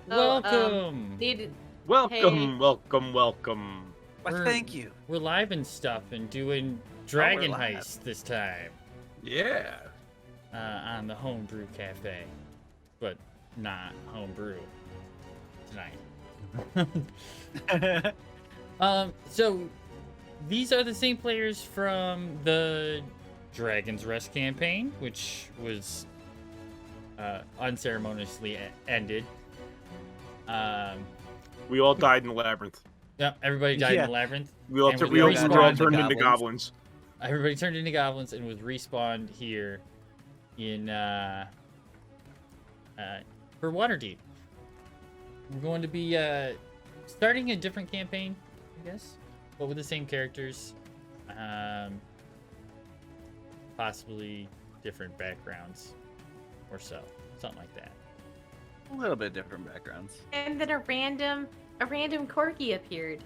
Welcome. Needed. Welcome, Hey. welcome, welcome. Well, thank you. We're live and stuff and doing Dragon live. Heist this time Yeah. on the Homebrew Cafe, but not Homebrew tonight. So these are the same players from the Dragon's Rest campaign, which was unceremoniously ended. We all died in the labyrinth. Yep, everybody died in the labyrinth. We all, And we all respawned turned into goblins. Everybody turned into goblins and was respawned here in for Waterdeep. We're going to be starting a different campaign, I guess, but with the same characters, possibly different backgrounds or so, something like that. A little bit different backgrounds. And then a random corgi appeared.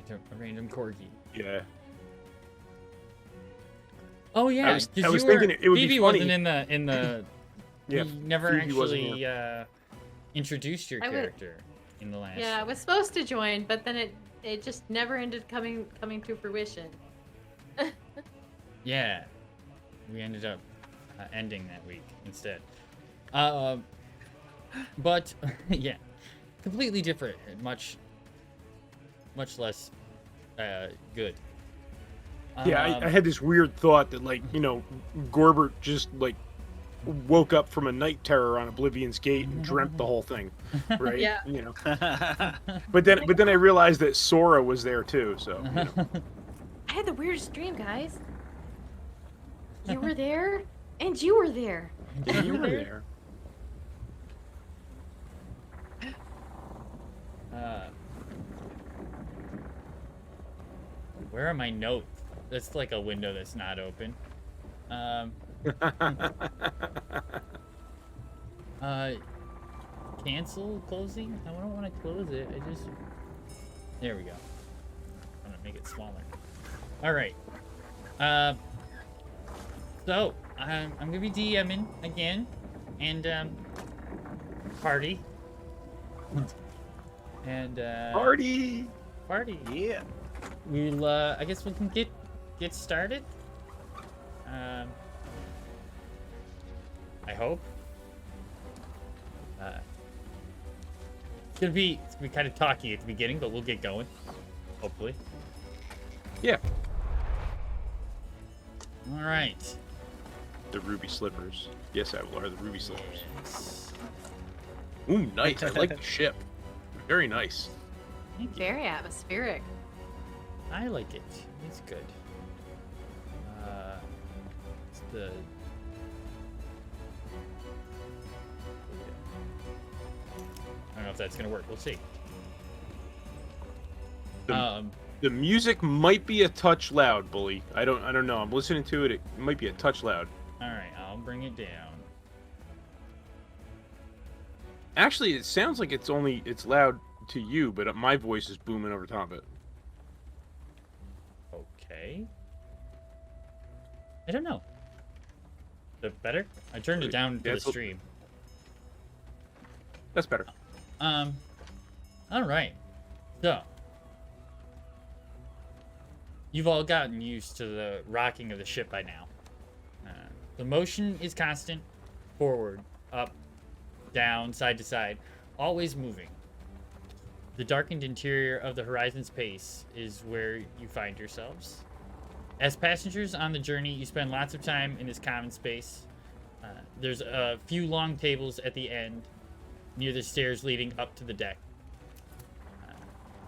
A random corgi. Yeah. Oh yeah, I was thinking it would be Phoebe funny. wasn't in the. Yeah, You never Phoebe wasn't actually introduced your character in the last. Yeah, I was supposed to join, but then it just never ended coming to fruition. Yeah, we ended up ending that week instead. But yeah, completely different, much less good. Yeah, I had this weird thought that, like, Gorbert just, like, woke up from a night terror on Oblivion's Gate and dreamt the whole thing, right? Yeah. But then I realized that Sora was there too, so. I had the weirdest dream, guys. You were there, and you were there. You were there. Where are my notes? That's like a window that's not open. Cancel closing? I don't want to close it. There we go. I'm gonna make it smaller. All right. So I'm gonna be DMing again, and party. And Party. Yeah. We'll I guess we can get started. I hope. It's gonna be kind of talky at the beginning, but we'll get going. Hopefully. Yeah. All right. The ruby slippers. Yes, I will wear the ruby slippers. Yes. Ooh, nice. I like the ship. Very nice. Thank you. Very atmospheric. I like it. It's good. It's the. I don't know if that's gonna work. We'll see. The music might be a touch loud, Bully. I don't know. I'm listening to it. It might be a touch loud. All right, I'll bring it down. Actually, it sounds like it's loud to you, but my voice is booming over top of it. Okay. I don't know. Is that better? I turned it down for the stream. That's better. All right. So, you've all gotten used to the rocking of the ship by now. The motion is constant, forward, up, down, side to side, always moving. The darkened interior of the Horizon space is where you find yourselves. As passengers on the journey, you spend lots of time in this common space. There's a few long tables at the end, near the stairs leading up to the deck.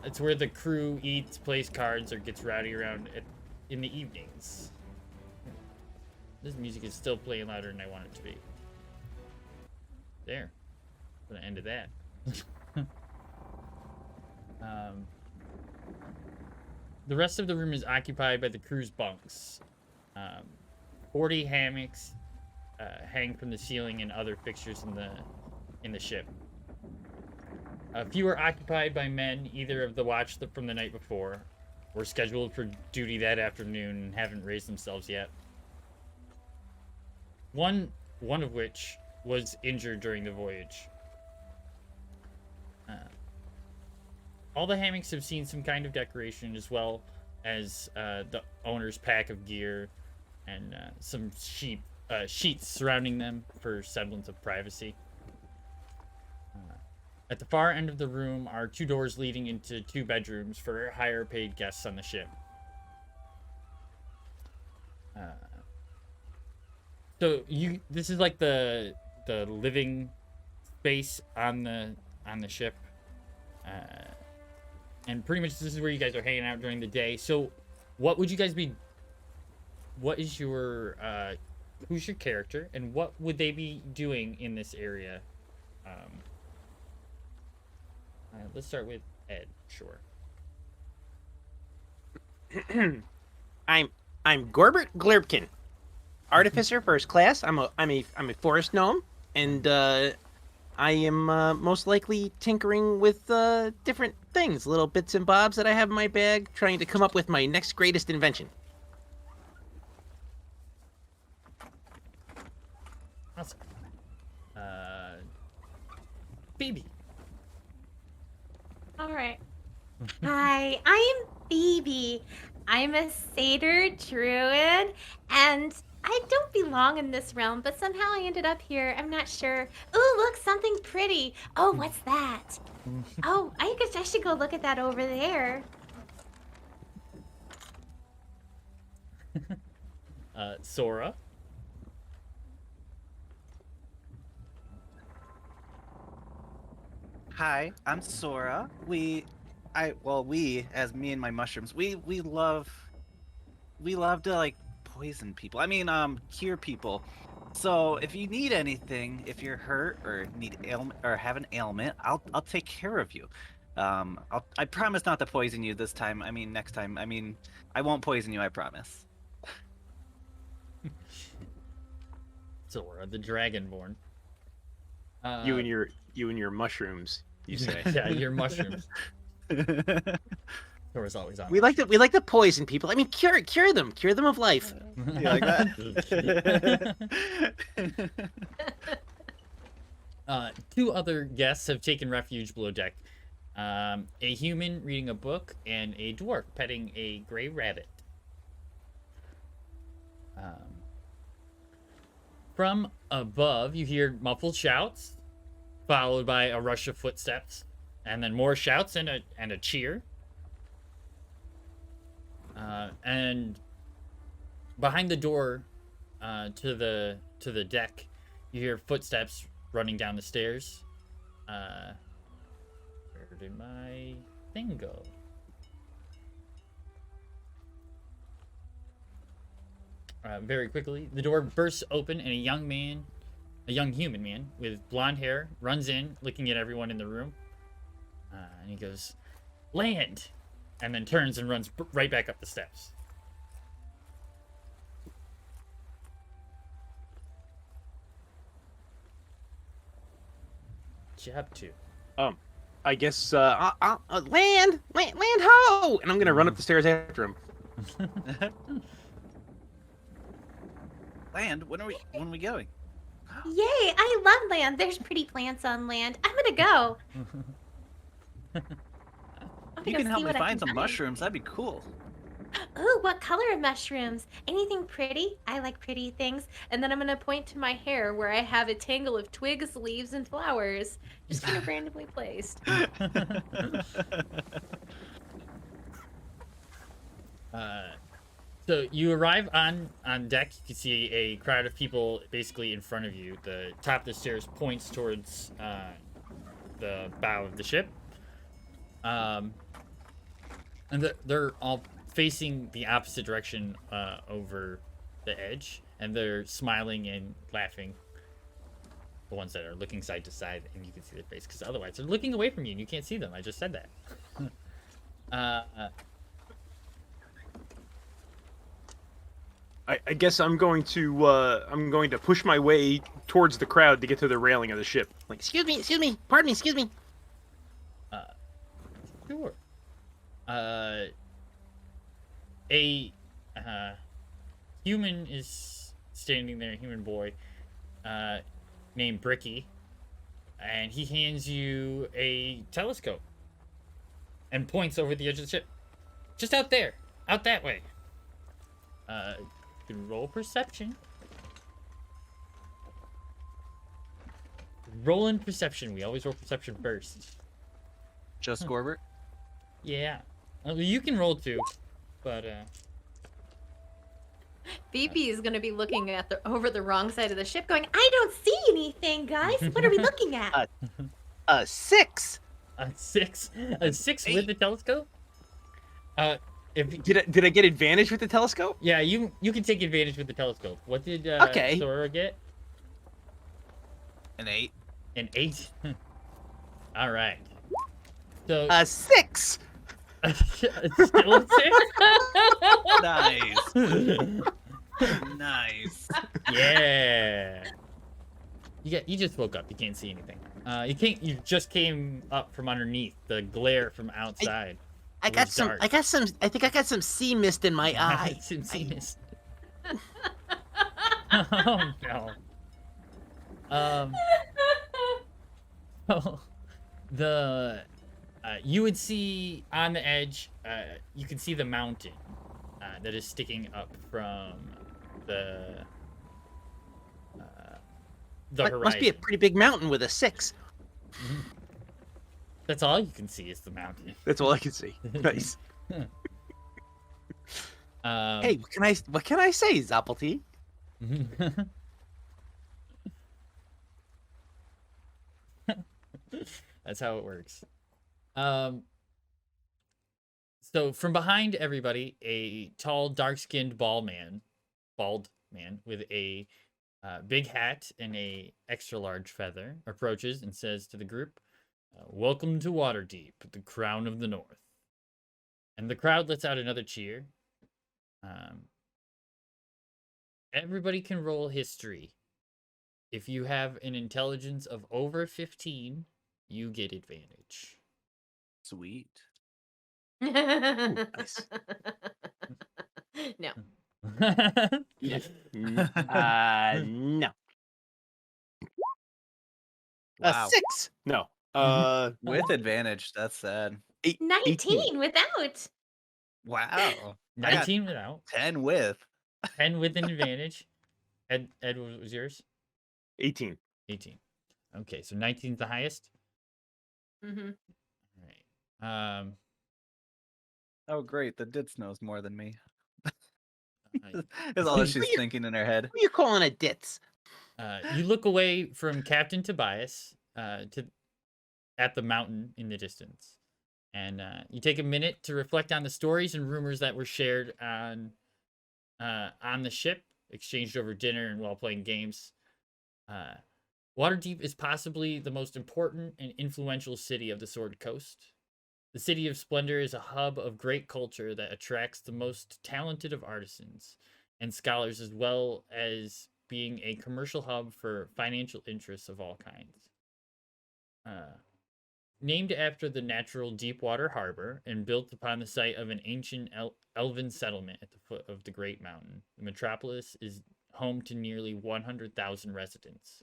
It's where the crew eats, plays cards, or gets rowdy around in the evenings. This music is still playing louder than I want it to be. There. Put an end to that. The rest of the room is occupied by the crew's bunks. 40 hammocks hang from the ceiling and other fixtures in the ship. A few are occupied by men, either of the watch from the night before, or scheduled for duty that afternoon and haven't raised themselves yet. One of which was injured during the voyage. all the hammocks have seen some kind of decoration, as well as the owner's pack of gear and some sheets surrounding them for semblance of privacy. At the far end of the room are 2 doors leading into 2 bedrooms for higher paid guests on the ship. So this is like the living space on the ship, and pretty much this is where you guys are hanging out during the day. So, what would you guys be? What is your who's your character, and what would they be doing in this area? Let's start with Ed. Sure. I'm Gorbert Glerbkin, artificer first class. I'm a forest gnome, and I am most likely tinkering with different things, little bits and bobs that I have in my bag, trying to come up with my next greatest invention. Awesome. Phoebe. All right. Hi, I am Phoebe. I'm a satyr druid, and I don't belong in this realm, but somehow I ended up here. I'm not sure. Ooh, look, something pretty. Oh, what's that? Oh, I guess I should go look at that over there. Sora. Hi, I'm Sora. We, as me and my mushrooms, we love to like poison people. I mean, cure people. So if you need anything, if you're hurt or need ailment or have an ailment, I'll take care of you. I promise not to poison you this time. I mean, next time. I mean, I won't poison you. I promise. Sora's the Dragonborn. You and your mushrooms, you say. Yeah, your mushrooms. Sora's always on. We like to poison people. I mean, cure them of life. You like that? 2 other guests have taken refuge below deck. A human reading a book and a dwarf petting a gray rabbit. From above, you hear muffled shouts, followed by a rush of footsteps, and then more shouts and a cheer. And behind the door to the deck, you hear footsteps running down the stairs. Where did my thing go? Very quickly, the door bursts open, and a young human man with blonde hair runs in, looking at everyone in the room. And he goes, "Land!" and then turns and runs right back up the steps. What you up to? I guess land ho, and I'm gonna run up the stairs after him. Land? When are we going? Yay, I love land. There's pretty plants on land. I'm gonna go. You can help me find some mushrooms. That'd be cool. Ooh, what color of mushrooms? Anything pretty? I like pretty things. And then I'm gonna point to my hair where I have a tangle of twigs, leaves, and flowers, just kind of randomly placed. So you arrive on deck. You can see a crowd of people basically in front of you. The top of the stairs points towards the bow of the ship. And they're all facing the opposite direction over the edge, and they're smiling and laughing. The ones that are looking side to side, and you can see their face, because otherwise they're looking away from you and you can't see them. I just said that. I guess I'm going to push my way towards the crowd to get to the railing of the ship. Like, excuse me, pardon me, excuse me. Sure. A human is standing there, a human boy, named Bricky, and he hands you a telescope. and points over the edge of the ship. Just out there. Out that way. You can roll perception. Roll in perception. We always roll perception first. Just Gorbert? Yeah. You can roll too, but Phoebe is gonna be looking at over the wrong side of the ship, going, "I don't see anything, guys. What are we looking at?" A 6. a 6 with the telescope. If Did I get advantage with the telescope? yeah, you can take advantage with the telescope. What did Okay. Sora get? An 8. An 8. All right. So A 6. still a 6. Nice. Nice. Yeah. You just woke up. You can't see anything. You just came up from underneath the glare from outside. I It got was some. dark. I got some. I think I got some sea mist in my eye. Some scenes. Oh no. So you would see on the edge. You can see the mountain that is sticking up from the horizon. Must be a pretty big mountain with a 6. That's all you can see is the mountain. That's all I can see. Nice. Hey, what can I say, Zappelty? That's how it works. So from behind everybody, a tall, dark-skinned bald man with a big hat and a extra large feather approaches and says to the group, "Welcome to Waterdeep, the crown of the north." And the crowd lets out another cheer. Everybody can roll history. If you have an intelligence of over 15, you get advantage. Sweet. Nice. No. No. Wow. A 6. No. With advantage. That's sad. 19 without. Wow. I got 19 without. 10 with. 10 with an advantage. Ed, what was yours? 18. 18. Okay, so 19 is the highest. Mm-hmm. All right. Oh, great. The Ditz knows more than me. Uh, Is all that she's thinking in her head. What are you calling a ditz? you look away from Captain Tobias at the mountain in the distance, and you take a minute to reflect on the stories and rumors that were shared on the ship, exchanged over dinner and while playing games. Waterdeep is possibly the most important and influential city of the Sword Coast. The City of Splendor is a hub of great culture that attracts the most talented of artisans and scholars, as well as being a commercial hub for financial interests of all kinds. Named after the natural Deepwater Harbor and built upon the site of an ancient elven settlement at the foot of the Great Mountain, the metropolis is home to nearly 100,000 residents.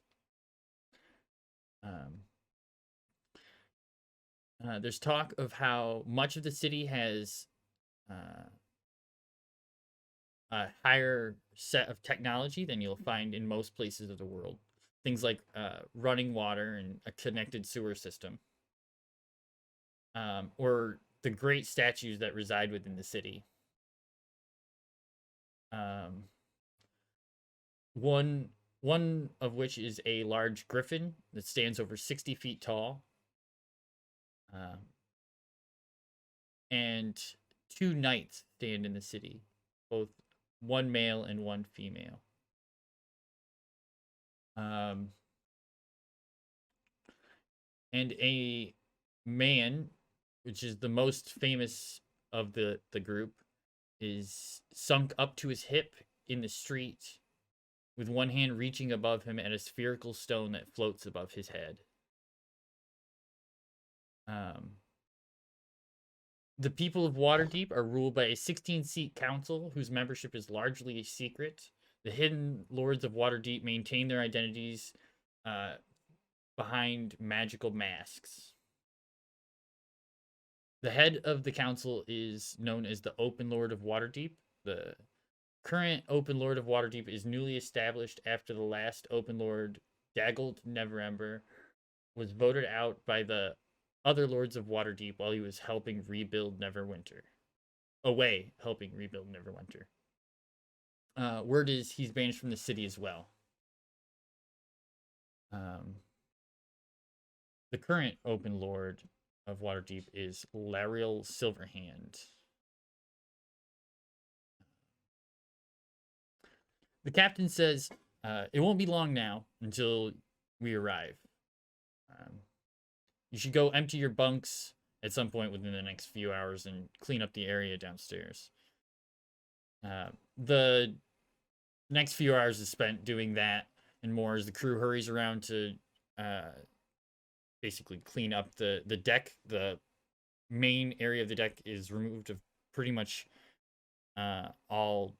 There's talk of how much of the city has a higher set of technology than you'll find in most places of the world. Things like running water and a connected sewer system. Or the great statues that reside within the city. One of which is a large griffin that stands over 60 feet tall. And 2 knights stand in the city, both one male and one female. And a man, which is the most famous of the group, is sunk up to his hip in the street, with one hand reaching above him at a spherical stone that floats above his head. The people of Waterdeep are ruled by a 16-seat council whose membership is largely secret. The hidden lords of Waterdeep maintain their identities behind magical masks. The head of the council is known as the Open Lord of Waterdeep. The current Open Lord of Waterdeep is newly established after the last Open Lord, Daggled Neverember, was voted out by the other Lords of Waterdeep while he was helping rebuild Neverwinter. Helping rebuild Neverwinter. Word is he's banished from the city as well. The current Open Lord of Waterdeep is Lariel Silverhand. The captain says it won't be long now until we arrive. You should go empty your bunks at some point within the next few hours and clean up the area downstairs. The next few hours is spent doing that and more as the crew hurries around to basically clean up the deck. The main area of the deck is removed of pretty much all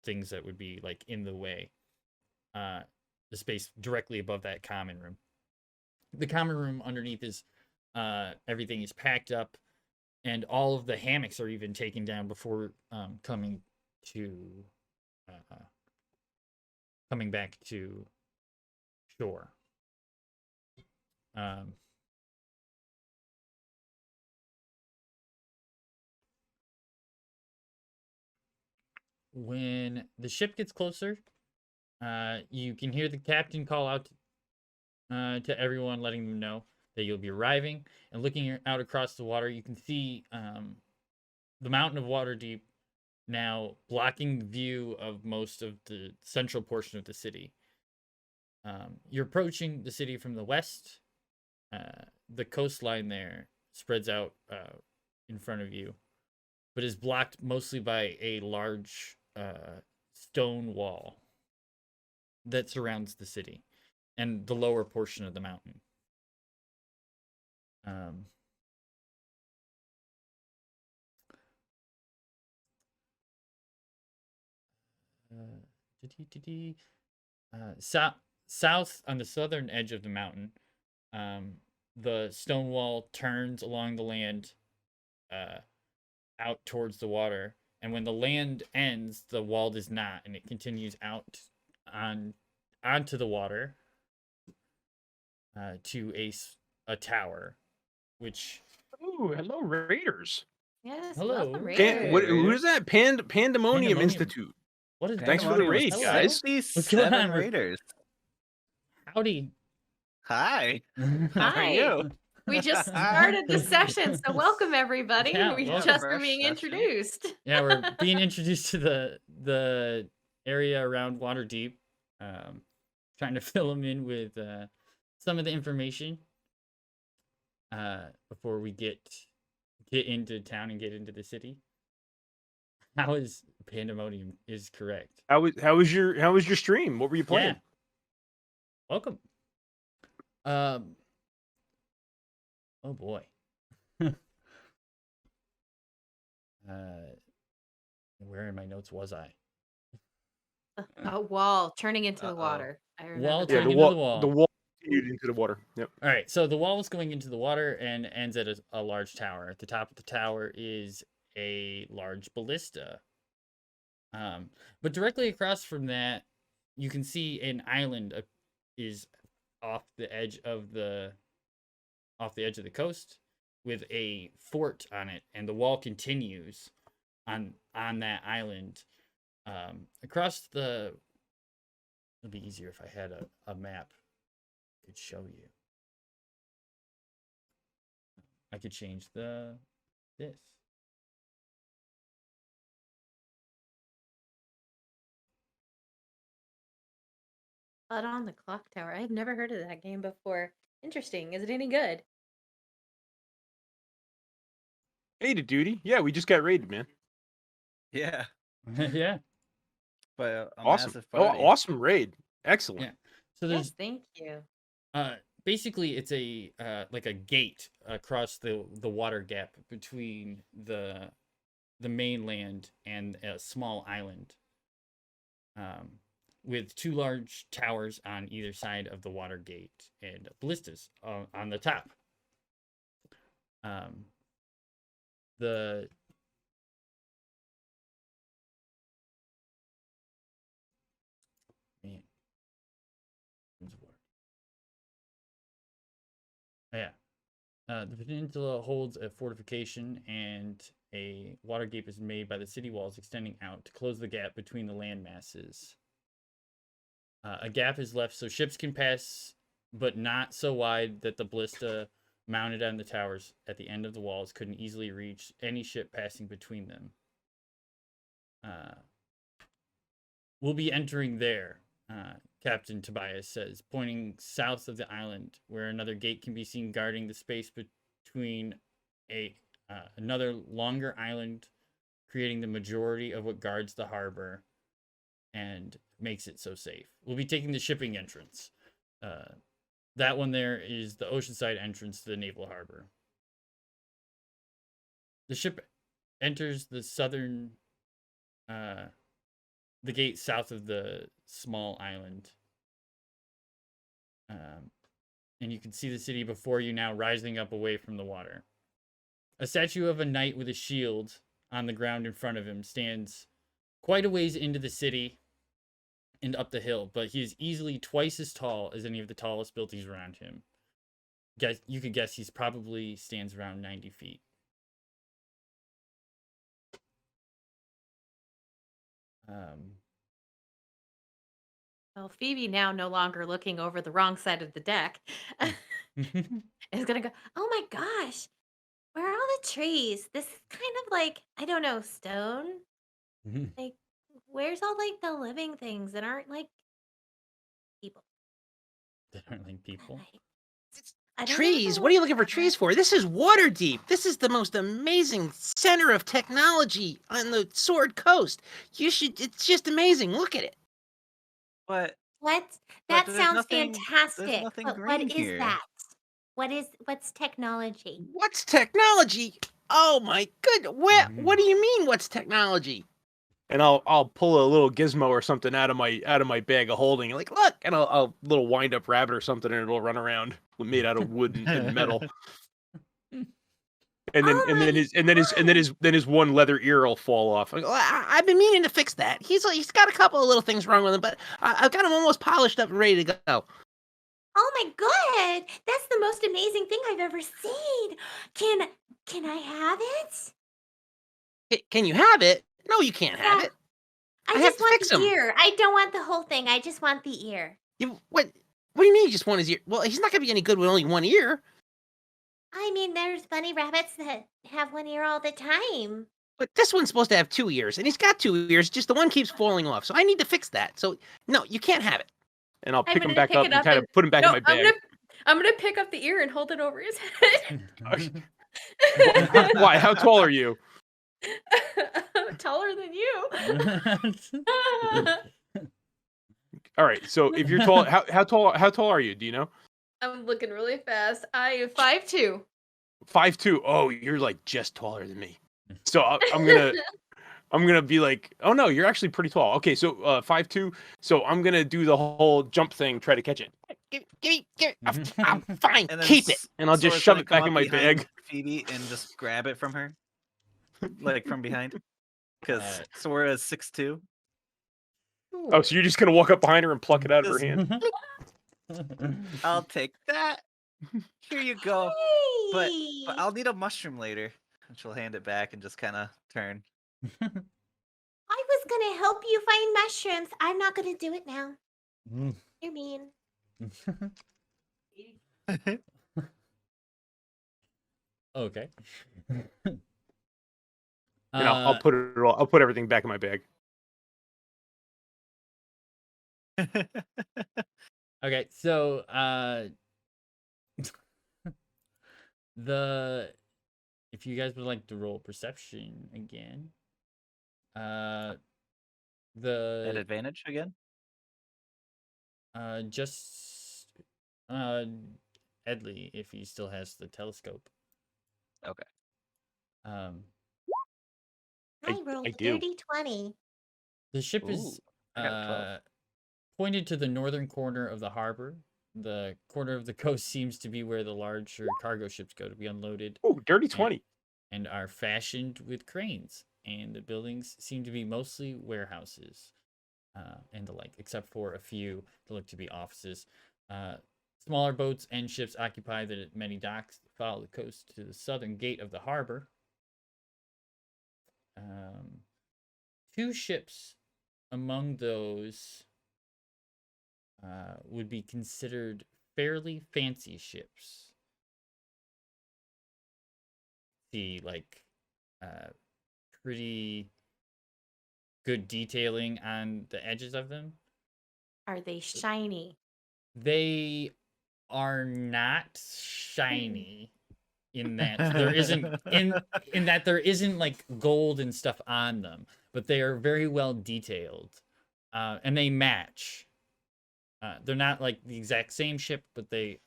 things that would be like in the way. The space directly above that common room. The common room underneath is everything is packed up, and all of the hammocks are even taken down before coming back to shore. When the ship gets closer, you can hear the captain call out to everyone, letting them know that you'll be arriving. And looking out across the water, you can see the mountain of Waterdeep now blocking the view of most of the central portion of the city. You're approaching the city from the west. The coastline there spreads out in front of you, but is blocked mostly by a large stone wall that surrounds the city and the lower portion of the mountain. South on the southern edge of the mountain, the stone wall turns along the land out towards the water, and when the land ends, the wall does not, and it continues out onto the water to a tower, which... Ooh, hello, Raiders. Yes, Hello. welcome, Hey, Raiders. Who is that? Pandemonium Pandemonium. Institute. What is Thanks for the raid, Hello. guys. What's going on, Raiders. Howdy. Hi. How are Hi. you? We just started the session, so welcome everybody. Yeah, We welcome. just are being introduced. Yeah, we're being introduced to the area around Waterdeep. Trying to fill them in with some of the information before we get into town and get into the city. How is Pandemonium is correct? How was your stream? What were you playing? Yeah. Welcome. Oh boy. Where in my notes was I? A wall turning into the water. I remember. Wall that. turning the into wall. the wall. The wall continued into the water. Yep. All right, so the wall is going into the water and ends at a large tower. At the top of the tower is a large ballista. But directly across from that, you can see an island is off the edge of the coast with a fort on it, and the wall continues on that island. Across the... It'd be easier if I had a map I could show you. I could change this. Blood on the Clock Tower. I've never heard of that game before. Interesting. Is it any good? Raided duty. Yeah, we just got raided, man. Yeah. Yeah. But Awesome. massive Oh, party. awesome raid. Excellent. Yeah. So there's Yes, thank you. basically it's a like a gate across the water gap between the mainland and a small island, with two large towers on either side of the water gate and ballistas on the top. the man. Yeah. The peninsula holds a fortification, and a water gate is made by the city walls extending out to close the gap between the land masses. A gap is left so ships can pass, but not so wide that the ballista mounted on the towers at the end of the walls couldn't easily reach any ship passing between them. We'll be entering there, Captain Tobias says, pointing south of the island, where another gate can be seen guarding the space between another longer island, creating the majority of what guards the harbor and makes it so safe. We'll be taking the shipping entrance. That one there is the oceanside entrance to the naval harbor. The ship enters the southern, the gate south of the small island. And you can see the city before you now, rising up away from the water. A statue of a knight with a shield on the ground in front of him stands quite a ways into the city and up the hill, but he is easily twice as tall as any of the tallest buildings around him. You could guess he's probably stands around 90 feet. Well, Phoebe, now no longer looking over the wrong side of the deck, is gonna go, oh my gosh, where are all the trees? This is kind of like, I don't know, stone? Like, where's all like the living things that aren't like people? That aren't like people? I don't Trees? know. What are you looking for trees for? This is Waterdeep. This is the most amazing center of technology on the Sword Coast. It's just amazing. Look at it. But What? But That there's sounds nothing- fantastic. there's nothing But green what is here. that? What's technology? What's technology? Oh my good. What do you mean? What's technology? And I'll pull a little gizmo or something out of my bag of holding. Like, look, and I'll little wind up rabbit or something, and it'll run around, made out of wood and metal. And then his one leather ear will fall off. Well, I've been meaning to fix that. He's got a couple of little things wrong with him, but I've got him almost polished up and ready to go. Oh my god! That's the most amazing thing I've ever seen. Can I have it? Can you have it? No, you can't have Yeah. it. I I have just to want fix the him. ear. I don't want the whole thing. I just want the ear. What do you mean you just want his ear? Well, he's not gonna be any good with only one ear. I mean, there's bunny rabbits that have one ear all the time. But this one's supposed to have 2 ears, and he's got 2 ears. Just the one keeps falling off. So I need to fix that. So no, you can't have it. And I'll I'm pick him gonna back pick up it and up kind of and- put him back No, in my bag. I'm gonna pick up the ear and hold it over his head. Why? How tall are you? I'm taller than you. All right. So if you're tall, how tall are you? Do you know? I'm looking really fast. I am 5'2". 5'2". Oh, you're like just taller than me. So I'm gonna be like, oh no, you're actually pretty tall. Okay, so 5'2". So I'm gonna do the whole jump thing, try to catch it. Give me. I'm fine. And then Keep it. And I'll just Sora's shove gonna it back come in up my behind bag. Phoebe and just grab it from her, like from behind, because Sora is 6'2". Oh, so you're just gonna walk up behind her and pluck it out of her hand? I'll take that. Here you go. But Hey! I'll need a mushroom later. And she'll hand it back and just kind of turn. I was gonna help you find mushrooms. I'm not gonna do it now. You're mean. Okay. And I'll put it all. I'll put everything back in my bag. Okay, so if you guys would like to roll perception again, At the advantage again? just Edley, if he still has the telescope. Okay. I I rolled do. 30-20. The ship is Ooh, I got a 12. pointed to the northern corner of the harbor. The corner of the coast seems to be where the larger cargo ships go to be unloaded Oh, dirty 20. and are fashioned with cranes. And the buildings seem to be mostly warehouses and the like, except for a few that look to be offices. Smaller boats and ships occupy the many docks that follow the coast to the southern gate of the harbor. Two ships among those would be considered fairly fancy ships. See, like, pretty good detailing on the edges of them. Are they shiny? They are not shiny in that there isn't in that there isn't like gold and stuff on them, but they are very well detailed, and they match. They're not like the exact same ship, but they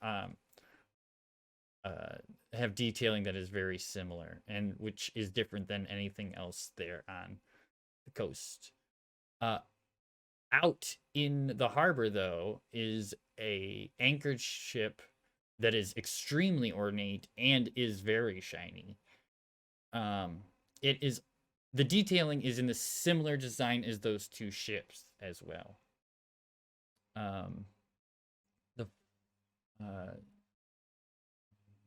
have detailing that is very similar, and which is different than anything else there on the coast. Out in the harbor, though, is a anchored ship that is extremely ornate and is very shiny. It is the detailing is in the similar design as those two ships as well.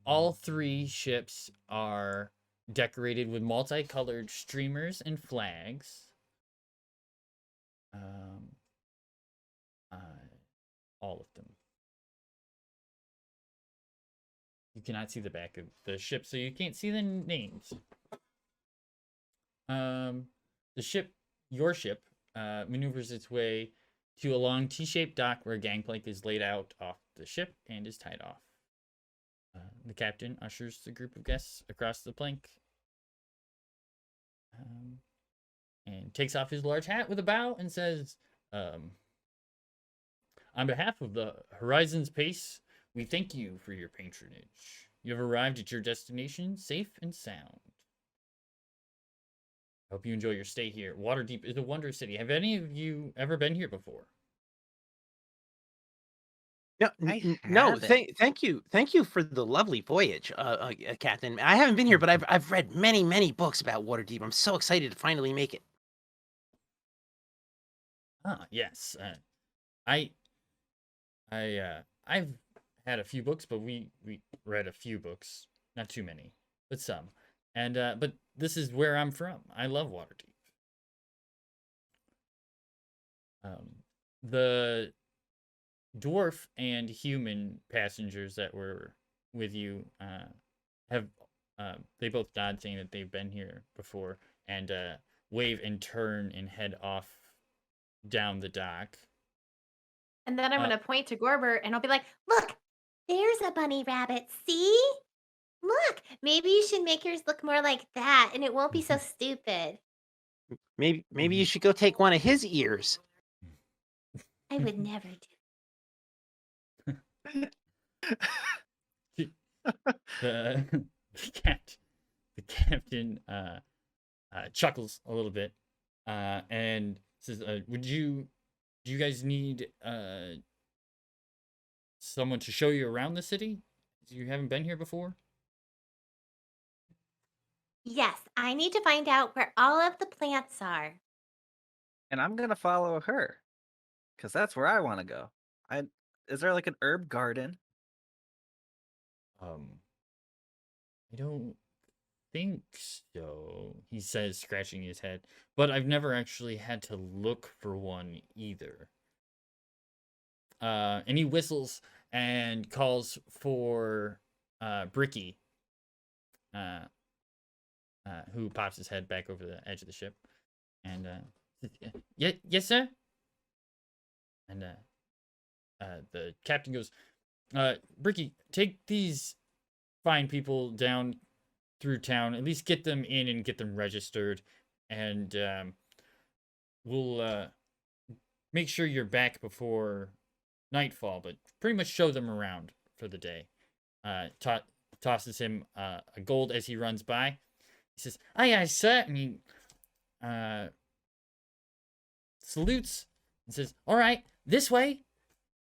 All three ships are decorated with multicolored streamers and flags. All of them. You cannot see the back of the ship, so you can't see the names. The ship, your ship, maneuvers its way to a long T-shaped dock where a gangplank is laid out off the ship and is tied off. The captain ushers the group of guests across the plank and takes off his large hat with a bow and says, on behalf of the Horizon's Pace, we thank you for your patronage. You have arrived at your destination safe and sound. I hope you enjoy your stay here. Waterdeep is a wonder city. Have any of you ever been here before? No, no. haven't. Thank you for the lovely voyage, Captain. I haven't been here, but I've read many books about Waterdeep. I'm so excited to finally make it. Yes. I've had a few books, but we read a few books, not too many, but some. And but this is where I'm from. I love Waterdeep. The dwarf and human passengers that were with you have they both nod, saying that they've been here before, and wave and turn and head off down the dock. And then I'm going to point to Gorbert and I'll be like, look, there's a bunny rabbit. See? Look, maybe you should make yours look more like that and it won't be so stupid. Maybe you should go take one of his ears. I would never do. The captain chuckles a little bit and says, do you guys need someone to show you around the city? You haven't been here before? Yes, I need to find out where all of the plants are. And I'm gonna follow her, because that's where I want to go. Is there like an herb garden? I don't think so, he says, scratching his head. But I've never actually had to look for one either. And he whistles and calls for Bricky, who pops his head back over the edge of the ship. And yes, sir. And the captain goes, Bricky, take these fine people down through town, at least get them in and get them registered, and we'll make sure you're back before nightfall, but pretty much show them around for the day. Tosses him a gold as he runs by. He says, aye, aye, sir, and he salutes and says, all right, this way,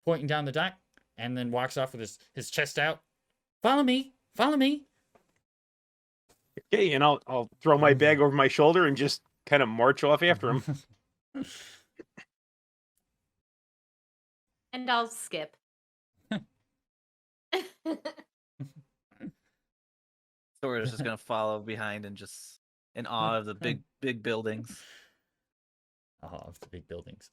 pointing down the dock, and then walks off with his chest out. Follow me, follow me. Okay, and I'll throw my bag over my shoulder and just kind of march off after him. And I'll skip. Sora's just gonna follow behind and just in awe of the big buildings. Of the big buildings.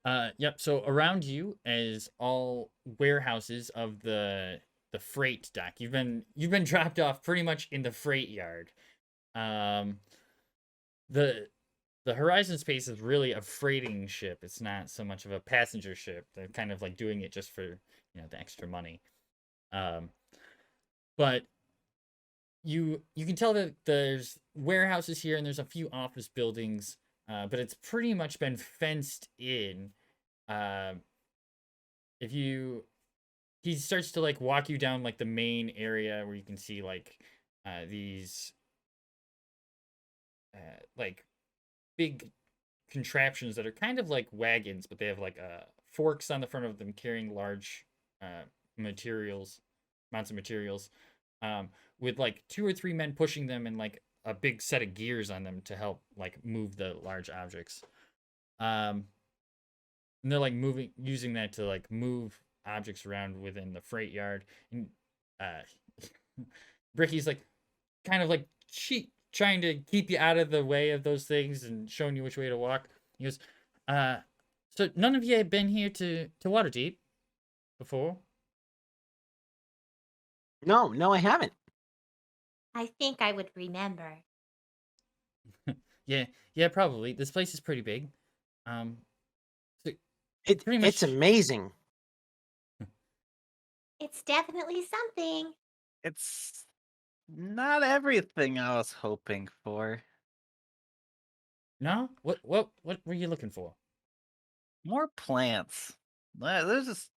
Yep. So around you is all warehouses of the freight dock. You've been dropped off pretty much in the freight yard. Um, the Horizon Space is really a freighting ship. It's not so much of a passenger ship. They're kind of like doing it just for the extra money. But you can tell that there's warehouses here and there's a few office buildings. But it's pretty much been fenced in. He starts to like walk you down like the main area where you can see like these like big contraptions that are kind of like wagons, but they have like forks on the front of them carrying large amounts of materials, with like 2 or 3 men pushing them and like a big set of gears on them to help like move the large objects. And they're like using that to like move objects around within the freight yard. And Bricky's like kind of like trying to keep you out of the way of those things and showing you which way to walk. He goes, so none of you have been here to Waterdeep before? No, I haven't. I think I would remember. Yeah, probably. This place is pretty big. So pretty It's much- amazing. It's definitely something. It's not everything I was hoping for. No? What were you looking for? More plants. There's just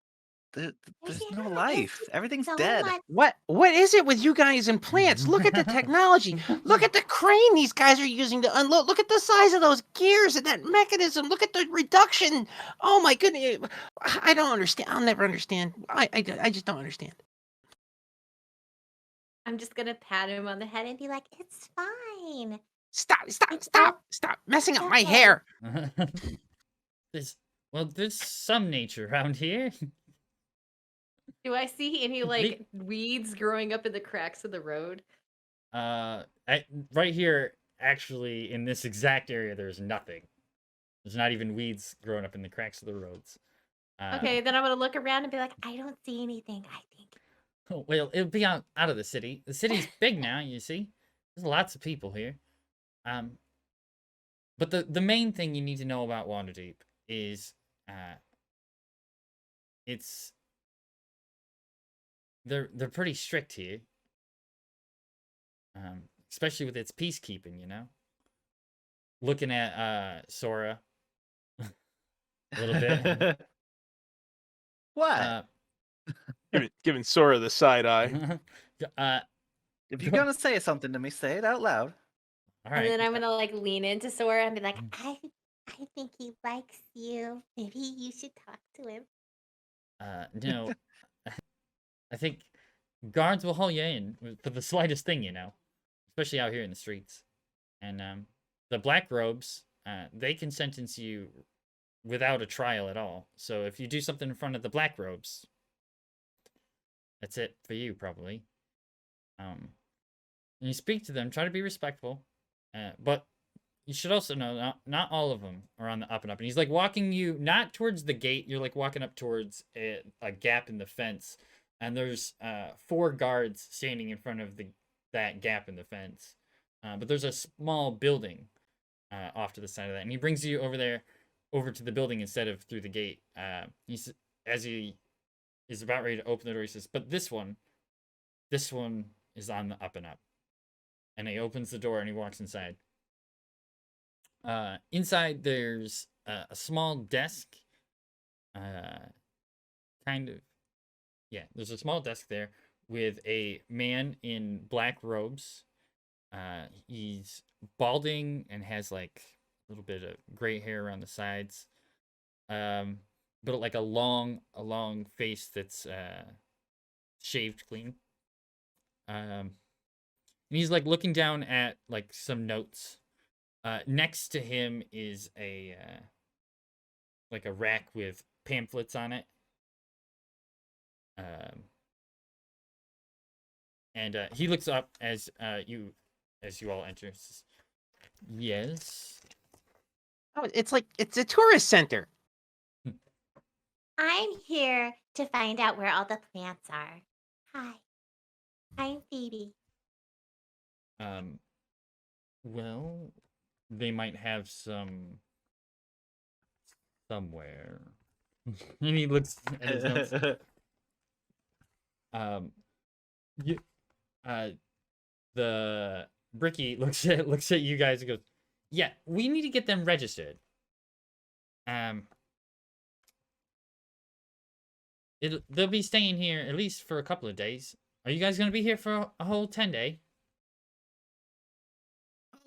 there's Yeah, no there's life. just Everything's so dead. much- What is it with you guys and plants? Look at the technology. Look at the crane these guys are using to unload. Look at the size of those gears and that mechanism. Look at the reduction. Oh my goodness. I don't understand. I'll never understand. I just don't understand. I'm just gonna pat him on the head and be like, "It's fine." Stop messing up my Okay. hair. There's some nature around here. Do I see any like weeds growing up in the cracks of the road? Right here, actually, in this exact area, there's nothing. There's not even weeds growing up in the cracks of the roads. Okay, then I'm gonna look around and be like, "I don't see anything. I think." Well, it'll be out of the city. The city's big now, you see. There's lots of people here. But the main thing you need to know about Waterdeep is they're pretty strict here. Especially with its peacekeeping, Looking at Sora a little bit. What? Giving Sora the side eye. If you're gonna say something to me, say it out loud. All right. And then I'm gonna like lean into Sora and be like, I think he likes you. Maybe you should talk to him." No, I think guards will haul you in for the slightest thing, especially out here in the streets. And the black robes, they can sentence you without a trial at all. So if you do something in front of the black robes, that's it for you, probably. When you speak to them, try to be respectful, but you should also know not all of them are on the up and up. And he's like walking you not towards the gate. You're like walking up towards a gap in the fence, and there's 4 guards standing in front of that gap in the fence. But there's a small building off to the side of that, and he brings you over to the building instead of through the gate. As he is about ready to open the door, he says, "But this one is on the up and up." And he opens the door and he walks inside. Inside there's a small desk. There's a small desk there with a man in black robes. He's balding and has like a little bit of gray hair around the sides. But like a long face that's shaved clean. And he's like looking down at like some notes. Next to him is a like a rack with pamphlets on it. And he looks up as you all enter. Says, yes. Oh, it's a tourist center. I'm here to find out where all the plants are. Hi, I'm Phoebe. Well, they might have some somewhere. And he looks at his notes. You, the Bricky looks at you guys and goes, "Yeah, we need to get them registered. They'll be staying here at least for a couple of days. Are you guys gonna be here for a whole 10-day?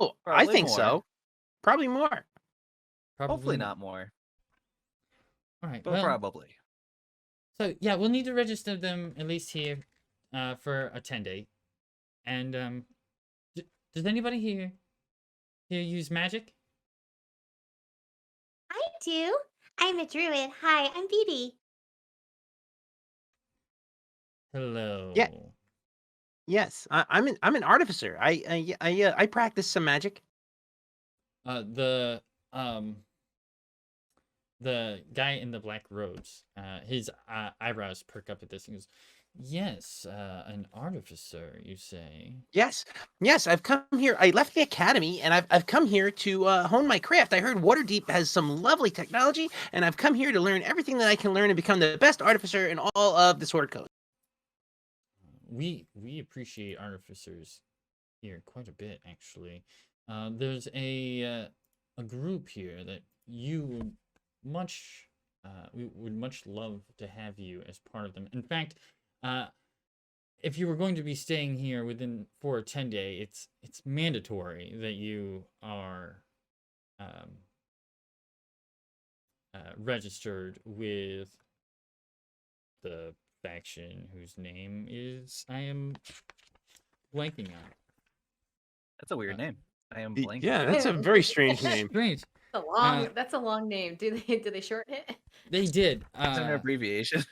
Oh, I Probably think more. so. Probably more. Hopefully not more, All right, but well, probably. so yeah, we'll need to register them at least here, for a 10-day. And does anybody here use magic? I do. I'm a druid. Hi, I'm Phoebe. Hello. Yeah. Yes, I'm an artificer. I practice some magic. The guy in the black robes, his eyebrows perk up at this and goes, "Yes, an artificer, you say?" Yes, I've come here. I left the academy, and I've come here to hone my craft. I heard Waterdeep has some lovely technology, and I've come here to learn everything that I can learn and become the best artificer in all of the Sword Coast. We appreciate artificers here quite a bit, actually. There's a group here that you we would much love to have you as part of them. In fact, if you were going to be staying here for a 10-day, it's mandatory that you are registered with the faction whose name is I am blanking on. That's a weird name. I am Y- blanking. Yeah, that's a very strange name. Strange. That's a long name. Do they shorten it? They did. It's an abbreviation.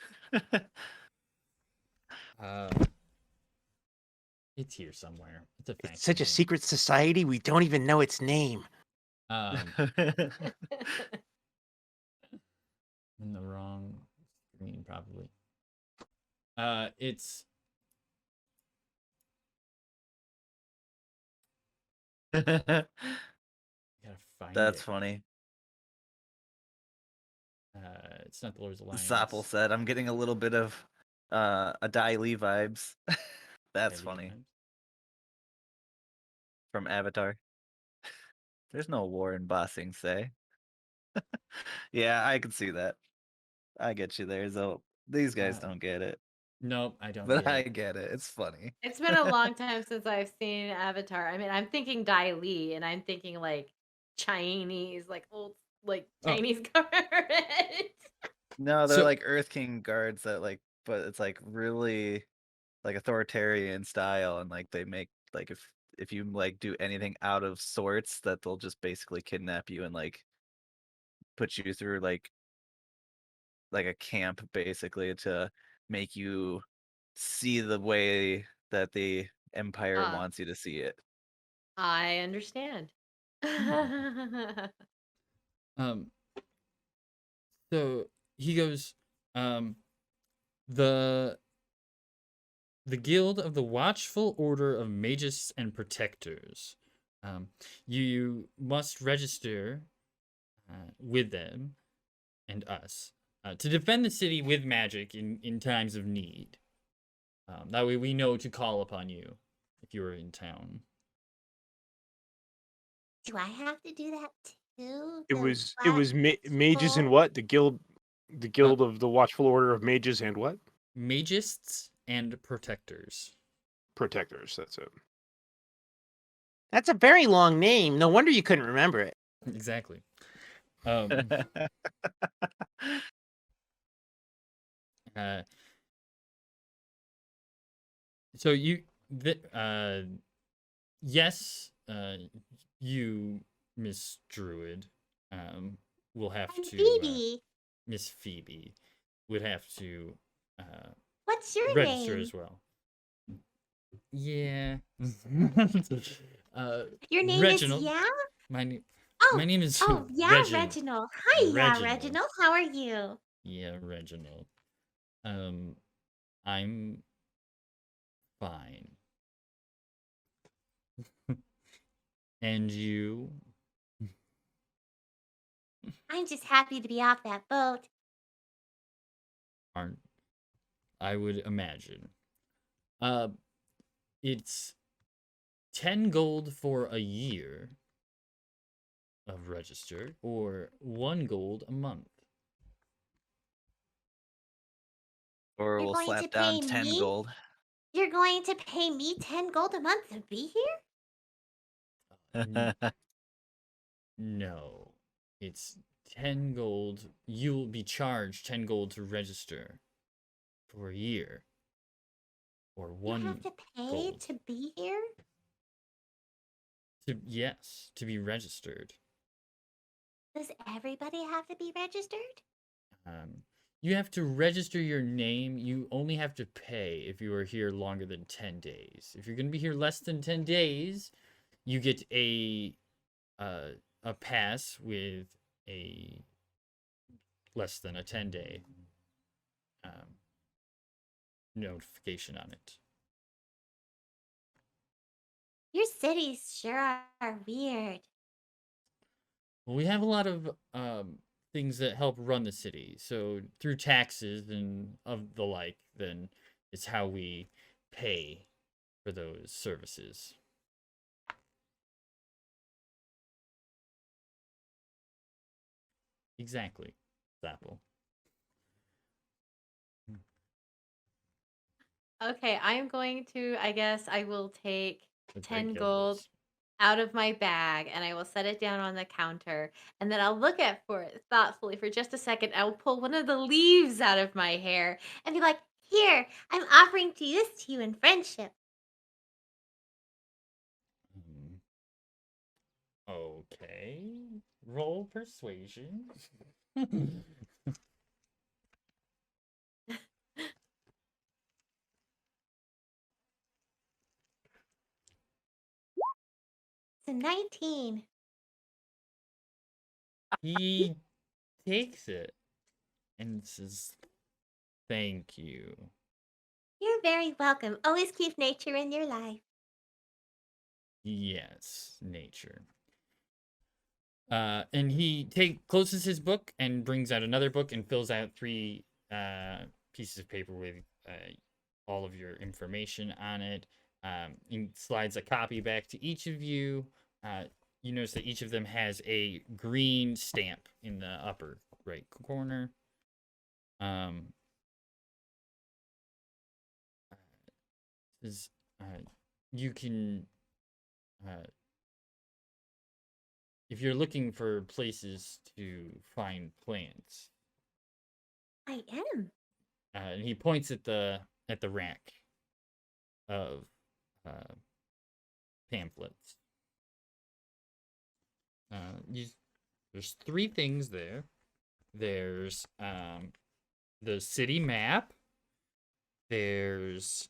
It's here somewhere. It's a faction It's such a name. secret society. We don't even know its name. In the wrong screen, probably. It's gotta find That's it. funny. It's not the Lord's Alliance. Zapple said, "I'm getting a little bit of a Dai Li vibes." That's Maybe funny. times. From Avatar. There's no war in Ba Sing Se. Yeah, I can see that. I get you there. So these guys don't get it, Nope, I don't but get I it. get it. It's funny. It's been a long time since I've seen Avatar. I mean, I'm thinking Dai Li, and I'm thinking like Chinese, like old, like Oh. Chinese government. No, they're So- like Earth King guards that like, but it's like really like authoritarian style, and like they make like if you like do anything out of sorts, that they'll just basically kidnap you and like put you through like a camp basically to make you see the way that the empire Ah. wants you to see it. I understand. So he goes, the Guild of the Watchful Order of Magus and Protectors. You must register with them and us to defend the city with magic in times of need. That way we know to call upon you if you are in town. Do I have to do that too? It The was mages and watchful- what? The guild of the Watchful Order of Mages and what? Magists and Protectors. Protectors. That's it. That's a very long name. No wonder you couldn't remember it. Exactly. So yes, you, Miss Druid, will have I'm to. Phoebe. Miss Phoebe would have to What's your register name? as well. Yeah. Your name Reginald. is Yeah? My name. Oh, My name is oh, yeah, Reginald. Reginald. Hi, yeah, Reginald. Reginald. How are you? Yeah, Reginald. I'm fine. And you? I'm just happy to be off that boat. Aren't, I would imagine. It's 10 gold for a year of register, or 1 gold a month. Or You're we'll going to slap down pay 10 me? gold. You're going to pay me 10 gold a month to be here? N- No. It's 10 gold. You'll be charged 10 gold to register for a year. Or You 1 have to pay gold. to be here? Yes, to be registered. Does everybody have to be registered? You have to register your name. You only have to pay if you are here longer than 10 days. If you're going to be here less than 10 days, you get a pass with a less than a 10-day notification on it. Your cities sure are weird. Well, we have a lot of things that help run the city. So through taxes and of the like, then it's how we pay for those services. Exactly, Zapple. Okay, I'm going to, I guess I will take That's 10 right, gold Gilbert. out of my bag and I will set it down on the counter and then I'll look at for it thoughtfully for just a second. I will pull one of the leaves out of my hair And be like, here, I'm offering to this to you in friendship. Okay. Roll persuasion. It's a 19. He takes it and says, "Thank you." You're very welcome. Always keep nature in your life. Yes, nature. And he closes his book and brings out another book and fills out 3 pieces of paper with all of your information on it. And slides a copy back to each of you. You notice that each of them has a green stamp in the upper right corner. You can, if you're looking for places to find plants. I am. And he points at the rack of pamphlets. There's 3 things there. There's the city map. There's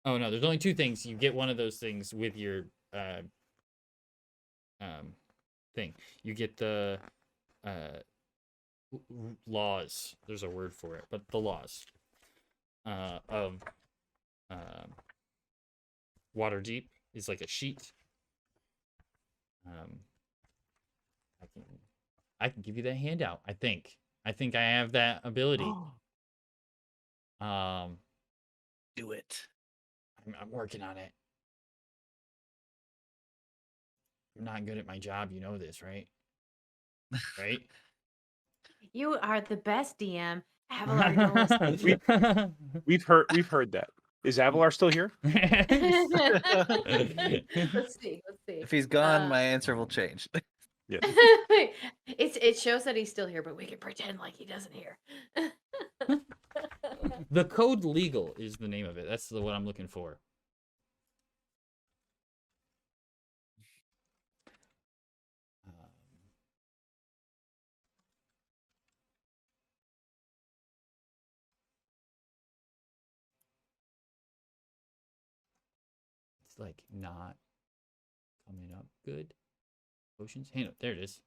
oh no, there's only 2 things. You get one of those things with your thing. You get the laws. There's a word for it, but the laws of Waterdeep is like a sheet. I can give you that handout. I think I have that ability. Do it. I'm working on it. I'm not good at my job. You know this, right? Right? You are the best DM. Avalar, don't listen. We've heard that. Is Avalar still here? Let's see. If he's gone, my answer will change. Yes. It shows that he's still here, but we can pretend like he doesn't hear. The Code Legal is the name of it. That's the what I'm looking for. It's like not coming up good. Potions. Hey, no, there it is.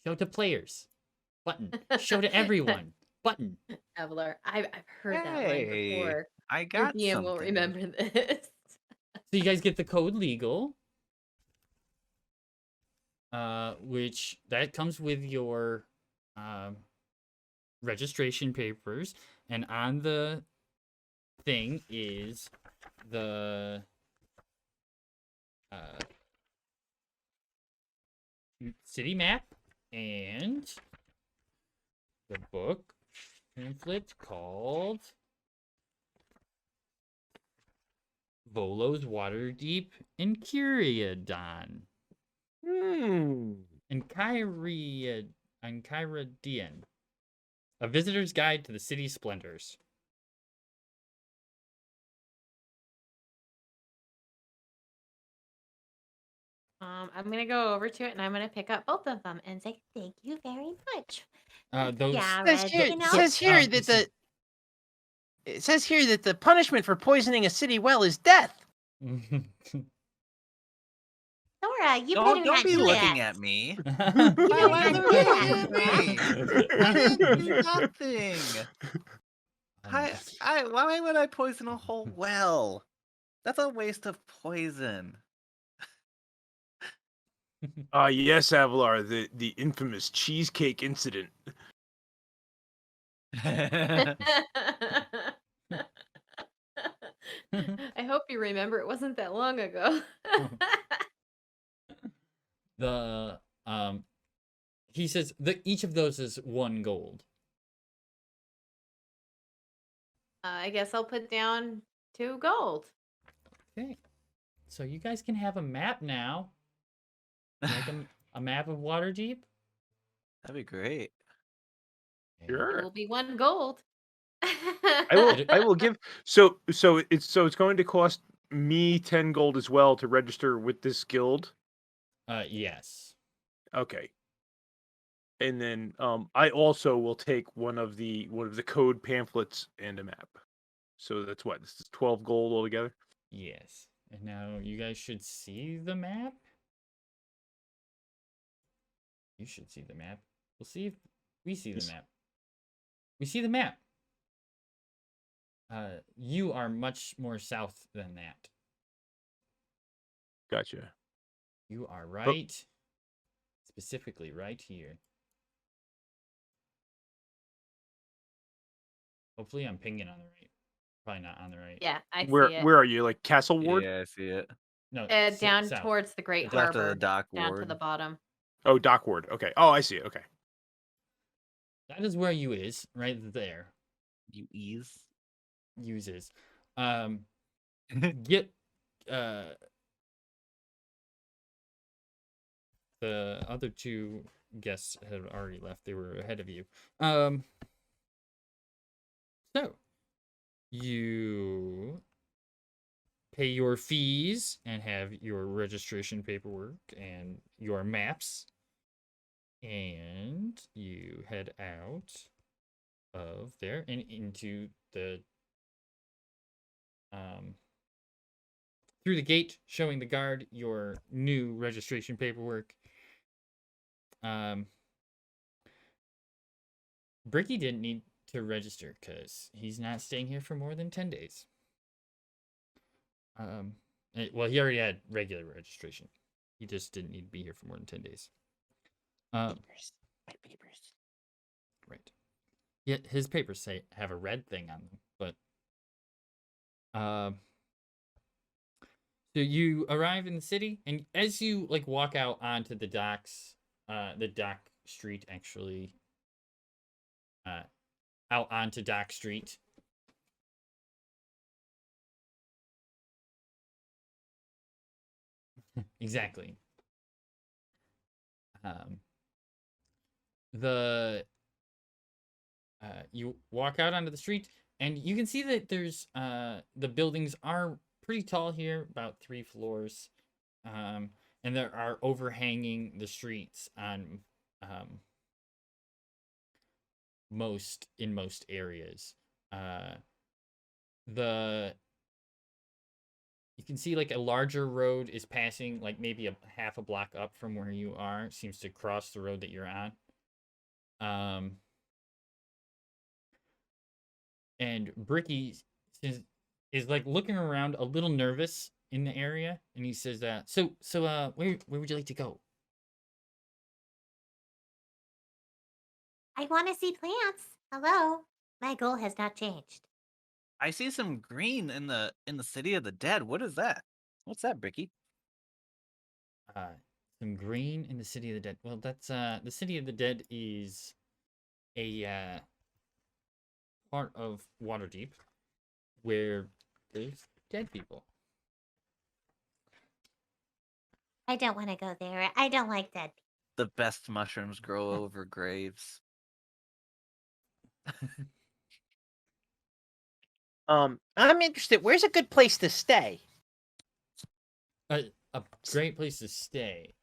Show to players. Button. Show to everyone. Button. Avalar, I've heard that line Hey, before. I Your got DM something. will remember this. So you guys get the Code Legal, which that comes with your registration papers, and on the thing is the city map and the book pamphlet called Volo's Waterdeep and Kyriadon. And Kyriadian. A Visitor's Guide to the City's Splendors. I'm gonna go over to it and I'm gonna pick up both of them and say thank you very much. Those Yeah, Says Red, here, you know, says here that the it says here that the punishment for poisoning a city well is death. Sora, you Don't better don't not be do looking that. at me. You better Why not is do everyone that, looking at me? Sora. I didn't do nothing. Why would I poison a whole well? That's a waste of poison. Yes, Avalar, the infamous cheesecake incident. I hope you remember it wasn't that long ago. The he says that each of those is 1 gold. I guess I'll put down 2 gold. Okay. So you guys can have a map now. Like a map of Waterdeep. That'd be great. It Sure. will be 1 gold. I will give so it's going to cost me 10 gold as well to register with this guild. Yes. Okay. And then I also will take one of the code pamphlets and a map. So that's what, this is 12 gold altogether. Yes. And now you guys should see the map. You should see the map. We'll see if we see the map. We see the map. You are much more south than that. Gotcha. You are right, specifically right here. Hopefully I'm pinging on the right. Probably not on the right. Yeah, I see Where it. where are you? Like Castle Ward? Yeah, I see it. No, Down south. towards the Great It's after Harbor. the dock Down to ward. the bottom. Oh, Dock Ward. Okay. Oh, I see it. Okay. That is where you is, right there. You ease. Uses. Get the other 2 guests had already left. They were ahead of you. So you pay your fees and have your registration paperwork and your maps, and you head out of there and into the through the gate, showing the guard your new registration paperwork. Bricky didn't need to register because he's not staying here for more than 10 days. Well, he already had regular registration. He just didn't need to be here for more than 10 days. Papers. My papers. Right. Yeah, his papers say have a red thing on them, but so you arrive in the city, and as you like walk out onto the docks, the dock street actually, out onto Dock Street. Exactly. The You walk out onto the street, and you can see that there's the buildings are pretty tall here, about 3 floors, and there are overhanging the streets on um, most areas. The You can see like a larger road is passing like maybe a half a block up from where you are. Seems to cross the road that you're on. And Bricky is like looking around a little nervous in the area, and he says, where would you like to go?" I want to see plants. Hello. My goal has not changed. I see some green in the city of the dead. What is that? What's that, Bricky? Some green in the City of the Dead. Well, that's the City of the Dead is a part of Waterdeep where there's dead people. I don't want to go there. I don't like dead people. The best mushrooms grow over graves. I'm interested. Where's a good place to stay? A great place to stay.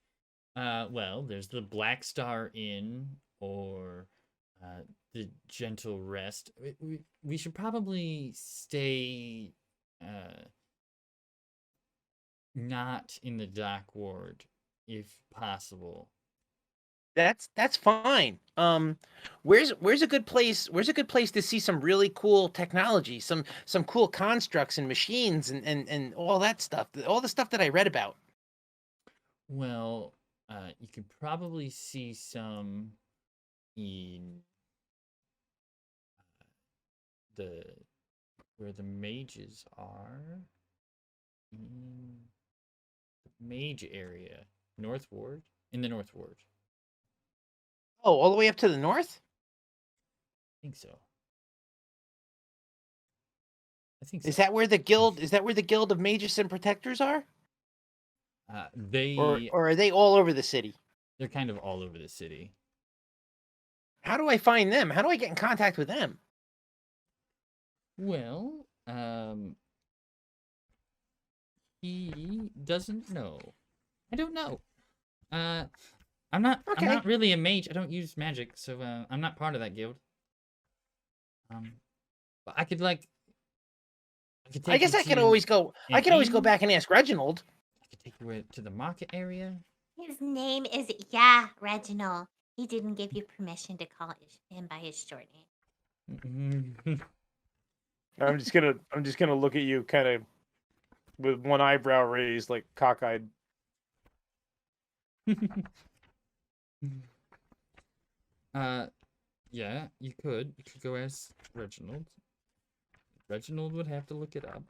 Well, there's the Black Star Inn or the Gentle Rest. We should probably stay not in the dock ward if possible. That's fine. Where's a good place? Where's a good place to see some really cool technology, some cool constructs and machines and all that stuff, all the stuff that I read about. Well, you could probably see some in where the mages are, in the mage area, North Ward, in the North Ward. Oh, all the way up to the north? I think so. I think so. Is that where the guild? Is that where the Guild of Mages and Protectors are? Or are they all over the city? They're kind of all over the city. How do I find them? How do I get in contact with them? Well, he doesn't know. I don't know. I'm not really a mage. I don't use magic, so I'm not part of that guild. But I could I guess I could always go. I could always go back and ask Reginald. I could take you to the market area. His name is Reginald. He didn't give you permission to call him by his short name. I'm just gonna look at you kind of with one eyebrow raised, like cockeyed. Yeah, you could go ask Reginald. Reginald would have to look it up.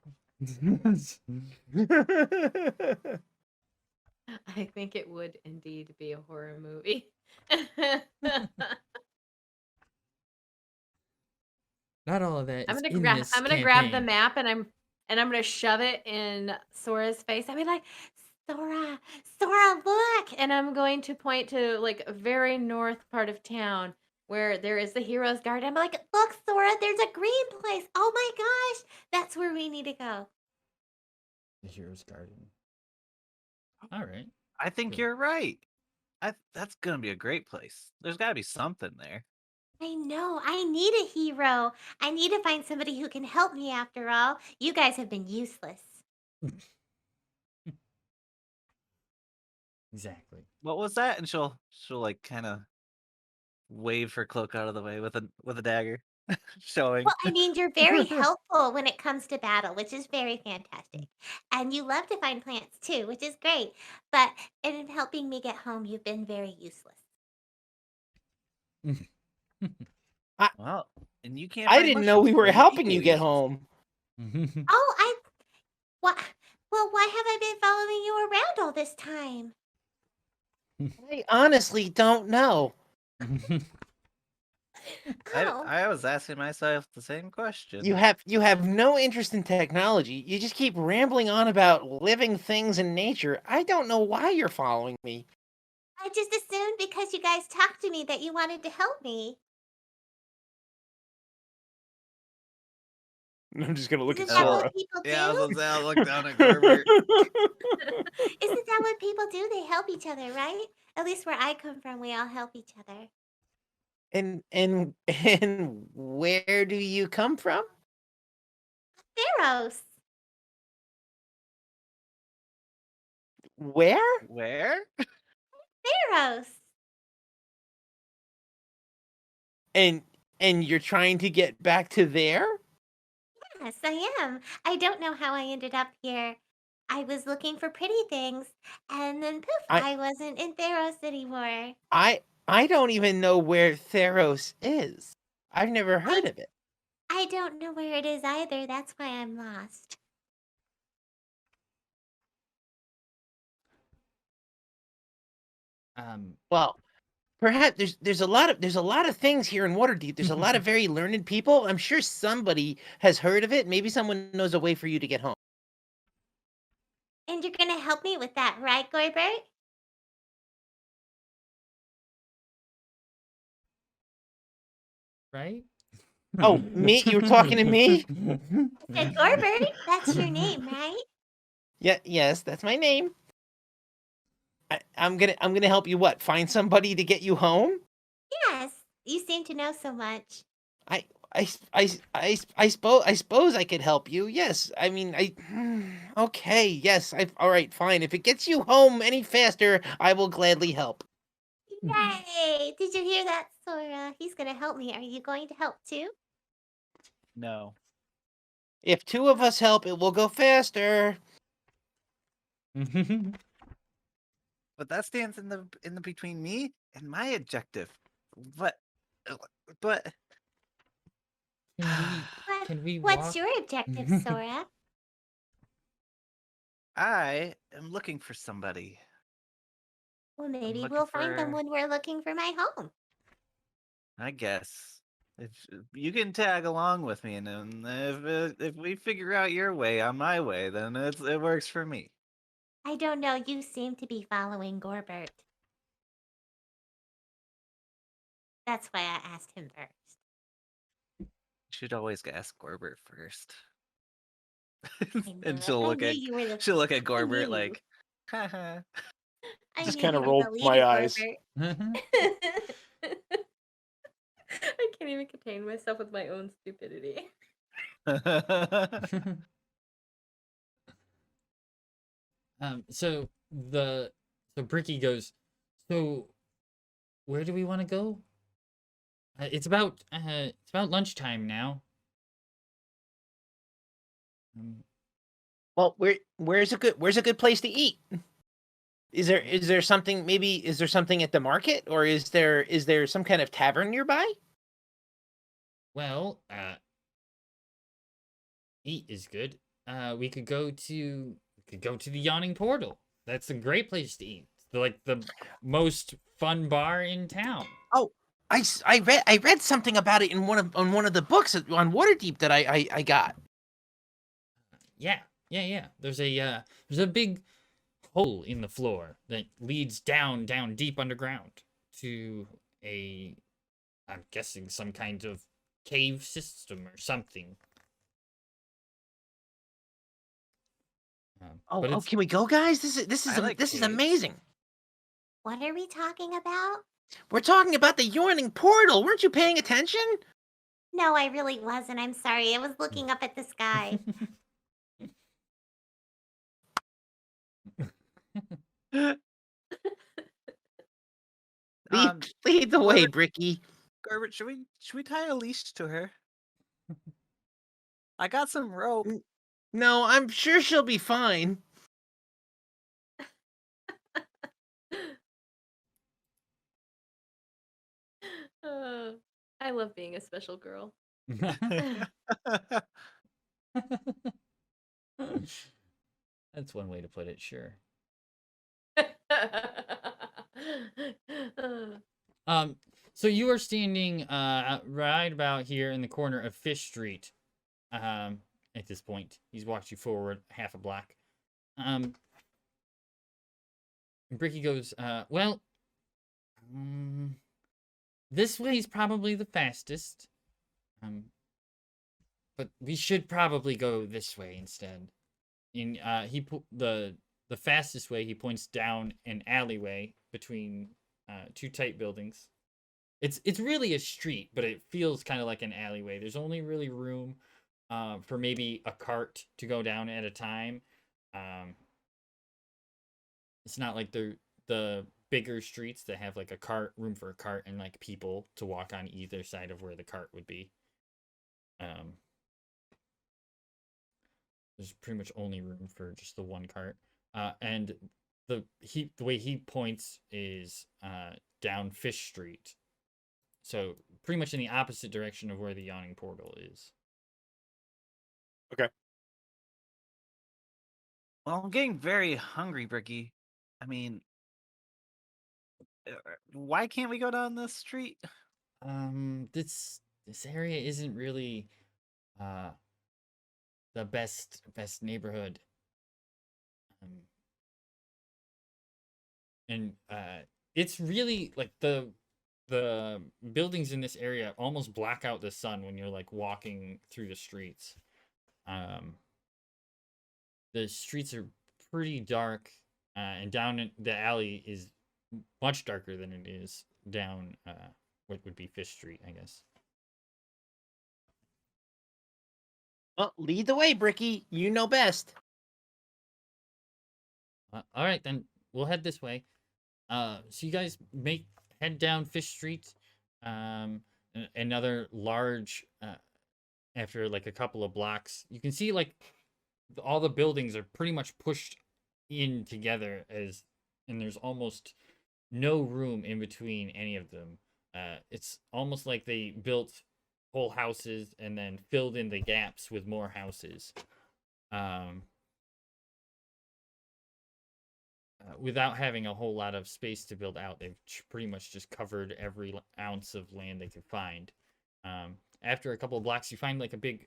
I think it would indeed be a horror movie. Not all of that. I'm gonna grab the map and I'm gonna shove it in Sora's face. I'll be like, Sora, look! And I'm going to point to like a very north part of town where there is the Hero's Garden. I'm like, look, Sora, there's a green place. Oh my gosh, that's where we need to go. The Hero's Garden. All right. I think you're right. That's gonna be a great place. There's got to be something there. I know. I need a hero. I need to find somebody who can help me after all. You guys have been useless. Exactly. What was that? And she'll like kind of wave her cloak out of the way with a dagger, showing. Well, I mean, you're very helpful when it comes to battle, which is very fantastic. And you love to find plants too, which is great. But in helping me get home, you've been very useless. Well, and you can't. I find didn't know we mushrooms, were so helping equally you get useless. home. Oh, what? Well, why have I been following you around all this time? I honestly don't know. Oh, I was asking myself the same question. You have no interest in technology. You just keep rambling on about living things in nature. I don't know why you're following me. I just assumed because you guys talked to me that you wanted to help me. And I'm just gonna look at Isn't that Sora. what people do? Yeah, I was gonna say, I'll look down at Gorbert. Isn't that what people do? They help each other, right? At least where I come from, we all help each other. And where do you come from? Theros. Where? Where? Theros. And you're trying to get back to there? Yes, I am. I don't know how I ended up here. I was looking for pretty things, and then poof, I- I wasn't in Theros anymore. I don't even know where Theros is. I've never heard of it. I don't know where it is either. That's why I'm lost. Well, perhaps there's a lot of things here in Waterdeep. There's a lot of very learned people. I'm sure somebody has heard of it. Maybe someone knows a way for you to get home. And you're gonna help me with that, right, Gorbert? Right? Oh, me? You were talking to me? I said, Gorbert, that's your name, right? Yeah, yes, that's my name. I'm gonna help you. What? Find somebody to get you home? Yes. You seem to know so much. I suppose I could help you. Yes, I mean okay. Yes, all right, fine. If it gets you home any faster, I will gladly help. Yay! Did you hear that, Sora? He's gonna help me. Are you going to help too? No. If two of us help, it will go faster. But that stands in the between me and my objective. But What, Can we what's walk? your objective, Sora? I am looking for somebody. Well, maybe looking we'll find them for- when we're looking for my home. I guess if you can tag along with me, and then if we figure out your way on my way, then it works for me. I don't know. You seem to be following Gorbert. That's why I asked him first. You should always ask Gorbert first. I knew And it. she'll I look knew at you were the. she'll look at I Gorbert knew. like, haha. I Just knew kinda you were roll the leader, my eyes. Gorbert. I can't even contain myself with my own stupidity. So Bricky goes, so where do we want to go? It's about lunchtime now. Well, where's a good place to eat? Is there something, maybe is there something at the market, or is there some kind of tavern nearby? Well, eat is good. We could go to the Yawning Portal. That's a great place to eat. It's the most fun bar in town. Oh, I read something about it in one of the books on Waterdeep that I got. Yeah. There's a big hole in the floor that leads down deep underground to I'm guessing some kind of cave system or something. Oh, can we go, guys? This I like is caves. amazing. What are we talking about? We're talking about the Yawning Portal. Weren't you paying attention? No, I really wasn't. I'm sorry. I was looking up at the sky. Lead the way, Bricky. Gorbert, should we tie a leash to her? I got some rope. No, I'm sure she'll be fine. I love being a special girl. That's one way to put it, sure. So you are standing right about here in the corner of Fish Street. At this point, he's walked you forward half a block. Bricky goes, well, this way is probably the fastest. but we should probably go this way instead. The fastest way, he points down an alleyway between two tight buildings. It's really a street, but it feels kind of like an alleyway. There's only really room for maybe a cart to go down at a time. It's not like the bigger streets that have like room for a cart and like people to walk on either side of where the cart would be. There's pretty much only room for just the one cart. And the way he points is down Fish Street. So pretty much in the opposite direction of where the Yawning Portal is. Okay. Well, I'm getting very hungry, Bricky. I mean, why can't we go down this street? This area isn't really the best neighborhood. And it's really like the buildings in this area almost block out the sun when you're like walking through the streets. The streets are pretty dark, and down in the alley is much darker than it is down what would be Fish Street, I guess. Well, lead the way, Bricky. You know best. All right, then we'll head this way. So you guys head down Fish Street. Another large. After like a couple of blocks, you can see like all the buildings are pretty much pushed in together and there's almost no room in between any of them. It's almost like they built whole houses and then filled in the gaps with more houses. Without having a whole lot of space to build out, they've pretty much just covered every ounce of land they could find. After a couple of blocks, you find like a big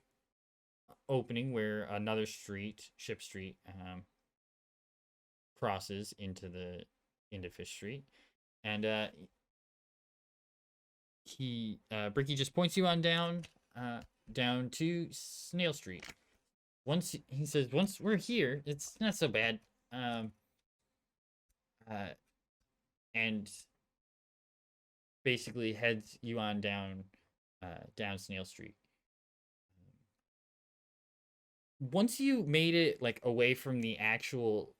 opening where another street, Ship Street, crosses into Fish Street, and Bricky just points you on down to Snail Street. Once we're here, it's not so bad. And basically heads you on down Snail Street. Once you made it like away from the actual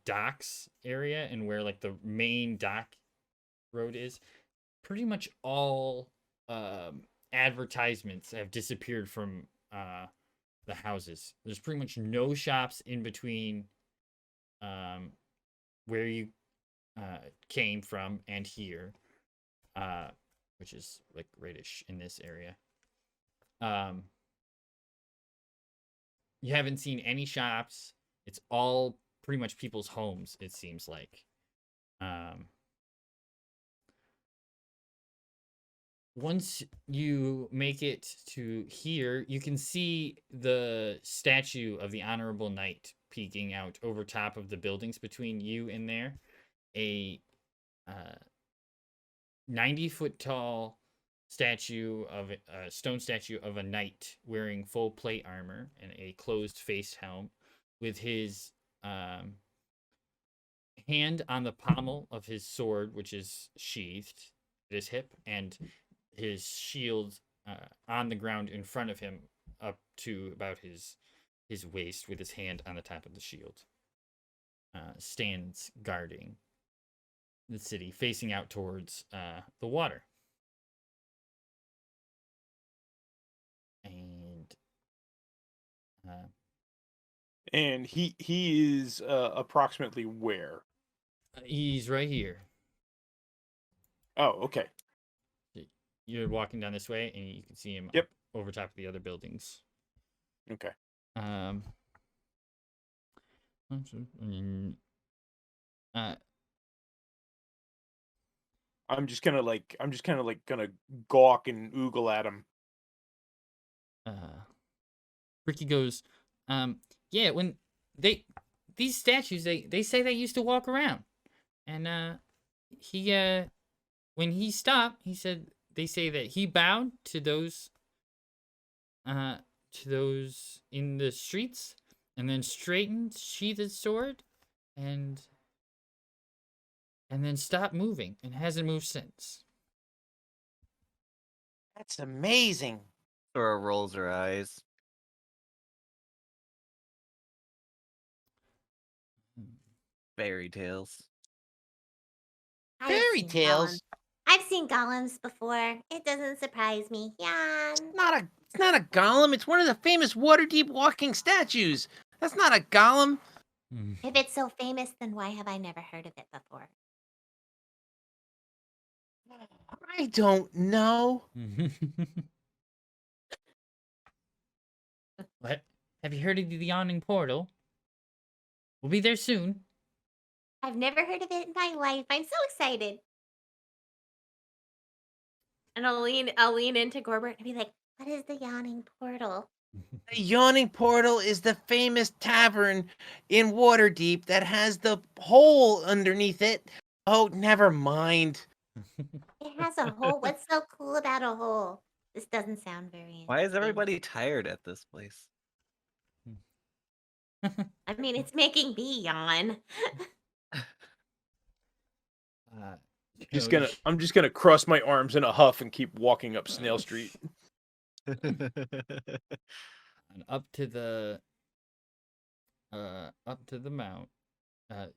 docks area and where like the main dock road is, pretty much all advertisements have disappeared from the houses. There's pretty much no shops in between where you came from and here, which is like rightish in this area. You haven't seen any shops. It's all pretty much people's homes, it seems like. Once you make it to here, you can see the statue of the Honorable Knight peeking out over top of the buildings between you and there. A 90-foot tall stone statue of a knight wearing full plate armor and a closed face helm, with his hand on the pommel of his sword, which is sheathed at his hip, and his shield on the ground in front of him up to about his waist, with his hand on the top of the shield. Stands guarding the city, facing out towards the water. And he is approximately where? He's right here. Oh, okay. You're walking down this way, and you can see him Yep. over top of the other buildings. Okay. I'm just kind of like gonna gawk and oogle at him. Ricky goes, yeah, when these statues, they say they used to walk around, and when he stopped, he said they say that he bowed to those to those in the streets, and then straightens, sheathed his sword, and then stopped moving, and hasn't moved since. That's amazing. Sora rolls her eyes. Fairy tales. Fairy tales. I've seen golems before. It doesn't surprise me. Yawn. It's not a golem. It's one of the famous Waterdeep walking statues. That's not a golem. If it's so famous, then why have I never heard of it before? I don't know. What? Have you heard of the Yawning Portal? We'll be there soon. I've never heard of it in my life. I'm so excited. And I'll lean into Gorbert I'd be like, what is the Yawning Portal? The Yawning Portal is the famous tavern in Waterdeep that has the hole underneath it. Oh, never mind. It has a hole. What's so cool about a hole? This doesn't sound very Why is interesting. everybody tired at this place? I mean, it's making me yawn. I'm just gonna cross my arms in a huff and keep walking up Snail Street. And up to the mount.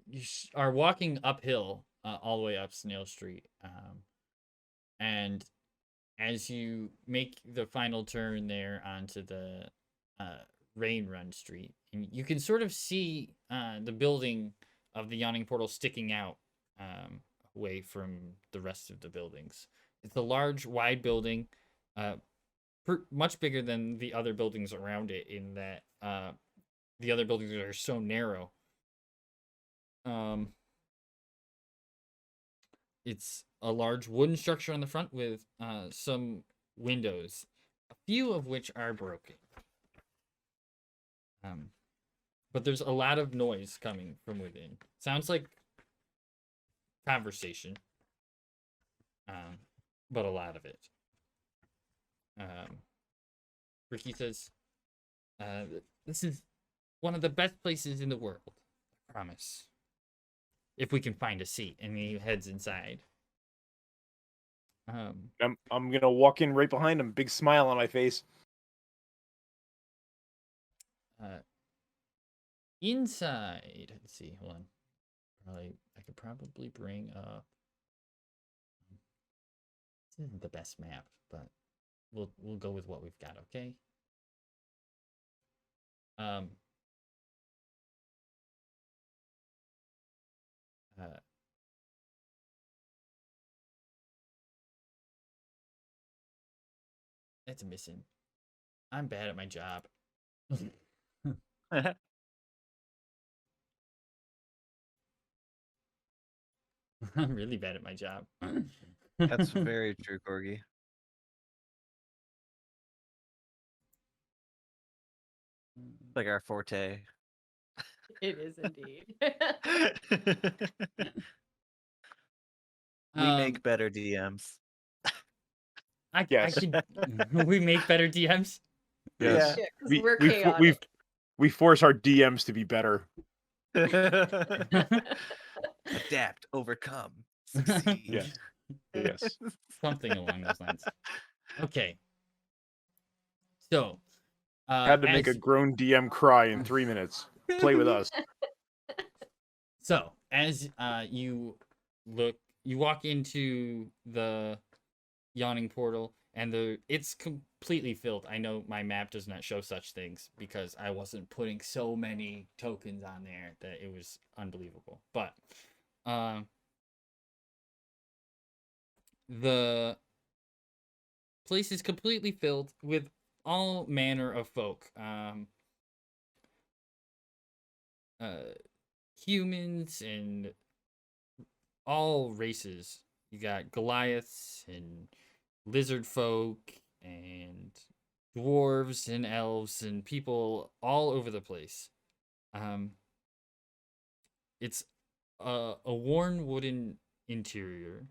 You are walking uphill all the way up Snail Street. And as you make the final turn there onto the Rain Run Street, and you can sort of see the building of the Yawning Portal sticking out away from the rest of the buildings. It's a large, wide building, much bigger than the other buildings around it, in that the other buildings are so narrow. It's a large wooden structure on the front with some windows, a few of which are broken. But there's a lot of noise coming from within. Sounds like conversation, but a lot of it. Ricky says, this is one of the best places in the world, I promise. If we can find a seat. And he heads inside. I'm gonna walk in right behind him, big smile on my face. Inside, let's see, hold on. I could probably bring up. This isn't the best map, but we'll go with what we've got, okay? That's missing. I'm bad at my job. I'm really bad at my job. That's very true, Corgi. Like our forte. It is indeed. We make better DMs. Yes. We make better DMs. Yes. Yeah, 'cause We, we're we, chaotic. we force our DMs to be better. Adapt, overcome, succeed. Yes. Yes. Something along those lines. Okay. So, Had to make a grown DM cry in 3 minutes. Play with us. So, as you walk into the Yawning Portal, and it's completely filled. I know my map does not show such things because I wasn't putting so many tokens on there that it was unbelievable. But the place is completely filled with all manner of folk. Humans and all races. You got Goliaths and lizard folk and dwarves and elves and people all over the place. It's a worn wooden interior,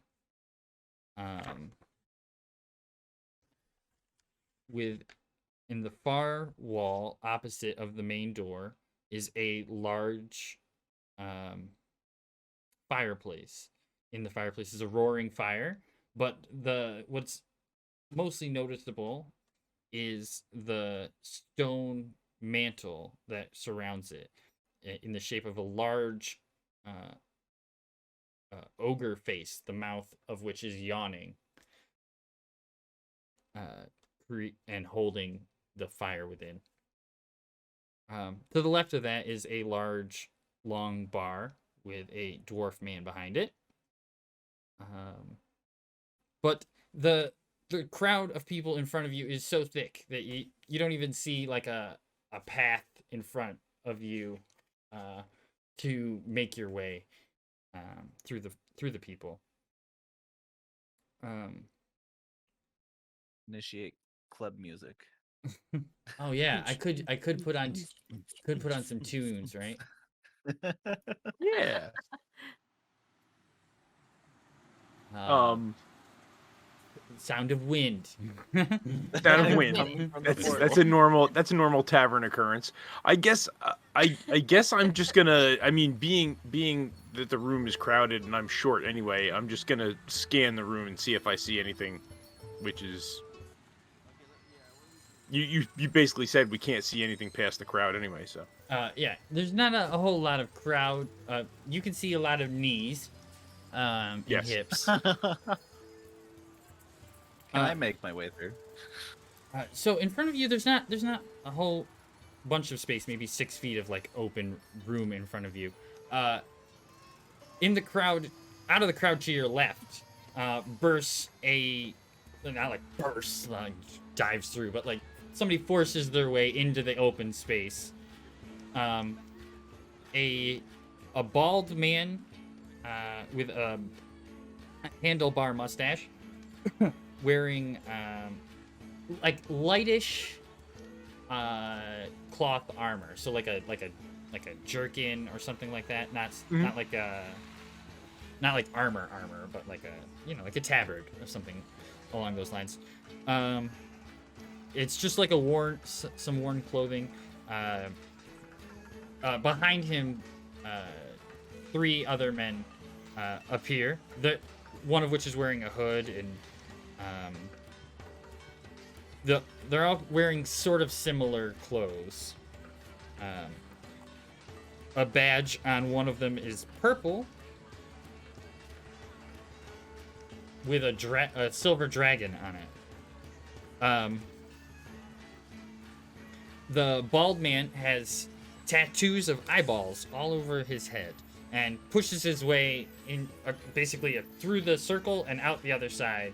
with in the far wall opposite of the main door is a large fireplace. In the fireplace is a roaring fire, but what's mostly noticeable is the stone mantle that surrounds it in the shape of a large ogre face, the mouth of which is yawning and holding the fire within. To the left of that is a large, long bar with a dwarf man behind it. But the crowd of people in front of you is so thick that you don't even see like a path in front of you to make your way through the people. Initiate club music. Oh yeah, I could put on some tunes, right? Yeah. Sound of wind. Sound of wind. That's a normal tavern occurrence. I guess I guess I'm just gonna. I mean, being that the room is crowded and I'm short anyway, I'm just gonna scan the room and see if I see anything, which is. You basically said we can't see anything past the crowd anyway, so. Yeah, there's not a whole lot of crowd. You can see a lot of knees, and Yes. hips. Can I make my way through? So in front of you, there's not a whole bunch of space, maybe 6 feet of like open room in front of you. In the crowd, out of the crowd to your left, bursts not like bursts, like dives through, but like somebody forces their way into the open space. A bald man with a handlebar mustache, wearing like lightish cloth armor, so like a jerkin or something like that. Not like armor, but like like a tabard or something along those lines. It's just like some worn clothing. Behind him, 3 other men appear. One of which is wearing a hood, and they're all wearing sort of similar clothes. A badge on one of them is purple with a silver dragon on it. The bald man has tattoos of eyeballs all over his head and pushes his way in basically through the circle and out the other side,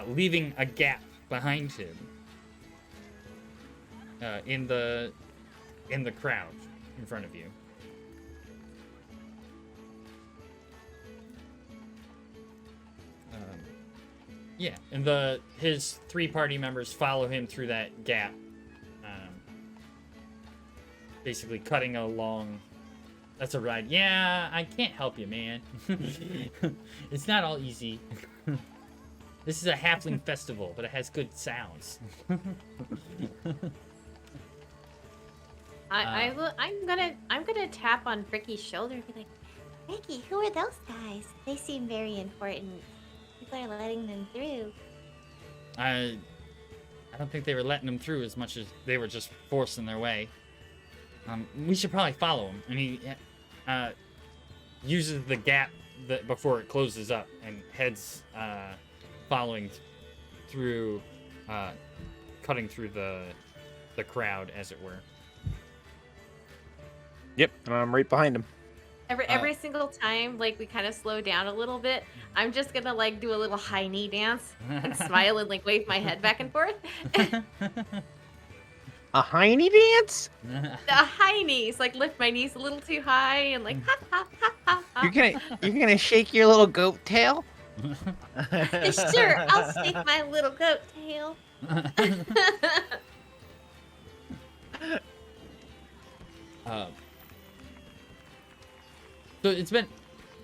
leaving a gap behind him in the crowd in front of you. Yeah, and his 3 party members follow him through that gap, basically cutting along. That's a ride. Yeah, I can't help you, man. It's not all easy. This is a halfling festival, but it has good sounds. I'm gonna tap on Ricky's shoulder and be like, Ricky, who are those guys? They seem very important. People are letting them through. I don't think they were letting them through as much as they were just forcing their way. We should probably follow him. And he uses the gap before it closes up and heads following through, cutting through the crowd, as it were. Yep, and I'm right behind him. every single time, like, we kind of slow down a little bit, I'm just gonna, like, do a little high knee dance and smile and, like, wave my head back and forth. A hiney dance? The high knees, like, lift my knees a little too high and, like, ha ha ha ha ha. You're gonna shake your little goat tail? Sure, I'll shake my little goat tail. So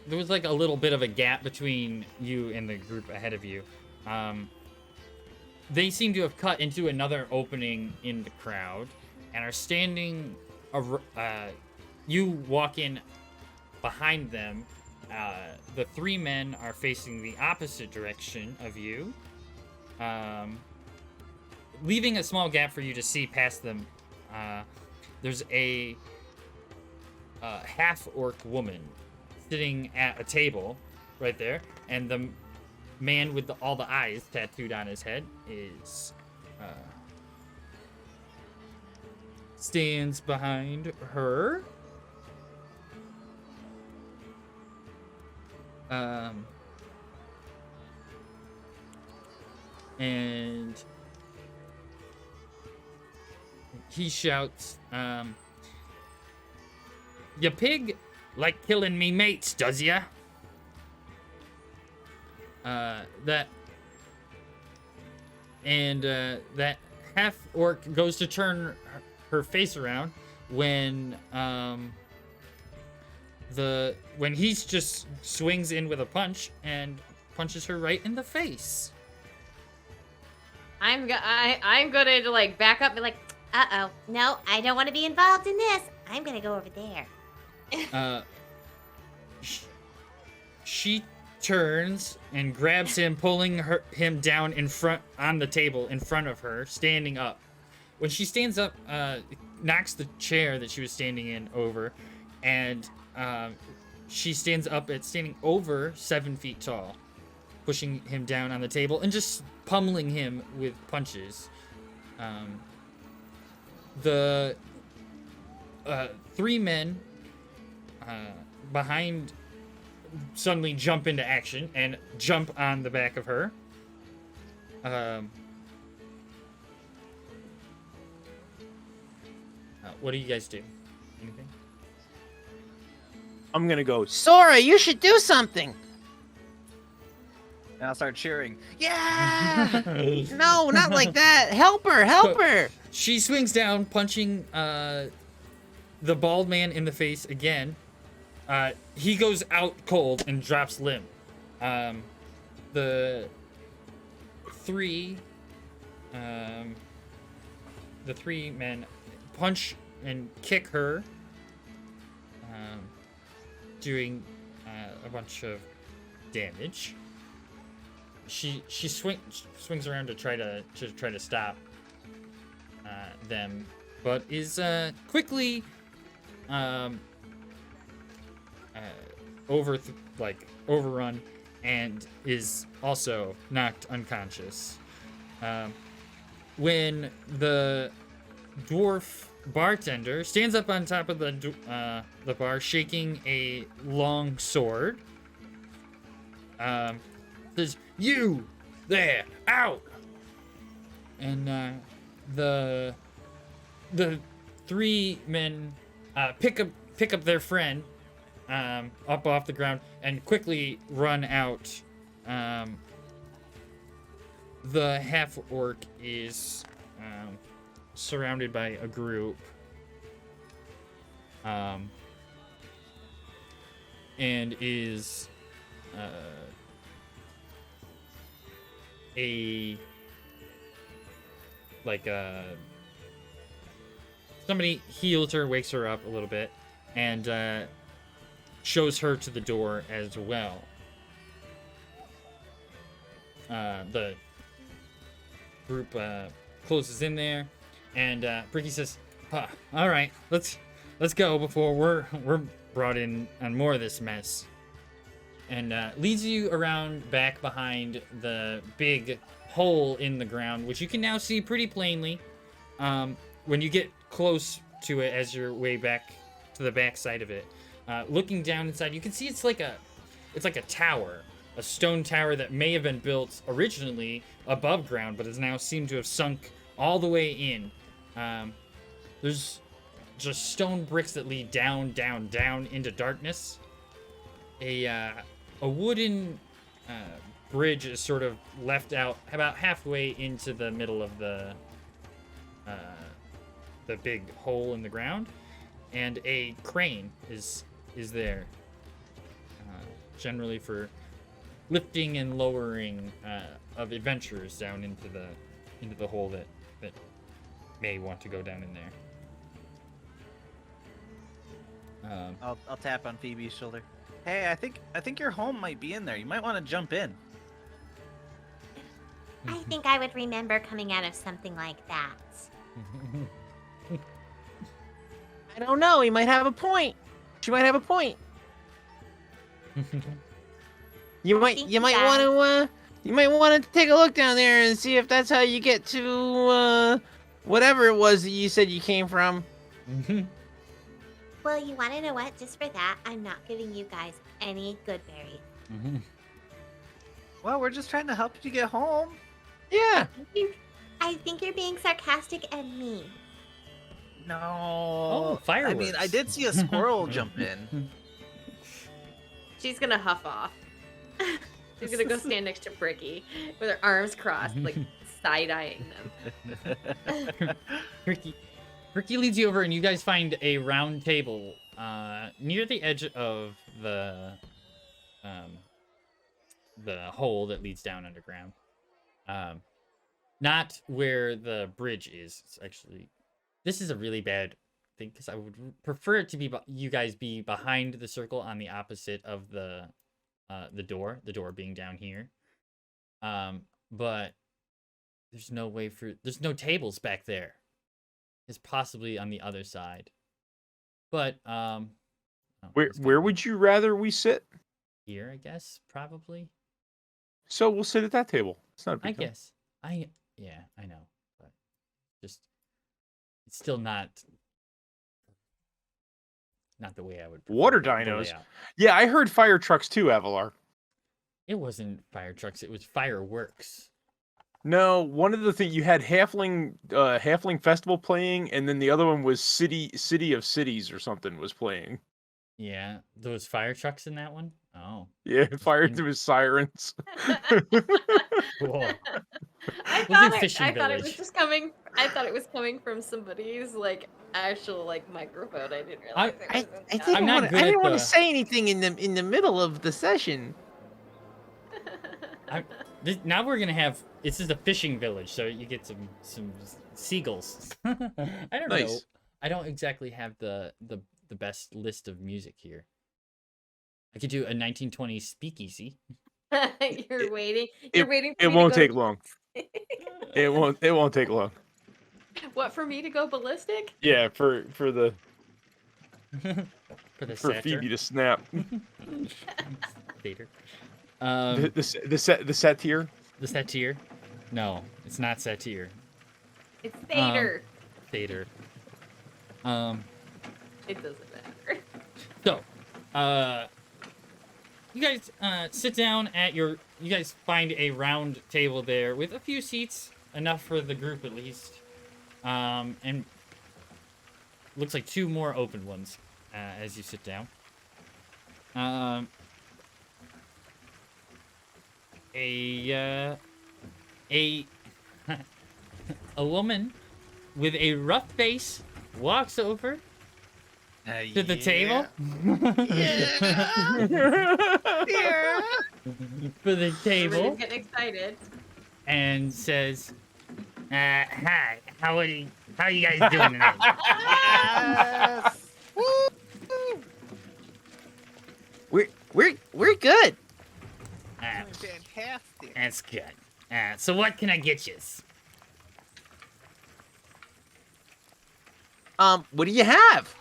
there was like a little bit of a gap between you and the group ahead of you. they seem to have cut into another opening in the crowd and are standing. You walk in behind them. The three men are facing the opposite direction of you, leaving a small gap for you to see past them. There's a half-orc woman sitting at a table right there, and the man with all the eyes tattooed on his head is stands behind her. And he shouts, "Ya pig like killing me mates, does ya?" That half orc goes to turn her face around when he just swings in with a punch and punches her right in the face. I'm gonna like back up and be like, Uh-oh. No, I don't want to be involved in this. I'm going to go over there. She turns and grabs him, pulling him down on the table in front of her, standing up. When she stands up, knocks the chair that she was standing in over, and she stands up at standing over 7 feet tall, pushing him down on the table and just pummeling him with punches. The three men behind suddenly jump into action and jump on the back of her. What do you guys do? Anything? I'm gonna go. Sora, you should do something. And I'll start cheering. Yeah! No, not like that. Help her, help her. She swings down, punching the bald man in the face again. He goes out cold and drops limp. The three men punch and kick her, doing a bunch of damage. She swings around to try to stop them, but is quickly overrun and is also knocked unconscious. When the dwarf bartender stands up on top of the bar, shaking a long sword, says, "You there, out!" And the three men pick up their friend up off the ground and quickly run out. The half orc is surrounded by a group, and is somebody heals her, wakes her up a little bit, and shows her to the door as well. The group closes in there, and Bricky says, "All right, let's go before we're brought in on more of this mess," and leads you around back behind the big hole in the ground, which you can now see pretty plainly when you get close to it as your way back to the back side of it. Looking down inside, you can see it's like a tower, a stone tower that may have been built originally above ground, but has now seemed to have sunk all the way in. There's just stone bricks that lead down into darkness. A wooden bridge is sort of left out about halfway into the middle of the big hole in the ground, and a crane is there, generally for lifting and lowering of adventurers down into into the hole that may want to go down in there. I'll tap on Phoebe's shoulder. Hey, I think your home might be in there. You might want to jump in. I think I would remember coming out of something like that. I don't know. He might have a point. She might have a point. You might want to take a look down there and see if that's how you get to whatever it was that you said you came from. Well, you want to know what? Just for that, I'm not giving you guys any good berries. Well, we're just trying to help you get home. Yeah. I think you're being sarcastic and mean. No. Oh, fireworks. I mean, I did see a squirrel jump in. She's gonna huff off. She's gonna go stand next to Bricky with her arms crossed, like side-eyeing them. Ricky leads you over, and you guys find a round table near the edge of the hole that leads down underground. Not where the bridge is. It's actually, this is a really bad thing because I would prefer it to be you guys be behind the circle on the opposite of the door. The door being down here. But there's no way there's no tables back there. It's possibly on the other side. But Where would you rather we sit? here, I guess, probably. So we'll sit at that table. It's not a I big deal. guess. Yeah, I know. But just it's still not the way I would prefer Water the dinos. layout. Yeah, I heard fire trucks too, Avalar. It wasn't fire trucks, it was fireworks. No, one of the things you had Halfling Festival playing, and then the other one was City of Cities or something was playing. Yeah, those fire trucks in that one? Oh. Yeah, fire there was sirens. Cool. I We'll do thought fishing it was village. just coming. I thought it was coming from somebody's like actual like microphone. I didn't realize. I it was didn't I'm not want good I at didn't want to the- say anything in the middle of the session. Now we're gonna have this is a fishing village, so you get some seagulls. I don't know. Nice. I don't exactly have the best list of music here. I could do a 1920s speakeasy. You're waiting. You're waiting. For It me won't to go... take long. It won't take long. What, for me to go ballistic? Yeah, for the For the for satyr. Phoebe to snap. Satyr. The satyr. The satyr? No, it's not satyr. It's Satyr. Satyr. It doesn't matter. So, you guys sit down at you guys find a round table there with a few seats, enough for the group at least. And looks like 2 more open ones as you sit down. A woman with a rough face walks over to the table for the table Everybody's getting excited. and says, "Hi, how are you guys doing tonight?" Yes. We're good. Fantastic. That's good. So what can I get you? What do you have?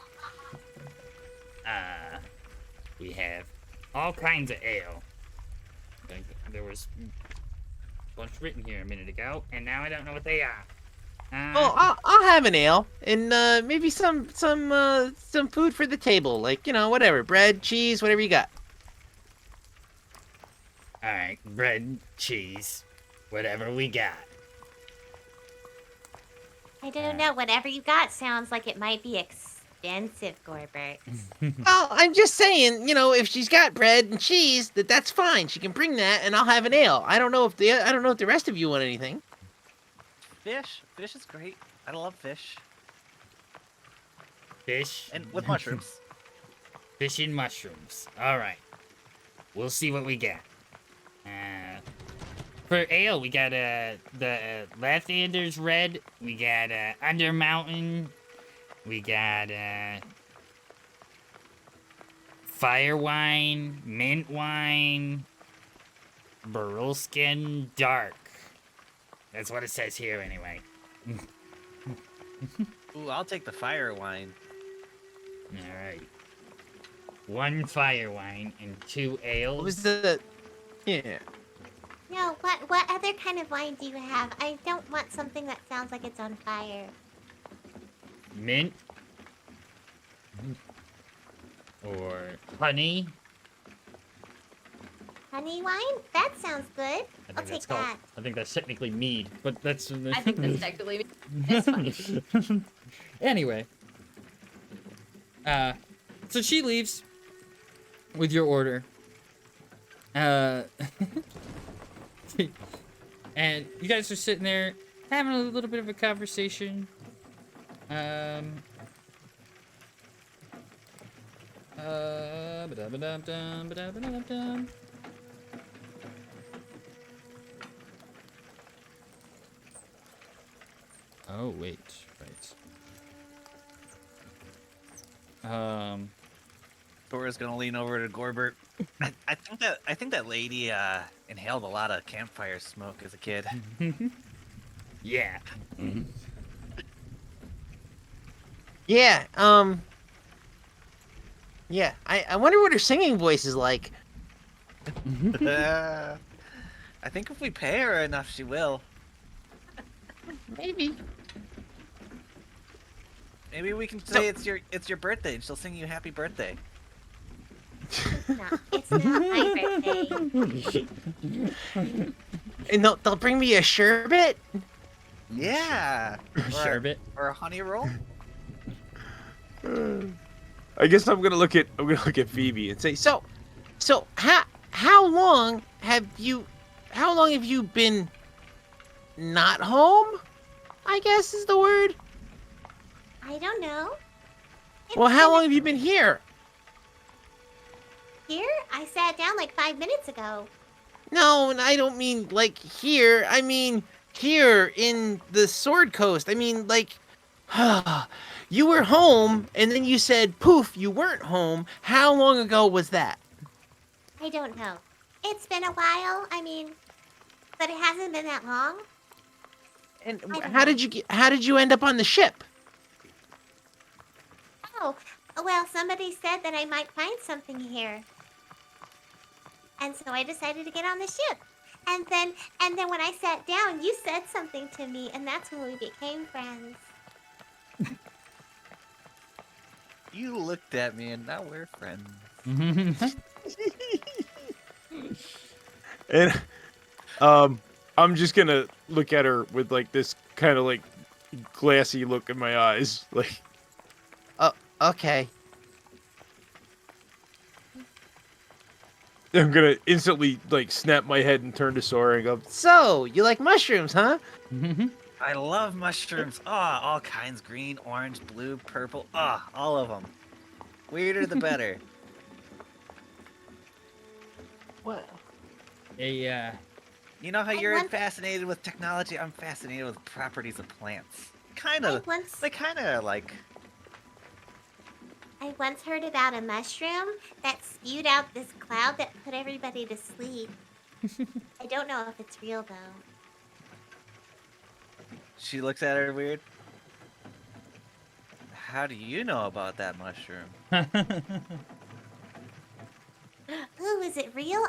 We have all kinds of ale. There was a bunch written here a minute ago, and now I don't know what they are. Oh, I'll have an ale and maybe some food for the table, like whatever, bread, cheese, whatever you got. All right, bread, cheese, whatever we got. I don't know. Whatever you got sounds like it might be expensive, Gorbert. Well, I'm just saying, if she's got bread and cheese, that's fine. She can bring that, and I'll have an ale. I don't know if the rest of you want anything. Fish is great. I love fish. Fish And with mushrooms. Fish and mushrooms. All right, we'll see what we got. For ale, we got the Lathander's red. We got Undermountain. We got fire wine, mint wine, Barulskin dark. That's what it says here, anyway. Ooh, I'll take the fire wine. All right. 1 fire wine and 2 ales. What was the? Yeah. No, what other kind of wine do you have? I don't want something that sounds like it's on fire. Mint or honey. Honey wine? That sounds good. I I'll think take that's called. that. I think that's technically mead, but that's. I think that's technically it's fine. Anyway, so she leaves with your order. And you guys are sitting there having a little bit of a conversation. Ba-da-ba-dum-dum, Oh, wait, right. Sora's gonna lean over to Gorbert. I think that lady inhaled a lot of campfire smoke as a kid. Yeah. Yeah. Yeah. I wonder what her singing voice is like. I think if we pay her enough, she will. Maybe. Maybe we can say it's your birthday, and she'll sing you happy birthday. It's not my birthday. And they'll bring me a sherbet. Yeah. Sherbet. Or a honey roll. I guess I'm gonna look at Phoebe and say, So how long have you been not home? I guess is the word. I don't know. Well, how long have you been here? Here? I sat down like 5 minutes ago. No, and I don't mean like here. I mean here in the Sword Coast. I mean like you were home and then you said poof, you weren't home. How long ago was that? I don't know. It's been a while. I mean, but it hasn't been that long. And I don't how know. did you end up on the ship? Oh, well, somebody said that I might find something here. And so I decided to get on the ship. And then when I sat down, you said something to me, and that's when we became friends. You looked at me, and now we're friends. and I'm just gonna look at her with like this kind of like glassy look in my eyes, like. Okay. I'm gonna instantly like snap my head and turn to Sora and go, So, you like mushrooms, huh? I love mushrooms. All kinds. Green, orange, blue, purple. All of them. Weirder the better. What? A You know how I you're want- fascinated with technology? I'm fascinated with properties of plants. I once heard about a mushroom that spewed out this cloud that put everybody to sleep. I don't know if it's real though. She looks at her weird. How do you know about that mushroom? Ooh, is it real?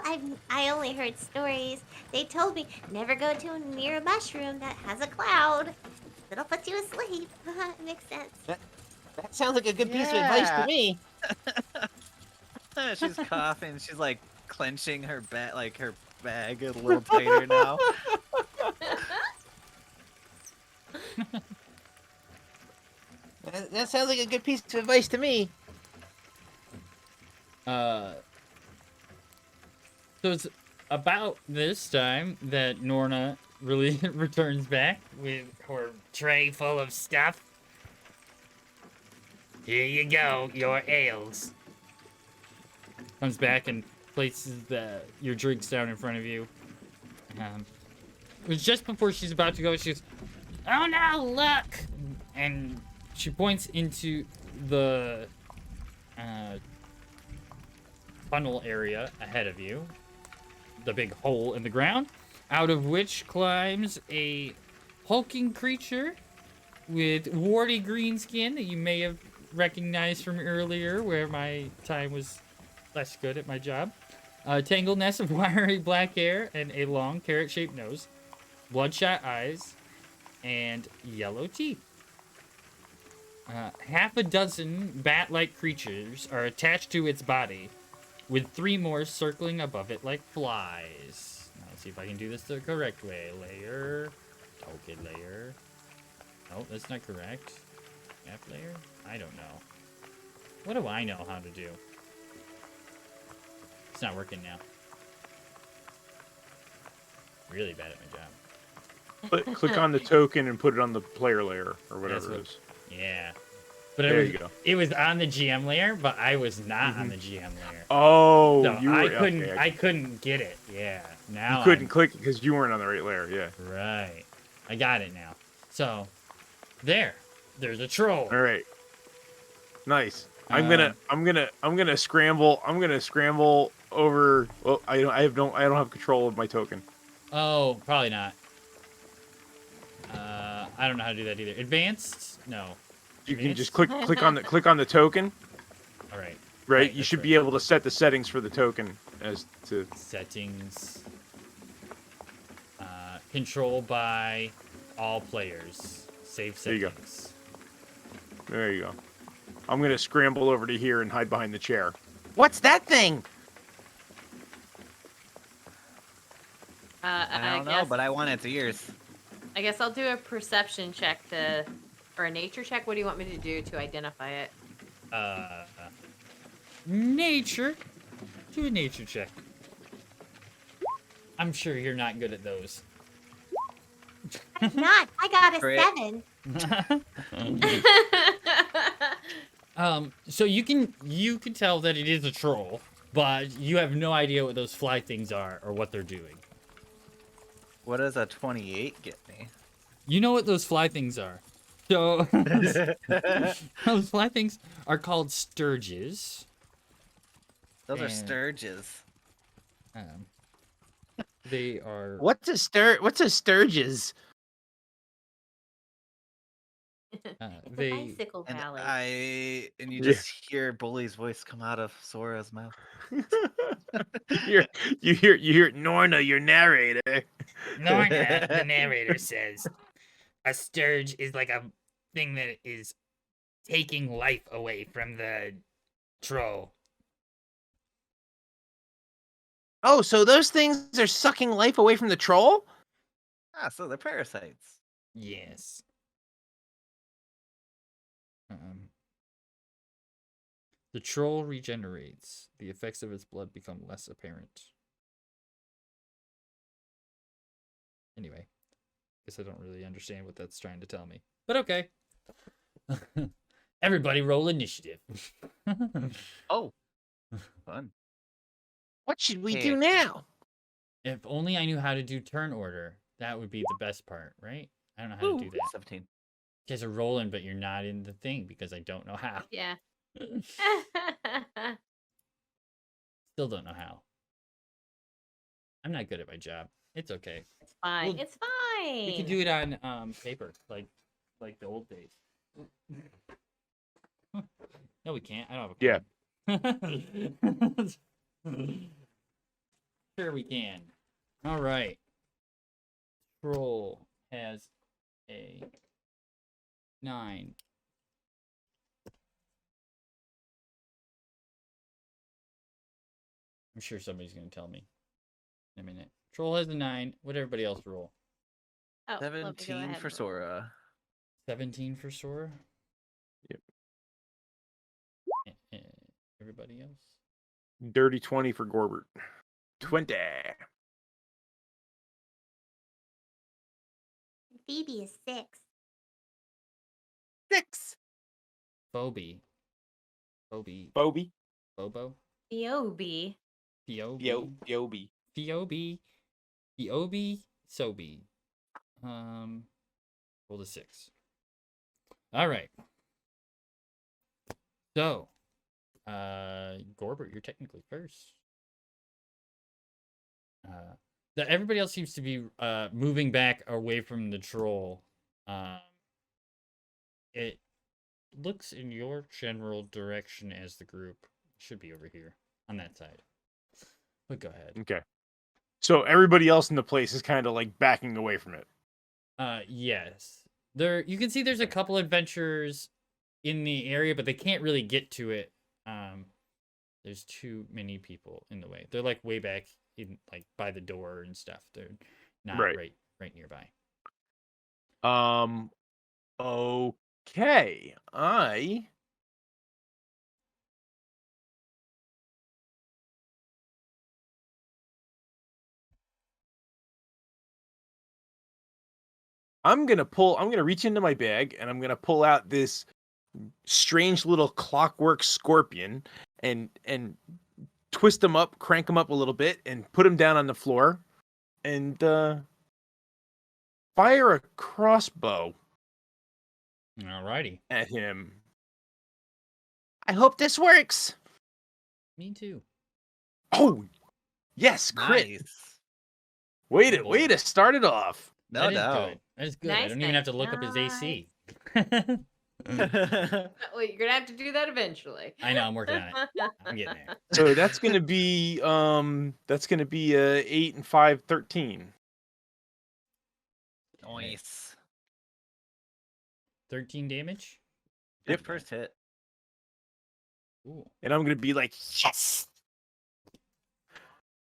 I only heard stories. They told me never go near a mushroom that has a cloud. It'll put you asleep. It makes sense. That sounds like a good piece of advice to me. She's coughing. She's like clenching her her bag a little tighter now. That sounds like a good piece of advice to me. So it's about this time that Norna really returns back with her tray full of stuff. Here you go, your ales. Comes back and places your drinks down in front of you. it was just before she's about to go. She goes, "Oh no, look!" And she points into the funnel area ahead of you, the big hole in the ground, out of which climbs a hulking creature with warty green skin that you may have recognized from earlier, where my time was less good at my job. A tangled nest of wiry black hair and a long carrot-shaped nose, bloodshot eyes, and yellow teeth. Half a dozen bat-like creatures are attached to its body, with 3 more circling above it like flies. Now, let's see if I can do this the correct way. Layer, token layer. Oh, that's not correct. F layer? I don't know. What do I know how to do? It's not working now. Really bad at my job. Click on the token and put it on the player layer or whatever it is. Yeah. But There you go. it was on the GM layer, but I was not on the GM layer. Oh, So you were, I couldn't get it. Yeah. Now you couldn't click because you weren't on the right layer. Yeah. Right. I got it now. So there's a troll. All right. Nice. I'm gonna scramble over. Well, I don't have control of my token. Oh, probably not. I don't know how to do that either. Advanced? No. You can just click on the token. All right. Right. You that's should right. be able to set the settings for the token as to. Settings. Control by all players. Save There you go. settings. There you go. I'm gonna scramble over to here and hide behind the chair. What's that thing? I don't know, but I want its ears. I guess I'll do a perception check or a nature check. What do you want me to do to identify it? Nature. Do a nature check. I'm sure you're not good at those. I'm not. I got a Crit. 7. So you can tell that it is a troll, but you have no idea what those fly things are or what they're doing. What does a 28 get me? You know what those fly things are. So those fly things are called sturges. Those are And- sturges. They are. What's a sturges? They. Bicycle And Valley. you Yeah. just hear Bully's voice come out of Sora's mouth. you hear Norna, your narrator. Norna, the narrator says, a sturge is like a thing that is taking life away from the troll. Oh, so those things are sucking life away from the troll? Ah, so they're parasites. Yes. The troll regenerates. The effects of its blood become less apparent. Anyway, guess I don't really understand what that's trying to tell me. But okay. Everybody roll initiative. Oh, fun. What should we Hey. do now? If only I knew how to do turn order. That would be the best part, right? I don't know how to do that. 17. You guys are rolling, but you're not in the thing because I don't know how. Yeah. Still don't know how. I'm not good at my job. It's okay. It's fine. Well, It's fine. We can do it on paper, like the old days. No, we can't. I don't have a Yeah. Sure we can. All right. Troll has a 9. I'm sure somebody's going to tell me in a minute. Troll has a 9. What everybody else roll? Oh, let me go 17 ahead for and roll. Sora. 17 for Sora. Yep. Everybody else? Dirty 20 for Gorbert. 20. Phoebe is 6. 6. Phoebe. Phoebe. Bobby. Bobo. Phoebe. Phoebe. Yobi. Phoebe. Phoebe. Sobe. Roll the 6. All right. So, Gorbert, you're technically first. Everybody else seems to be moving back away from the troll. It looks in your general direction as the group. Should be over here on that side. But go ahead. Okay. So everybody else in the place is kind of like backing away from it. Yes. You can see there's a couple adventurers in the area, but they can't really get to it. There's too many people in the way. They're like way back in like by the door and stuff. They're not right nearby. Okay. I'm gonna reach into my bag and I'm gonna pull out this strange little clockwork scorpion and twist him up, crank him up a little bit, and put him down on the floor, and fire a crossbow Alrighty. at him. I hope this works. Me too. Oh, yes, crit. Nice. Way to start it off. No That is doubt. good. That is good. I Nice, don't even have to nice, look up his AC. Well, you're gonna have to do that eventually. I know, I'm working on it. I'm getting there. So that's gonna be 8 and 5, 13. Nice. 13 damage. Good first hit. Ooh. And I'm gonna be like, yes.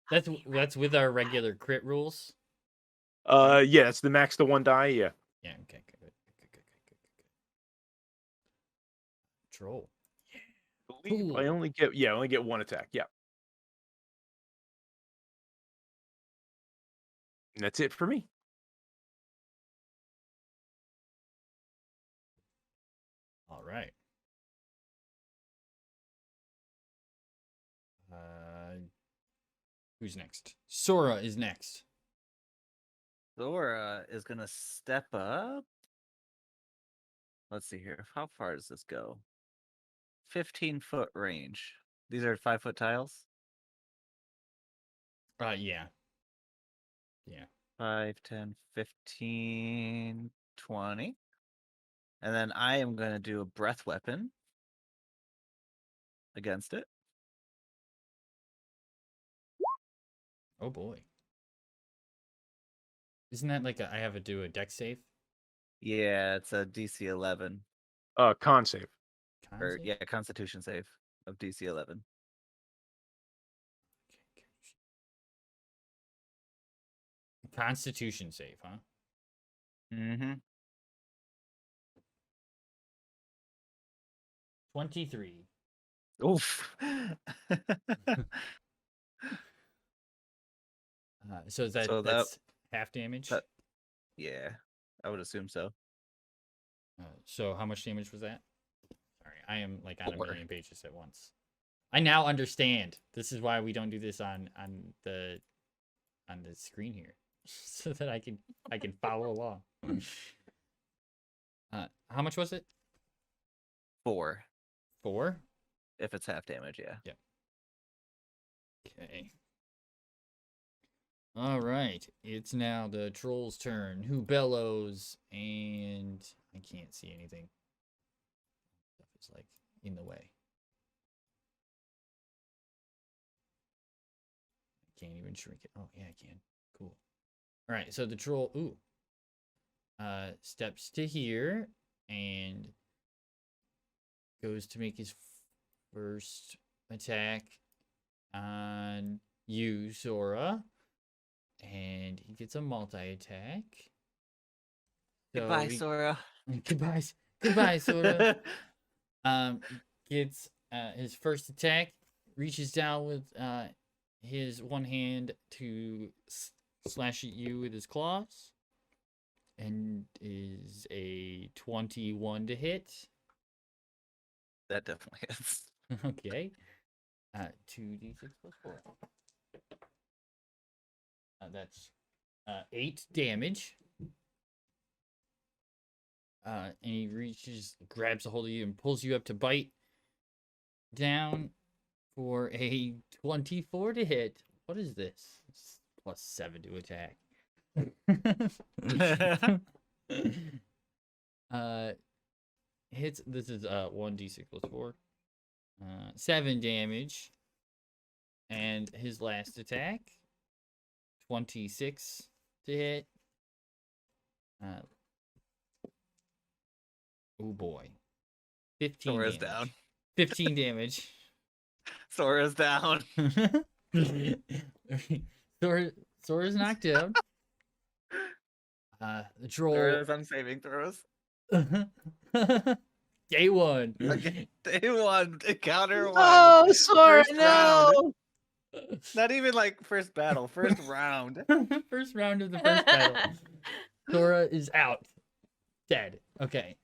That's with our regular crit rules. Yeah, it's the max to 1 die. Yeah. Yeah. Okay. Good. Troll. believe Cool. I only get 1 attack. Yeah. And that's it for me. All right. Who's next? Sora is next. Laura is gonna step up. Let's see here. How far does this go? 15-foot range. These are 5-foot tiles. Yeah. 5, 10, 15, 20. And then I am going to do a breath weapon against it. Oh boy. Isn't that like I have to do a dex save? Yeah, it's a DC 11. Con save. Con Or save? yeah, Constitution save of DC 11. Constitution save, huh? Mm-hmm. 23. Oof. So is that So that's half damage? Yeah, I would assume so. So how much damage was that? Sorry, I am like on 4. a million pages at once. I now understand. This is why we don't do this on the screen here, so that I can follow along. How much was it? 4. 4? If it's half damage, yeah. Okay. All right. It's now the troll's turn. Who bellows? And I can't see anything. Stuff is like in the way. I can't even shrink it. Oh yeah, I can. Cool. All right. So the troll. Steps to here and goes to make his first attack on you, Sora. And he gets a multi-attack. So Goodbye, Sora. Goodbye, Sora. Gets his first attack, reaches down with his one hand to slash at you with his claws. And is a 21 to hit. That definitely is. Okay. 2d6 plus 4. That's 8 damage. And he reaches, grabs a hold of you, and pulls you up to bite down for a 24 to hit. What is this? It's +7 to attack. Hits. This is 1d6 + 4. 7 damage. And his last attack, 26 to hit. Oh boy. 15 Sora's damage. down. 15 damage. Sora's down. Sora's knocked down. The troll. Sora's on saving throws. Day 1. Okay, day 1, encounter 1. Oh, Sora, First no! round. Not even like first battle, first round. First round of the first battle. Sora is out. Dead. Okay.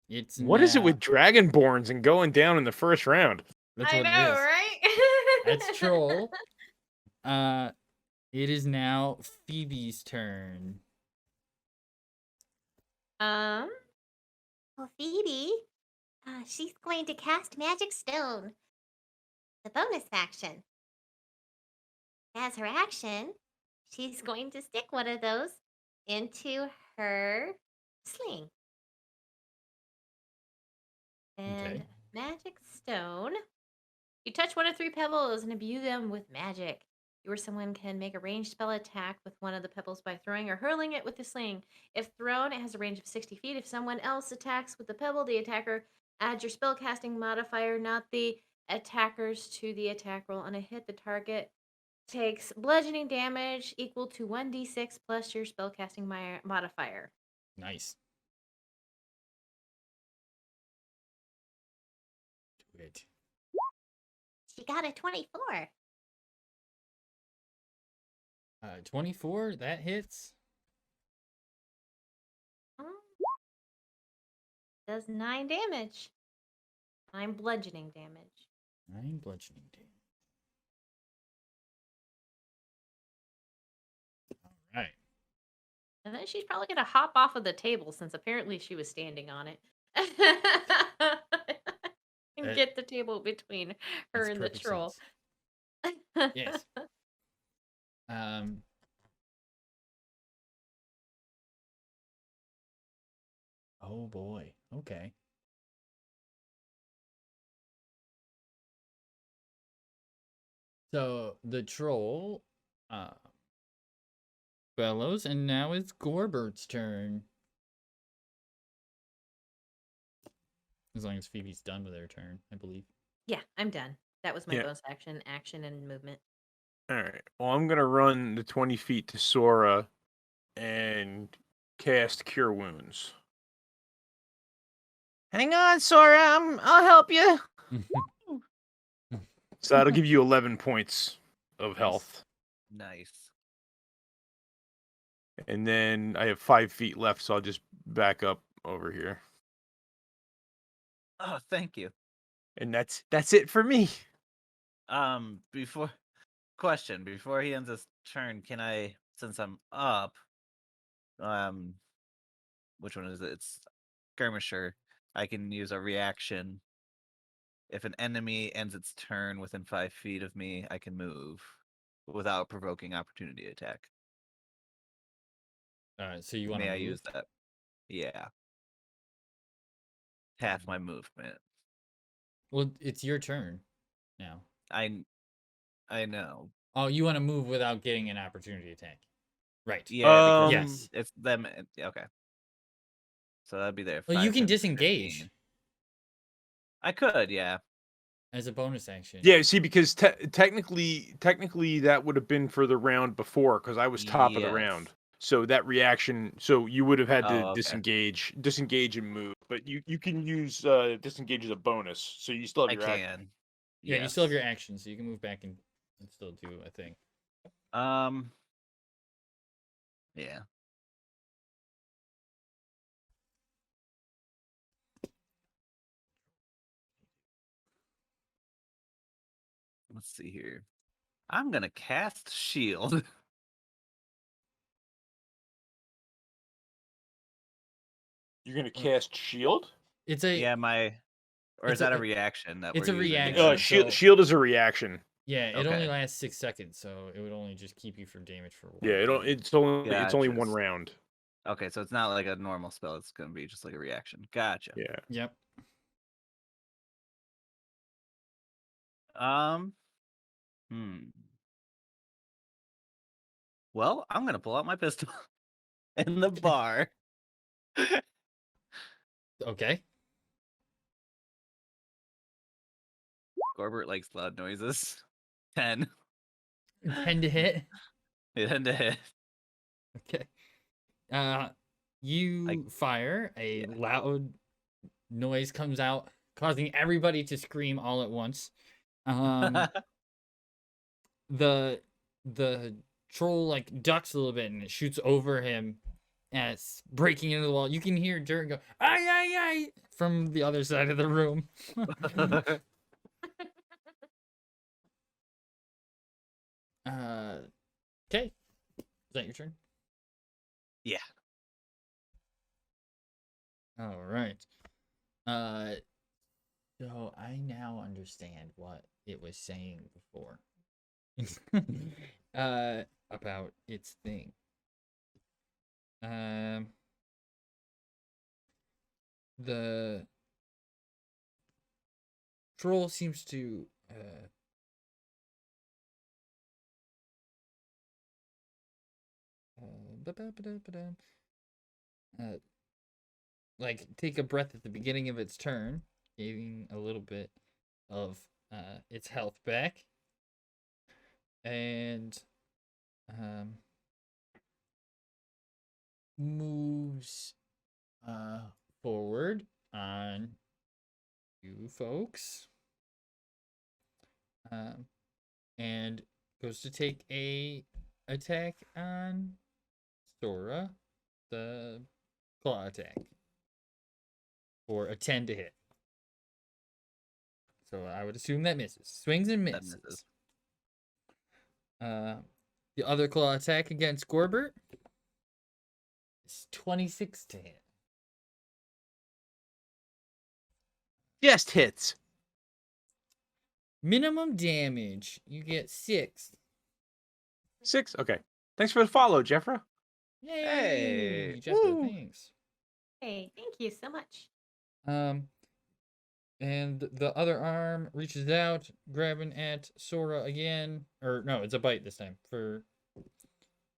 It's What is it now- with Dragonborns and going down in the first round? That's I what know, it is. right? That's troll. It is now Phoebe's turn. Well, Phoebe, she's going to cast Magic Stone. The bonus action. As her action, she's going to stick one of those into her sling. And Okay. Magic Stone. You touch one of 3 pebbles and imbue them with magic. You or someone can make a ranged spell attack with one of the pebbles by throwing or hurling it with the sling. If thrown, it has a range of 60 feet. If someone else attacks with the pebble, the attacker adds your spellcasting modifier, not the attackers, to the attack roll. On a hit, the target takes bludgeoning damage equal to 1d6 plus your spellcasting modifier. Nice. Do it. She got a 24. 24, that hits. Does 9 damage. 9 bludgeoning damage. 9 bludgeoning damage. All right. And then she's probably gonna hop off of the table since apparently she was standing on it. And That get the table between her makes and the perfect troll. sense. Yes. Oh boy. Okay. So the troll bellows, and now it's Gorbert's turn. As long as Phoebe's done with her turn, I believe. Yeah, I'm done. That was my Yeah. bonus action, and movement. All right. Well, I'm gonna run the 20 feet to Sora and cast Cure Wounds. Hang on, Sora. I'll help you. So that'll give you 11 points of health, Nice. and then I have 5 feet left, so I'll just back up over here, Oh, thank you. and that's it for me. Before he ends his turn, can I, since I'm up, which one is it? It's Skirmisher. I can use a reaction. If an enemy ends its turn within 5 feet of me, I can move without provoking opportunity attack. So you want May to I move? use that? Yeah. Half my movement. Well, it's your turn now. I know. Oh, you want to move without getting an opportunity attack. Right. Yeah, because Yes. it's them. Okay. So that'd be there. Well, you 5, can 10, disengage 15. I could, yeah. as a bonus action. Yeah, see, because technically that would have been for the round before, because I was top of the Yes. round. So that reaction, so you would have had to Oh, okay. disengage and move. But you can use disengage as a bonus, so you still have I your action. can. Yeah, you still have your Yes. action, so you can move back and still do a thing. Yeah. Let's see here. I'm gonna cast shield. You're gonna cast shield. It's a Yeah, or is It's that a- a reaction that it's we're a using? reaction. Uh, so- shield is a reaction. yeah. It Okay. only lasts 6 seconds, so it would only just keep you from damage for 1. Yeah, it's only one Gotcha. round. Okay, so it's not like a normal spell. It's gonna be just like a reaction. Gotcha. Yeah. Yep. Hmm. Well, I'm gonna pull out my pistol in the bar. Okay. Gorbert likes loud noises. 10. 10 to hit. Hand to hit. Okay. You fire. A loud noise comes out, causing everybody to scream all at once. The troll like ducks a little bit and it shoots over him and it's breaking into the wall. You can hear Dirt go, "Ay, ay, ay," from the other side of the room. Okay. Is that your turn? Yeah. All right. So I now understand what it was saying before. About its thing. The troll seems to like take a breath at the beginning of its turn, gaining a little bit of its health back, and moves forward on you folks, and goes to take a attack on Sora, the claw attack, for a 10 to hit. So I would assume that misses. Swings and That misses. misses. The other claw attack against Gorbert is 26 to hit. Just hits. Minimum damage, you get 6. 6. Okay. Thanks for the follow, Jeffra. Yay! Hey, Jessica, woo. thanks. Hey, thank you so much. And the other arm reaches out, grabbing at Sora again. Or no, it's a bite this time for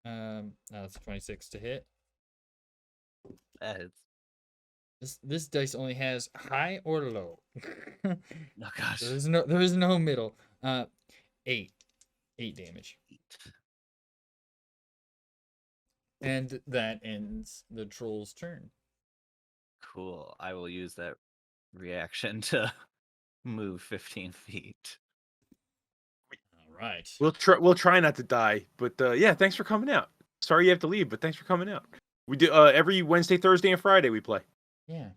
it's 26 to hit. That hits. This dice only has high or low. Oh gosh. there is no middle. 8 damage. And that ends the troll's turn. Cool. I will use that reaction to move 15 feet. All right. We'll try not to die, but yeah, thanks for coming out. Sorry you have to leave, but thanks for coming out. We do every Wednesday, Thursday, and Friday we play. Yeah.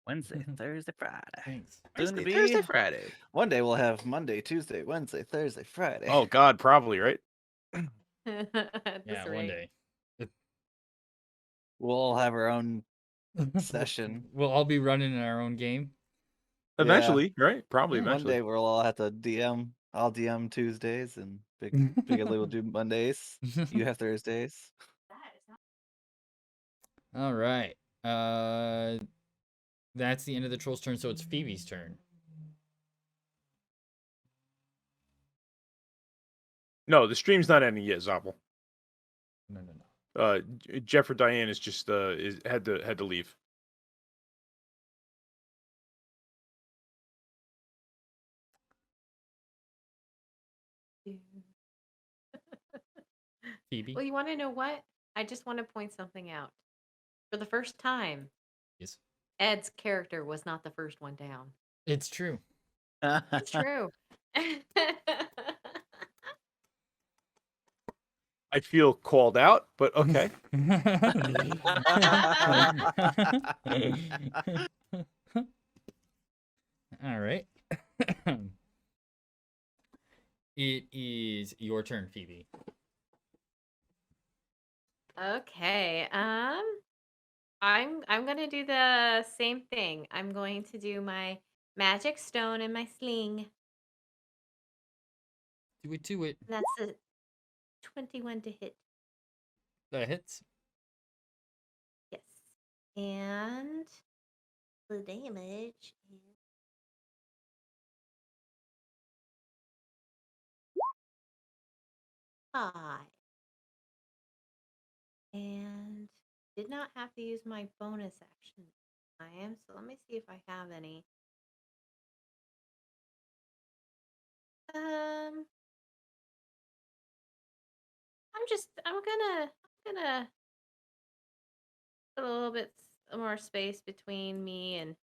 Thursday, Friday. Thanks. Soon to be. Thursday, Friday. One day we'll have Monday, Tuesday, Wednesday, Thursday, Friday. Oh God, probably right. At Yeah, this one rate. day. We'll all have our own session. We'll all be running our own game. Eventually, right? Probably One eventually. day we'll all have to DM. I'll DM Tuesdays and Big Ugly will do Mondays. You have Thursdays. All right. That's the end of the troll's turn, so it's Phoebe's turn. No, the stream's not ending yet, Zoppel. No. Jeff or Diane is just had to leave. Phoebe. Well, you want to know what? I just want to point something out. For the first time, Yes. Ed's character was not the first one down. It's true. It's true. I feel called out, but okay. All right. It is your turn, Phoebe. Okay. I'm gonna do the same thing. I'm going to do my magic stone and my sling. Do it to it. That's a 21 to hit. That hits. Yes. And the damage is 5. And did not have to use my bonus action this time. So let me see if I have any. Um, I'm gonna put a little bit more space between me and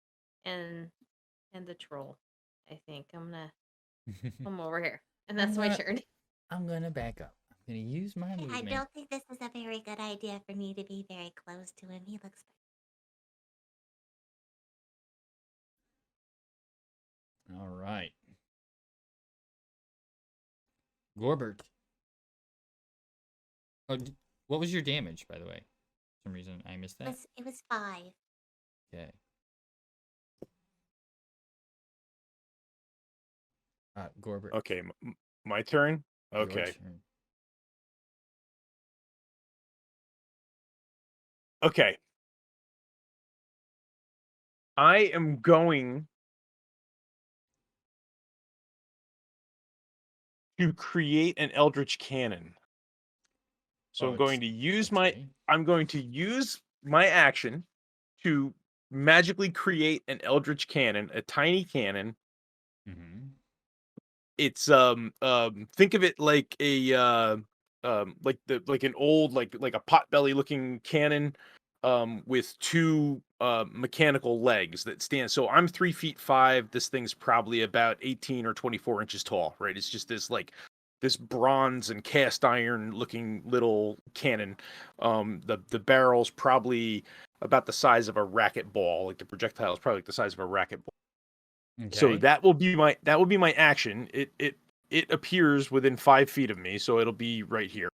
and the troll. I think I'm gonna come over here, and that's my gonna- turn. I'm gonna back up. I'm gonna use my I movement. don't think this is a very good idea for me to be very close to him. He looks. All right. Gorbert. Oh, what was your damage, by the way? For some reason I missed that. It was 5. Okay. Gorbert. Okay, my turn. your Okay. turn. Okay. I am going to create an eldritch cannon. So Oh, I'm going to use okay. my action to magically create an eldritch cannon, a tiny cannon. Mm-hmm. It's think of it like a like an old like a potbelly looking cannon with two mechanical legs that stand. So I'm 3'5". This thing's probably about 18 or 24 inches tall, right? It's just this bronze and cast iron looking little cannon. The barrel's probably about the size of a racquetball. Like the projectile is probably like the size of a racquetball. So Okay. that will be my action. It appears within 5 feet of me, so it'll be right here.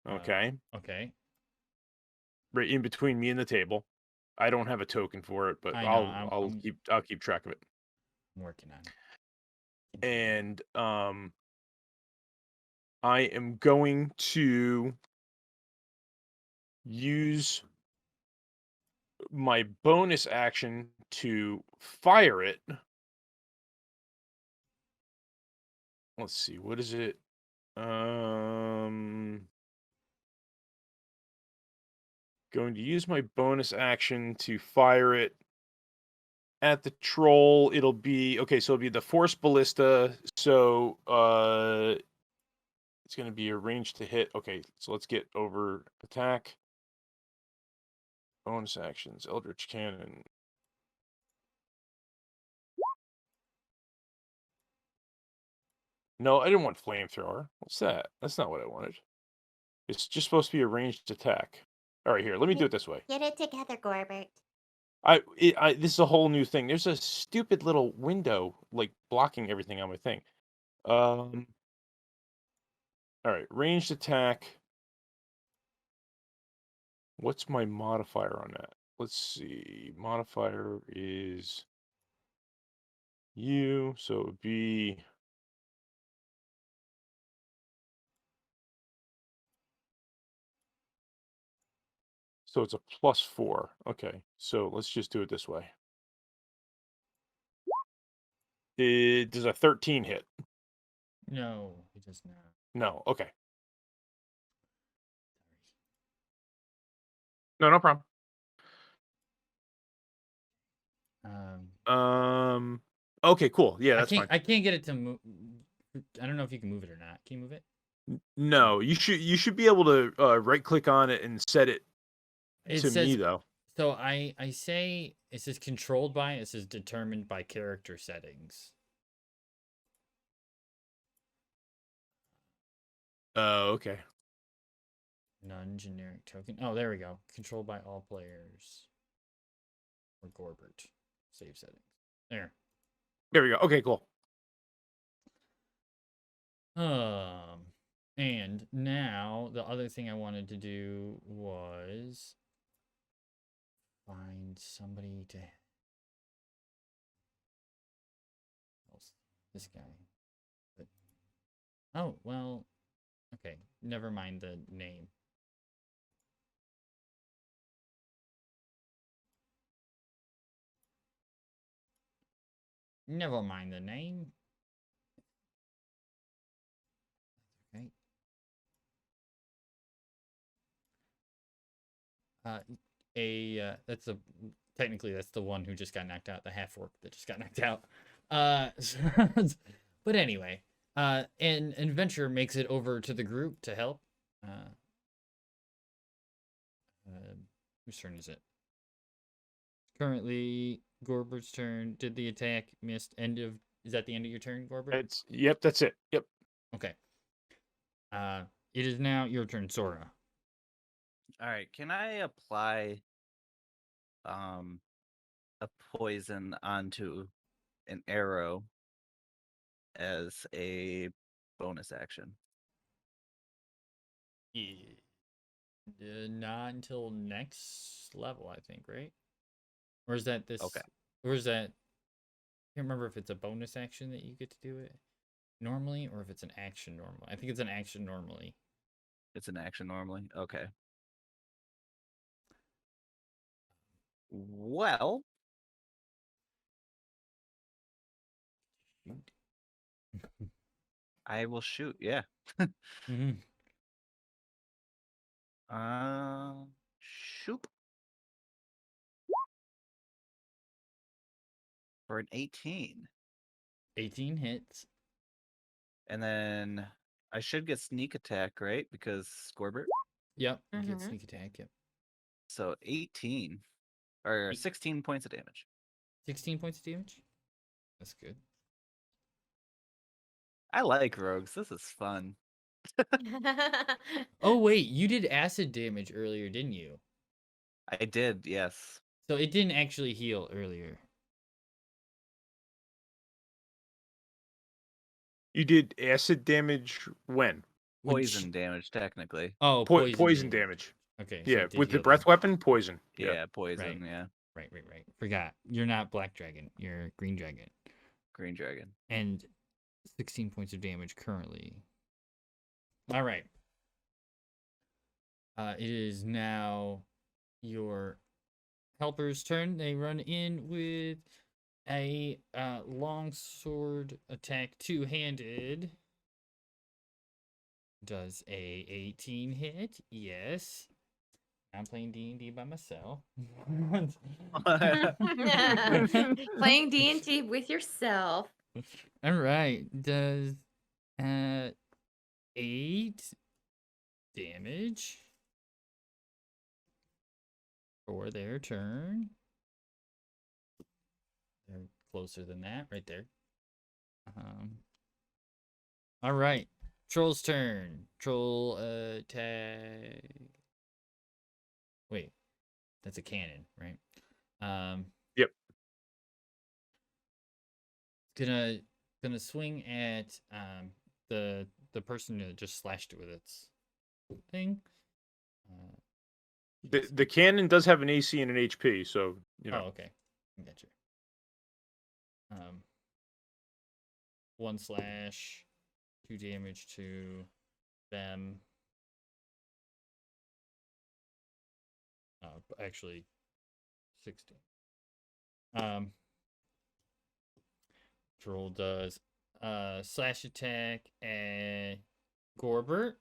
Okay, Okay. right in between me and the table. I don't have a token for it, but I know. I'll keep track of it. I'm working on it. And I am going to use my bonus action to fire it. Let's see, what is it? Going to use my bonus action to fire it at the troll. It'll be okay, so it'll be the force ballista. So it's gonna be a range to hit. Okay, so let's get over attack. Bonus actions, Eldritch Cannon. No, I didn't want flamethrower. What's that? That's not what I wanted. It's just supposed to be a ranged attack. All right, here, let me do it this way. Get it together, Gorbert. This is a whole new thing. There's a stupid little window like blocking everything on my thing. All right, ranged attack. What's my modifier on that? Let's see. Modifier is U, so it would be so it's a +4. Okay, so let's just do it this way. Does a 13 hit? No, it does not. No. Okay. No problem. Okay, cool. Yeah, that's fine. I can't get it to move. I don't know if you can move it or not. Can you move it? No, you should be able to right click on it and set it It to says me though. so. I say it says controlled by. It says determined by character settings. Oh, okay. Non-generic token. Oh, there we go. Controlled by all players. Or Gorbert. Save settings. There. There we go. Okay, cool. And now the other thing I wanted to do was find somebody to this guy. But oh well, okay. Never mind the name. Never mind the name. Okay. That's technically that's the one who just got knocked out, the half orc that just got knocked out. But anyway, an adventurer makes it over to the group to help. Whose turn is it? Currently, Gorbert's turn. Did the attack missed? Is that the end of your turn, Gorbert? Yep, that's it. Yep. Okay. It is now your turn, Sora. All right, can I apply a poison onto an arrow as a bonus action? Yeah. Not until next level, I think, right? Or is that this? Okay. Or is that? I can't remember if it's a bonus action that you get to do it normally, or if it's an action normally. I think it's an action normally. It's an action normally. Okay. Well, Shoot. I will shoot. Yeah. Mm-hmm. Shoot. For an 18. 18 hits. And then I should get sneak attack, right? Because Scorbert. Yep. You get Mhm. sneak attack. Yep. So 18 or 16 points of damage. 16 points of damage. That's good. I like rogues. This is fun. Oh wait, you did acid damage earlier, didn't you? I did, yes. So it didn't actually heal earlier. You did acid damage when? Poison damage, technically. Oh, Poison damage. Okay. So Yeah, it did with the heal breath then. weapon, poison. Yeah, poison, Right. yeah. Right. Forgot. You're not Black Dragon. You're Green Dragon. Green dragon. And 16 points of damage currently. All right. It is now your helper's turn. They run in with a long sword attack, two-handed. Does a 18 hit? Yes. I'm playing D&D by myself. Playing D&D with yourself. All right. Does 8 damage for their turn. They're closer than that, right there. All right. Troll's turn. Troll attack. Wait, that's a cannon, right? Yep. Gonna swing at the person that just slashed it with its thing. The cannon does have an AC and an HP, so you know. Oh, okay. Gotcha. 1 slash, 2 damage to them. Actually, 16. Troll does slash attack at Gorbert.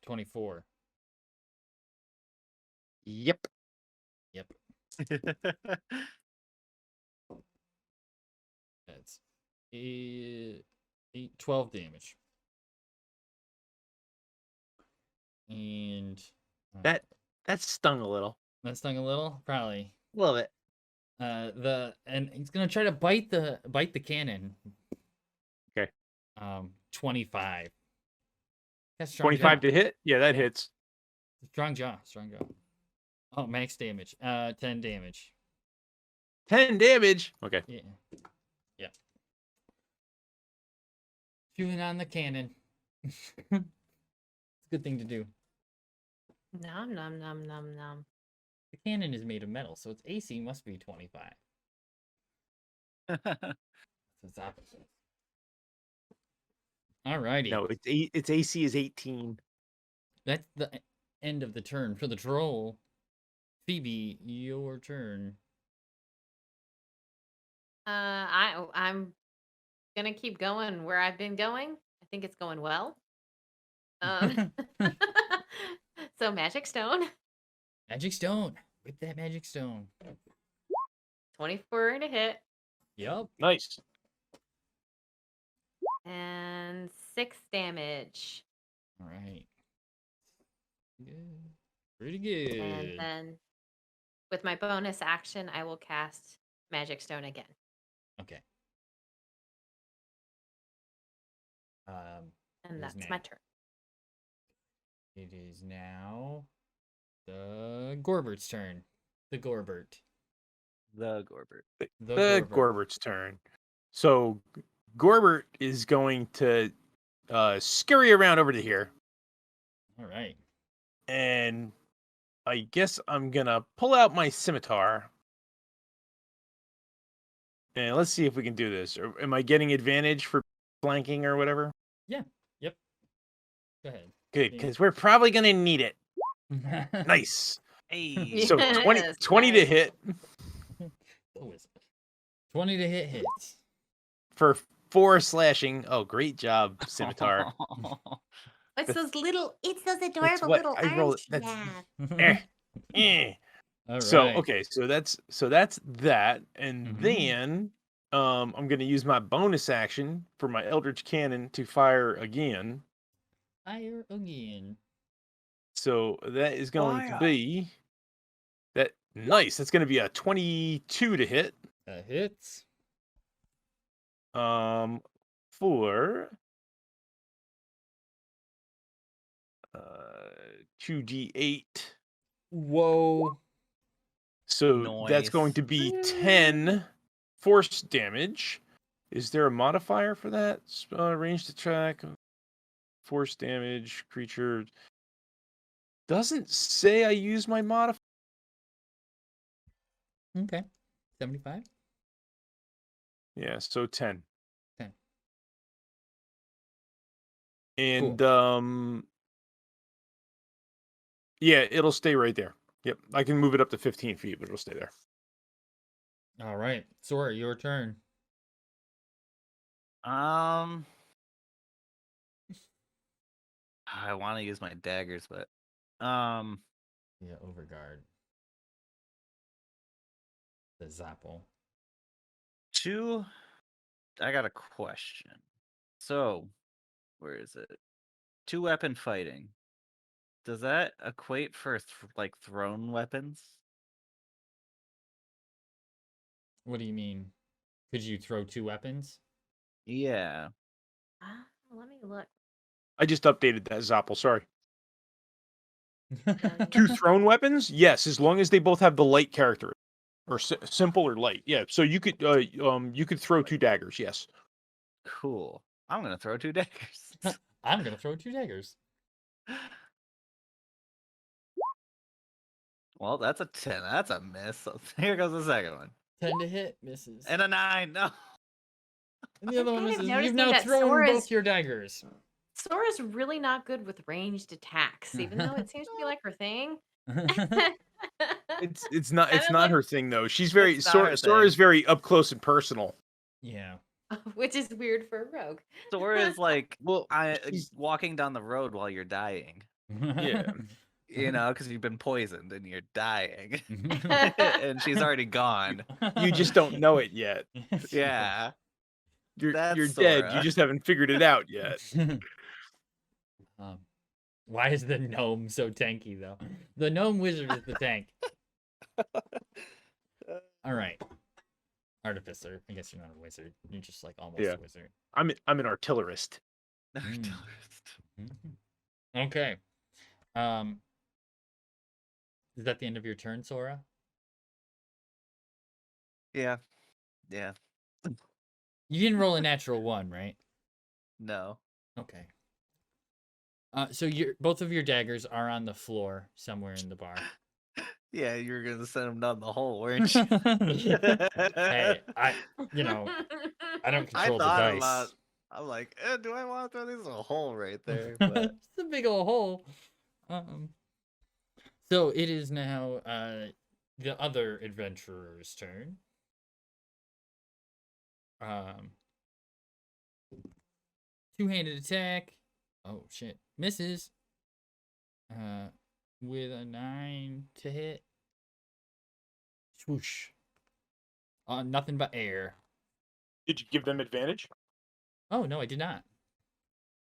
24. Yep. That's 12 damage. And That stung a little. that stung a little, probably. A little bit. And he's gonna try to bite the cannon. Okay. 25. That's strong 25 jaw. to hit? Yeah, that hits. Strong jaw. Oh, max damage. 10 damage. 10 damage. Okay. Yeah. Chewing on the cannon. It's a good thing to do. Nom nom nom nom nom. The cannon is made of metal, so its AC must be 25. So it's opposite. Alrighty. No, its AC is 18. That's the end of the turn for the troll. Phoebe, your turn. I'm gonna keep going where I've been going. I think it's going well. So magic stone, Magic stone. Whip that magic stone. 24 to hit, Yup. Nice. and 6 damage. Alright. Good. Pretty good. And then with my bonus action, I will cast magic stone again. Okay. And Who's that's my next? turn. It is now the Gorbert's turn. The Gorbert. The Gorbert. The Gorbert's turn. So Gorbert is going to scurry around over to here, All right. and I guess I'm gonna pull out my scimitar. And let's see if we can do this. Or am I getting advantage for flanking or whatever? Yep. Go ahead. Good, because we're probably gonna need it. Nice. Hey. So 20 Yes, 20 to nice. hit The wizard. 20 to hit hits. for 4 slashing. Oh, great job, scimitar. It's those adorable That's what little I arms rolled. she That's has. eh. All right. So okay, so that's that, and Mhm. then I'm gonna use my bonus action for my Eldritch Cannon to fire again. Fire again. So that is going to Fire. be that nice. That's gonna be a 22 to hit. That hits. For 2d8. Whoa. So that's going Nice. to be 10 force damage. Is there a modifier for that? Ranged attack, force damage, creature. Doesn't say I use my modifier. Okay. 75. Yeah, so 10. 10. And yeah, it'll stay right there. Yep, I can move it up to 15 feet, but it'll stay there. All right. Sora, your turn. I want to use my daggers, but Yeah, Overguard. The Zapple. I got a question. So, where is it? 2-weapon fighting. Does that equate for like thrown weapons? What do you mean? Could you throw 2 weapons? Yeah. Let me look. I just updated that Zoppel, sorry. Yeah, 2 thrown weapons? Yes, as long as they both have the light character. Or simple or light. Yeah, so you could throw 2 daggers, yes. Cool. I'm gonna throw 2 daggers. I'm going to throw 2 daggers. Well, that's a 10. That's a miss. So here goes the second one. 10 to hit, misses. And a 9. No. And the other one kind of misses. You've noticing now that thrown Sora's- both your daggers. Sora's really not good with ranged attacks, even though it seems to be like her thing. It's not And I'm not like- her thing though. She's very It's not her Sora is thing. very up close and personal. Yeah. Which is weird for a rogue. Sora is like Well, she's walking down the road while you're dying. Yeah. You know, because you've been poisoned and you're dying. And she's already gone. You just don't know it yet. Yeah. You're That's dead. You Sora. just haven't figured it out yet. Why is the gnome so tanky though? The gnome wizard is the tank. All right. Artificer. I guess you're not a wizard. You're just like almost Yeah. a wizard. I'm an artillerist. Mhm. Okay. Is that the end of your turn, Sora? Yeah. Yeah. You didn't roll a natural 1, right? No. Okay. So both of your daggers are on the floor somewhere in the bar. Yeah, you were gonna send him down the hole, weren't you? Hey, I don't I control the thought dice. about. I'm like, do I want to throw this? A hole right there, but It's a big old hole. So it is now the other adventurer's turn. Two-handed attack. Oh shit. Misses. With a 9 to hit. Swoosh. Nothing but air. Did you give them advantage? Oh no, I did not.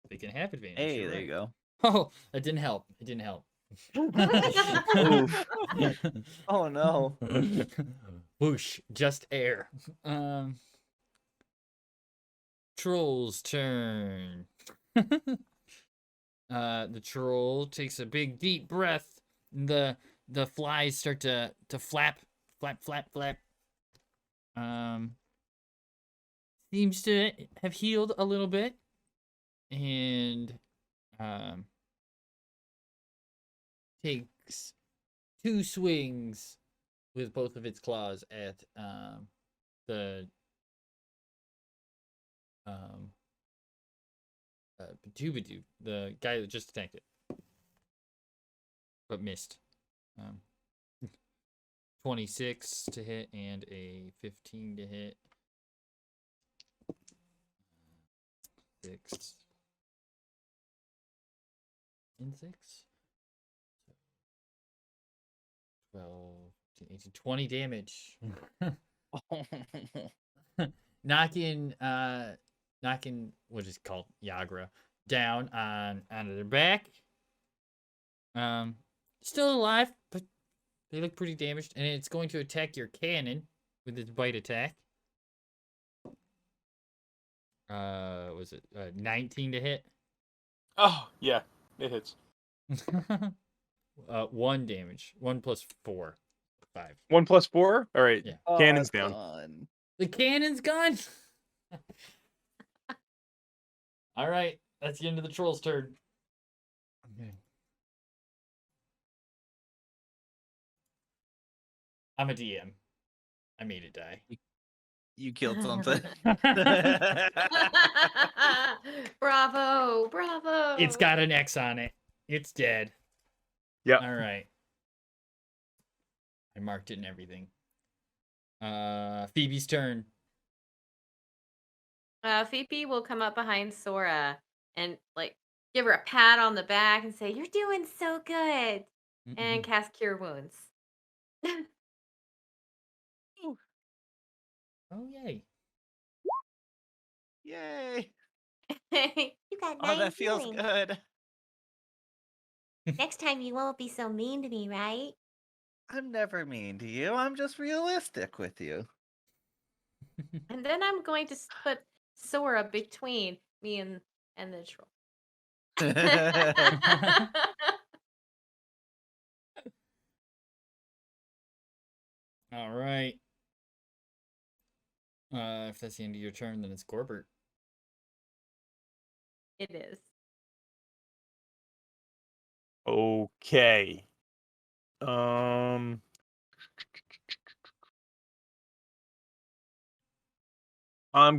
They can have advantage. hey, you're there right. you go. Oh, that didn't help. It didn't help. Oof. Oh no. Whoosh, just air. Troll's turn. The troll takes a big deep breath. The flies start to flap. Seems to have healed a little bit. And takes 2 swings with both of its claws at the Badoo, the guy that just attacked it, but missed. 26 to hit and a 15 to hit. 6 and 6. 12, 18, 20 damage. knocking what is it called, Yagra, down onto their back. Still alive, but they look pretty damaged, and it's going to attack your cannon with its bite attack. Was it 19 to hit? Oh, yeah, it hits. 1 damage. 1 plus 4. 5. 1 plus 4? All right, Yeah. cannon's down. Done. The cannon's gone. All right, that's the end of the troll's turn. Okay. I'm a DM. I made it die. You killed something. Bravo. It's got an X on it. It's dead. Yep. All right. I marked it and everything. Phoebe's turn. Phoebe will come up behind Sora and like give her a pat on the back and say, "You're doing so good," and cast Cure Wounds. Oh yay! Yay! You got Oh, 9 that feels healing. good. Next time you won't be so mean to me, right? I'm never mean to you. I'm just realistic with you. And then I'm going to put Sora between me and the troll. All right. If that's the end of your turn, then it's Gorbert. It is. Okay. I'm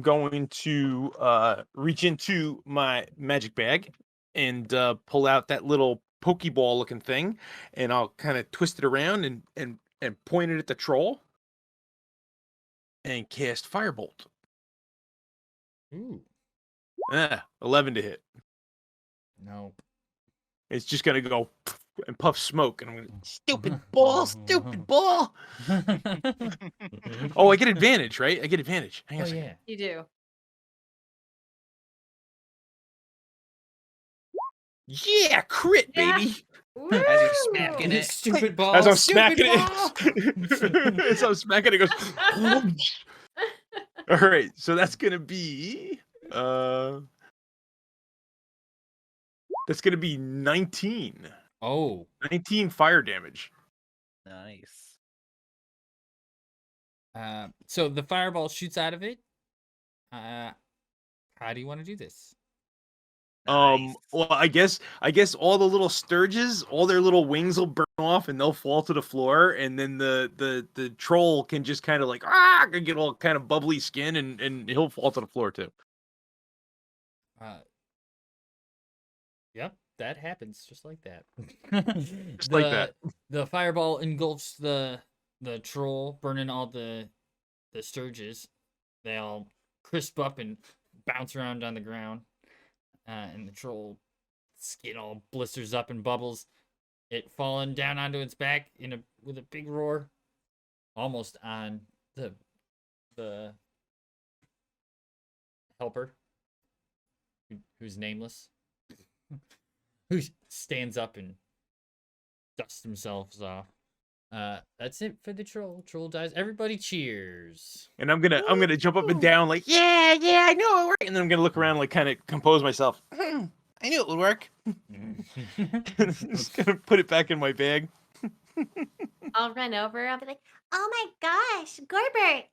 going to reach into my magic bag and pull out that little Pokeball looking thing, and I'll kind of twist it around and point it at the troll and cast Firebolt. Ooh. 11 to hit. No. It's just gonna go and puff smoke, and I'm gonna stupid ball. Oh, I get advantage, right? I get advantage. Hang on a second. Yeah. You do. Yeah, crit, baby. As you're smacking it. Stupid ball. As I'm stupid smacking ball. it, as I'm smacking it, it goes. All right, so that's gonna be that's gonna be 19. Oh. 19 fire damage. Nice. So the fireball shoots out of it. How do you want to do this? Nice. Well, I guess all the little sturges, all their little wings will burn off and they'll fall to the floor, and then the troll can just kind of like get all kind of bubbly skin, and he'll fall to the floor too. Yep, that happens just like that. Just like that. The fireball engulfs the troll, burning all the sturges. They all crisp up and bounce around on the ground. And the troll skin all blisters up and bubbles. It falling down onto its back with a big roar, almost on the helper, who's nameless, who stands up and dusts themselves off. That's it for the troll. Troll dies. Everybody cheers. And I'm gonna jump up and down like, yeah, I know it worked. And then I'm gonna look around like kind of compose myself. I knew it would work. Just gonna put it back in my bag. I'll run over. I'll be like, "Oh my gosh, Gorbert,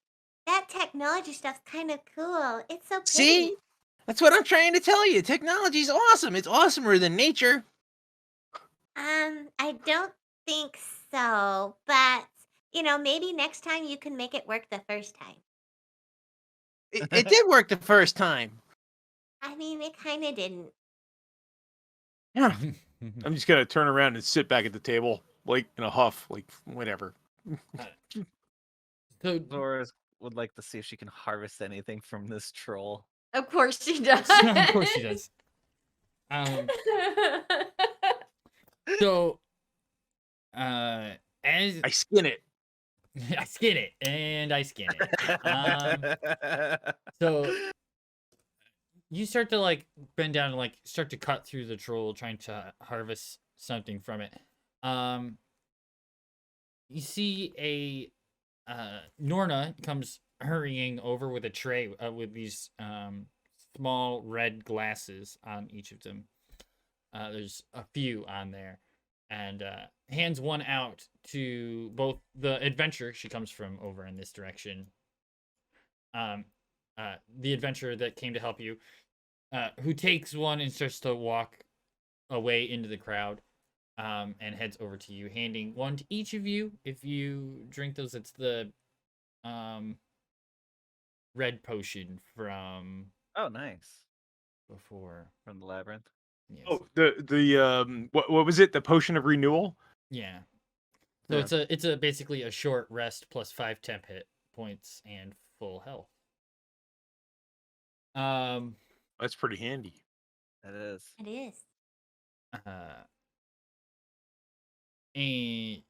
that technology stuff's kind of cool. It's so pretty." See? That's what I'm trying to tell you. Technology's awesome. It's awesomer than nature. I don't think so, but maybe next time you can make it work the first time. It did work the first time. I mean, it kind of didn't. Yeah. I'm just gonna turn around and sit back at the table, like in a huff, like whatever. So Zora would like to see if she can harvest anything from this troll. Of course she does. of course she does. So, as I skin it. I skin it, and I skin it. So you start to like bend down and like start to cut through the troll, trying to harvest something from it. You see a Norna comes hurrying over with a tray with these small red glasses on each of them. There's a few on there, and hands one out to both the adventurer. She comes from over in this direction. The adventurer that came to help you, who takes one and starts to walk away into the crowd, and heads over to you, handing one to each of you. If you drink those, it's the red potion from Oh, nice. before. From the labyrinth. Yes. Oh, the what was it? The potion of renewal. Yeah. So Yeah. it's a basically a short rest plus 5 temp hit points and full health. That's pretty handy. That is. It is. And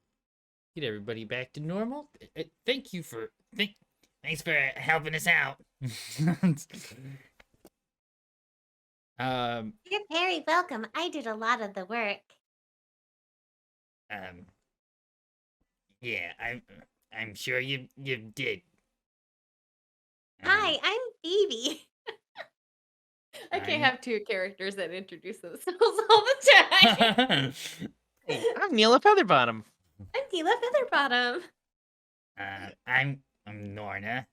get everybody back to normal. Thank you for thanks for helping us out. You're very welcome. I did a lot of the work. Yeah, I'm sure you did. Hi, I'm Phoebe. I can't I'm- have two characters that introduce themselves all the time. Hey, I'm Neela Featherbottom. I'm Tila Featherbottom. I'm Norna.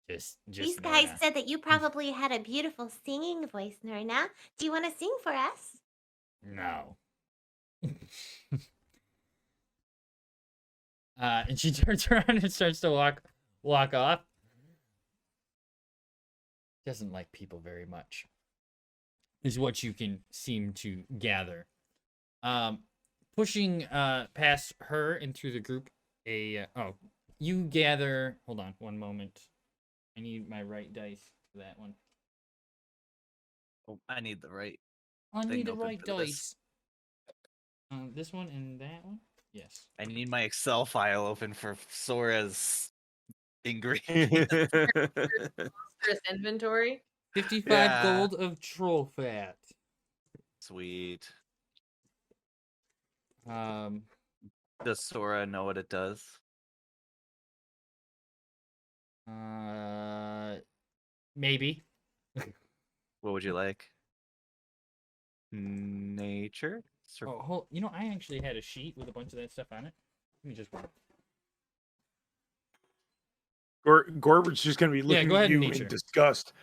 Just These guys Norna. said that you probably had a beautiful singing voice, Norna. Do you want to sing for us? No. And she turns around and starts to walk off. Doesn't like people very much, is what you can seem to gather. Pushing past her and through the group, you gather. Hold on, one moment. I need my right dice for that one. Oh, I need the right. I Thing need the open right for this. dice. This one and that one. Yes. I need my Excel file open for Sora's ingredients. Monstrous inventory. 55 Yeah. gold of troll fat. Sweet. Um, Does Sora know what it does? maybe. What would you like? Nature? Oh, I actually had a sheet with a bunch of that stuff on it. Let me just. Gorbert's just gonna be looking go at ahead, you nature. in disgust.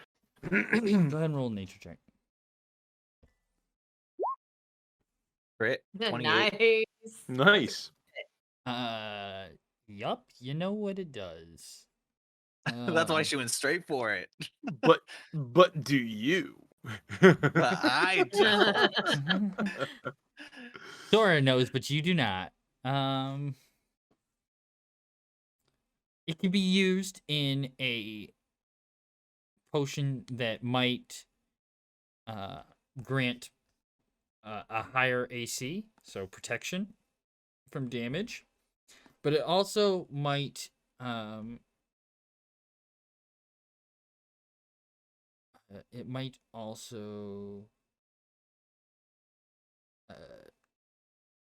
Go ahead and roll a nature check. Crit. 28. Nice. Nice. Yup. You know what it does. That's why she went straight for it. But do you? But I don't. Sora knows, but you do not. It can be used in a potion that might grant a higher AC, so protection from damage, but it also might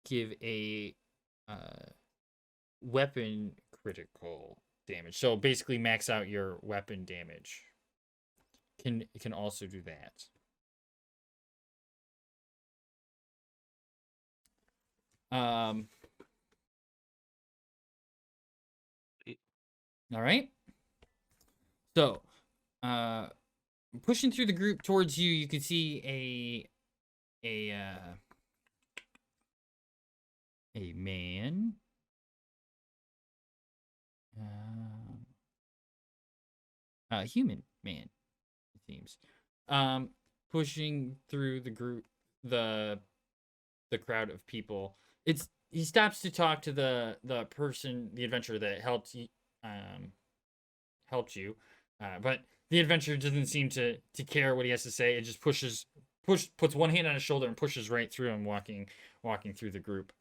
give a weapon critical damage. So basically max out your weapon damage. It can also do that. All right. So, pushing through the group towards you, you can see a man. A human man, it seems. Pushing through the group, the crowd of people. He stops to talk to the adventurer that helped you, but the adventurer doesn't seem to care what he has to say. It just puts one hand on his shoulder and pushes right through him, walking through the group.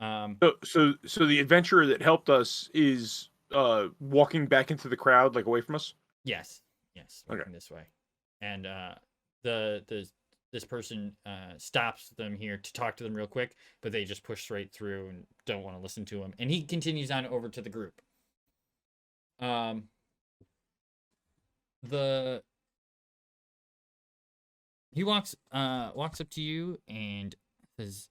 So the adventurer that helped us is walking back into the crowd, like away from us. Yes, Okay. walking this way, and this person stops them here to talk to them real quick, but they just push straight through and don't want to listen to him. And he continues on over to the group. He walks up to you and says,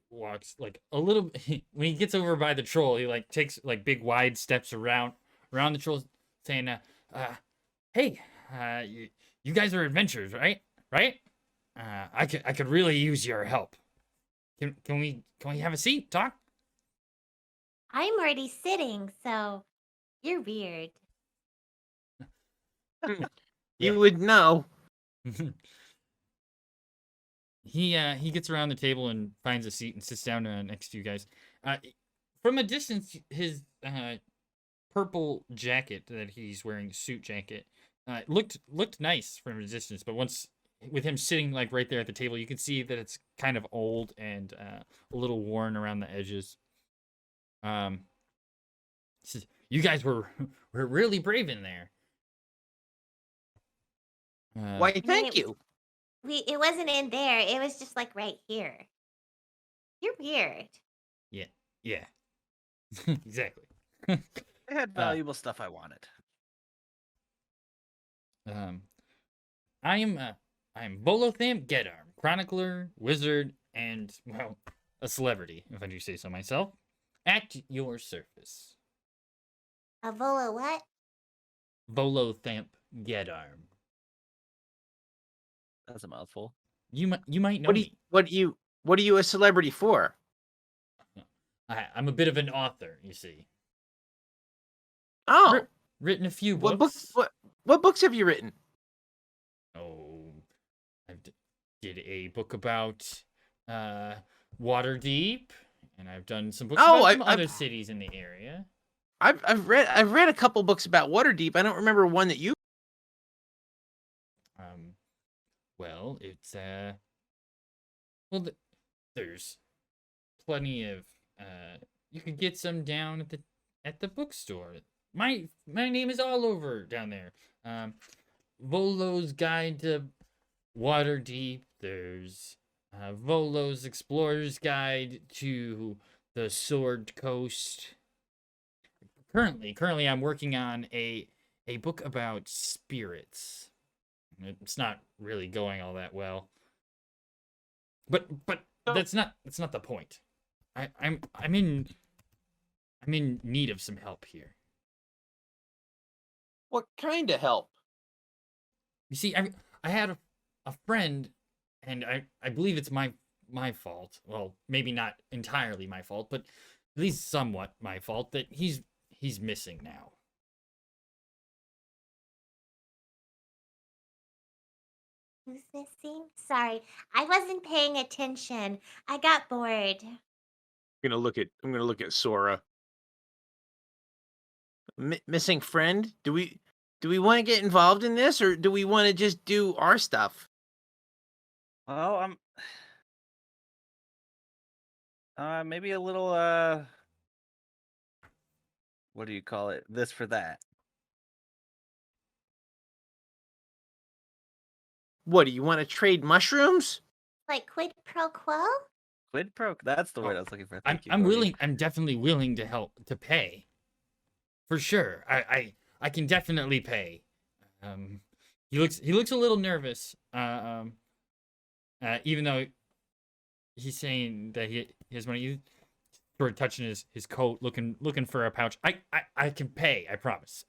walks like a little. When he gets over by the troll, he like takes like big wide steps around the troll, saying, "Hey, you guys are adventurers, right? I could really use your help. Can we have a seat? Talk?" I'm already sitting, so you're weird. You would know. He gets around the table and finds a seat and sits down next to you guys. From a distance, his purple jacket that he's wearing, suit jacket, looked nice from a distance. But once with him sitting like right there at the table, you can see that it's kind of old and a little worn around the edges. He says, "You guys were really brave in there." Why, thank you. It wasn't in there. It was just like right here. You're weird. Yeah, exactly. I had valuable stuff I wanted. I am Bolothamp Gedarm, chronicler, wizard, and well, a celebrity, if I do say so myself. At your service. A Volo what? Bolothamp Gedarm. That's a mouthful. You might know me. What are you a celebrity for? I'm a bit of an author, you see. Oh, Written a few what books. What books have you written? Oh, did a book about Waterdeep, and I've done some books about some other cities in the area. I've read a couple books about Waterdeep. I don't remember one that you. Well, it's there's plenty of you could get some down at the bookstore. My name is all over down there. Volo's Guide to Waterdeep. There's Volo's Explorer's Guide to the Sword Coast. Currently, I'm working on a book about spirits. It's not really going all that well. But that's not the point. I'm in I'm in need of some help here. What kind of help? You see, I had a friend, and I believe it's my fault. Well, maybe not entirely my fault, but at least somewhat my fault that he's missing now. Who's missing? Sorry, I wasn't paying attention. I got bored. I'm gonna look at Sora. Missing friend? Do we want to get involved in this, or do we want to just do our stuff? Oh, maybe a little what do you call it? This for that. What, do you want to trade mushrooms? Like quid pro quo? Quid pro. That's the word Oh, I was looking for. I'm Thank you, I'm Cody. willing. I'm definitely willing to help to pay. For sure. I can definitely pay. He looks a little nervous. Even though he's saying that he has money, he's sort of touching his coat, looking for a pouch. I can pay. I promise.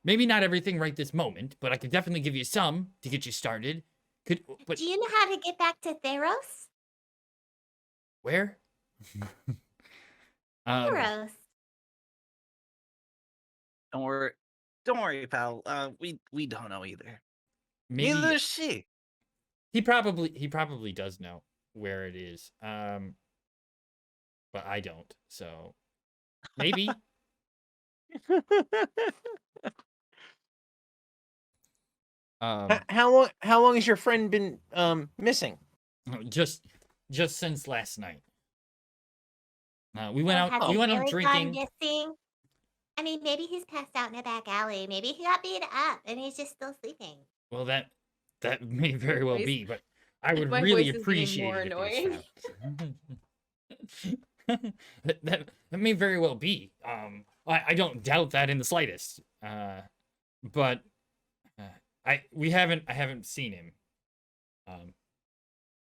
Maybe not everything right this moment, but I could definitely give you some to get you started. But Do you know how to get back to Theros? where? Theros. Don't worry, pal. We don't know either. Maybe Neither does she. he probably does know where it is. But I don't. So maybe. How long has your friend been missing? just since last night. We went Has out. he We went out really drinking. gone missing? I mean, maybe he's passed out in a back alley. Maybe he got beat up and he's just still sleeping. Well, that may very well voice- be, but I would my really voice is getting appreciate more it if annoying. it was found. that may very well be. I don't doubt that in the slightest. But I haven't seen him.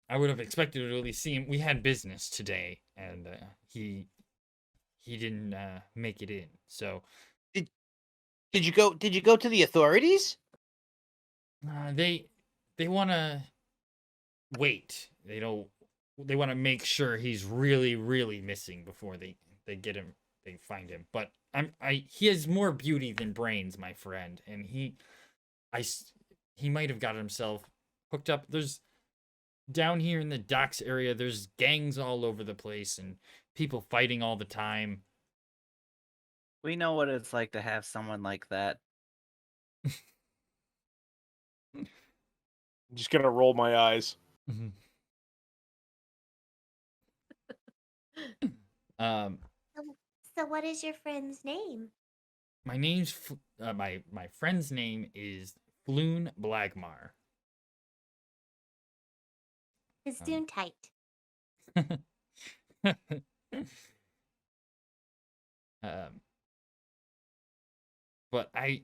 I would have expected to at least see him. We had business today, and he didn't make it in. So Did you go to the authorities? they want to wait. They want to make sure he's really, really missing before they get him. They find him. But he has more beauty than brains, my friend, and he might have got himself hooked up. There's down here in the docks area. There's gangs all over the place and people fighting all the time. We know what it's like to have someone like that. I'm just gonna roll my eyes. So what is your friend's name? My name's my friend's name is Floon Blagmar. His Dune tight. But I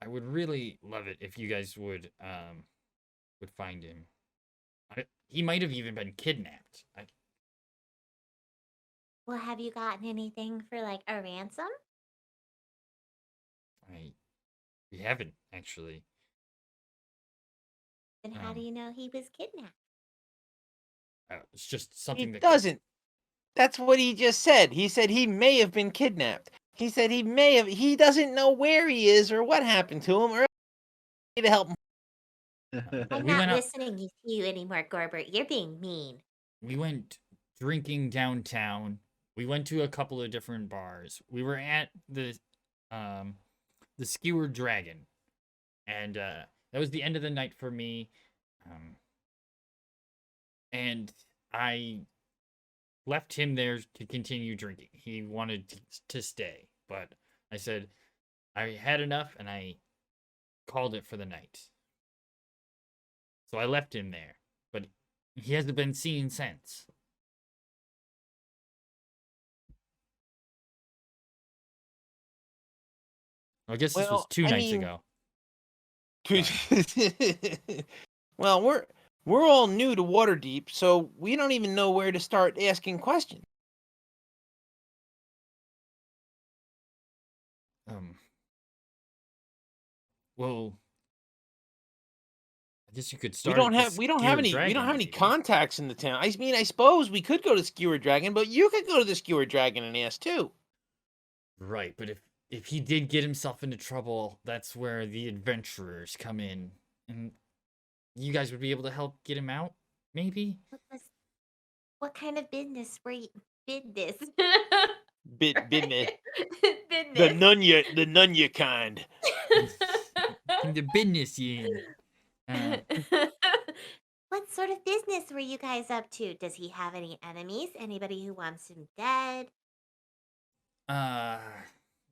would really love it if you guys would find him. He might have even been kidnapped. Well, have you gotten anything for like a ransom? We haven't actually. Then how do you know he was kidnapped? It's just something He that doesn't. That's what he just said. He said he may have been kidnapped. He said he may have. He doesn't know where he is or what happened to him or to help him. I'm We not went out- listening to you anymore, Gorbert. You're being mean. We went drinking downtown. We went to a couple of different bars. We were at the Skewered Dragon, and that was the end of the night for me. And I left him there to continue drinking. He wanted to stay, but I said I had enough, and I called it for the night. So I left him there, but he hasn't been seen since. I guess this was Well, 2 I nights mean- ago. Well, We're all new to Waterdeep, so we don't even know where to start asking questions. Well, I guess you could We start don't at the have we don't have Skewer any we don't Dragon, have any maybe. contacts in the town. I mean, I suppose we could go to Skewer Dragon, but you could go to the Skewer Dragon and ask too. Right, but if he did get himself into trouble, that's where the adventurers come in, and you guys would be able to help get him out, maybe. What kind of business were you? Business. Business. The Business. nunya kind. In the business yin. What sort of business were you guys up to? Does he have any enemies? Anybody who wants him dead?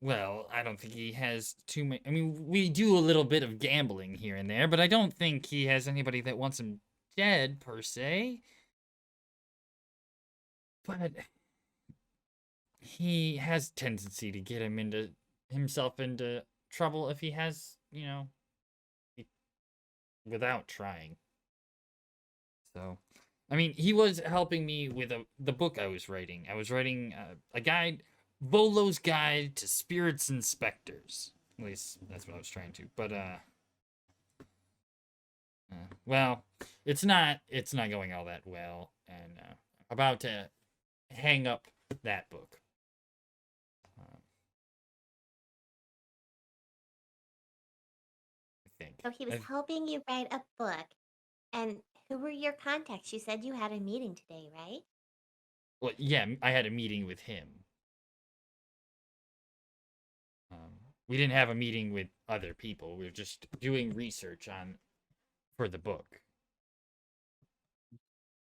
Well, I don't think he has too many. I mean, we do a little bit of gambling here and there, but I don't think he has anybody that wants him dead per se. But he has tendency to get himself into trouble if he has, without trying. So, I mean, he was helping me with the book I was writing. I was writing a guide, Volo's Guide to Spirits and Specters. At least that's what I was trying to. But well, it's not going all that well, and I'm about to hang up that book. I think. So he was helping you write a book. And who were your contacts? You said you had a meeting today, right? Well, yeah, I had a meeting with him. We didn't have a meeting with other people. We were just doing research for the book.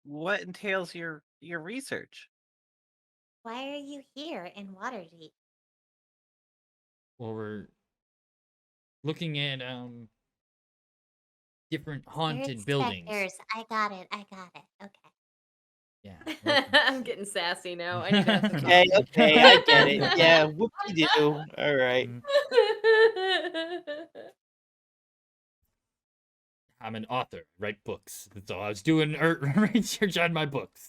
What entails your research? Why are you here in Waterdeep? Well, we're looking at different haunted buildings. Specters. I got it. Okay. Yeah. I'm getting sassy now. I need to have some Okay, coffee. okay, I get it. Yeah, whoopie-doo. All right. I'm an author. Write books. That's all I was doing. Research on my books.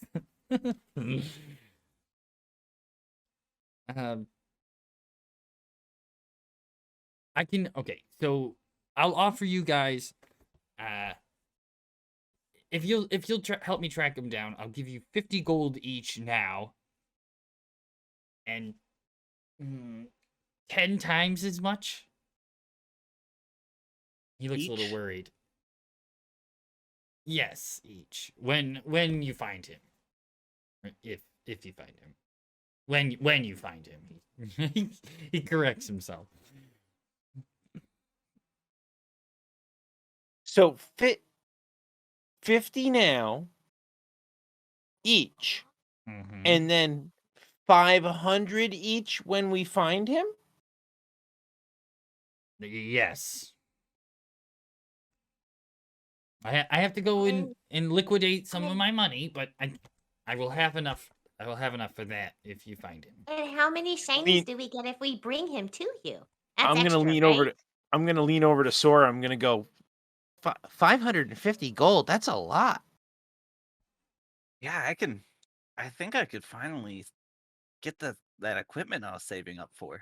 Okay, so I'll offer you guys, if you'll help me track them down, I'll give you 50 gold each now, and 10 times as much. He looks a little Each? worried. Yes, each. When you find him, if you find him, when you find him, he corrects himself. So 50 now each, and then 500 each when we find him? Yes. I have to go and liquidate some of my money, but I will have enough. I will have enough for that if you find him. And how many shinies do we get if we bring him to you? That's I'm gonna lean over to Sora. I'm gonna go 550 gold. That's a lot. Yeah, I think I could finally get that equipment I was saving up for.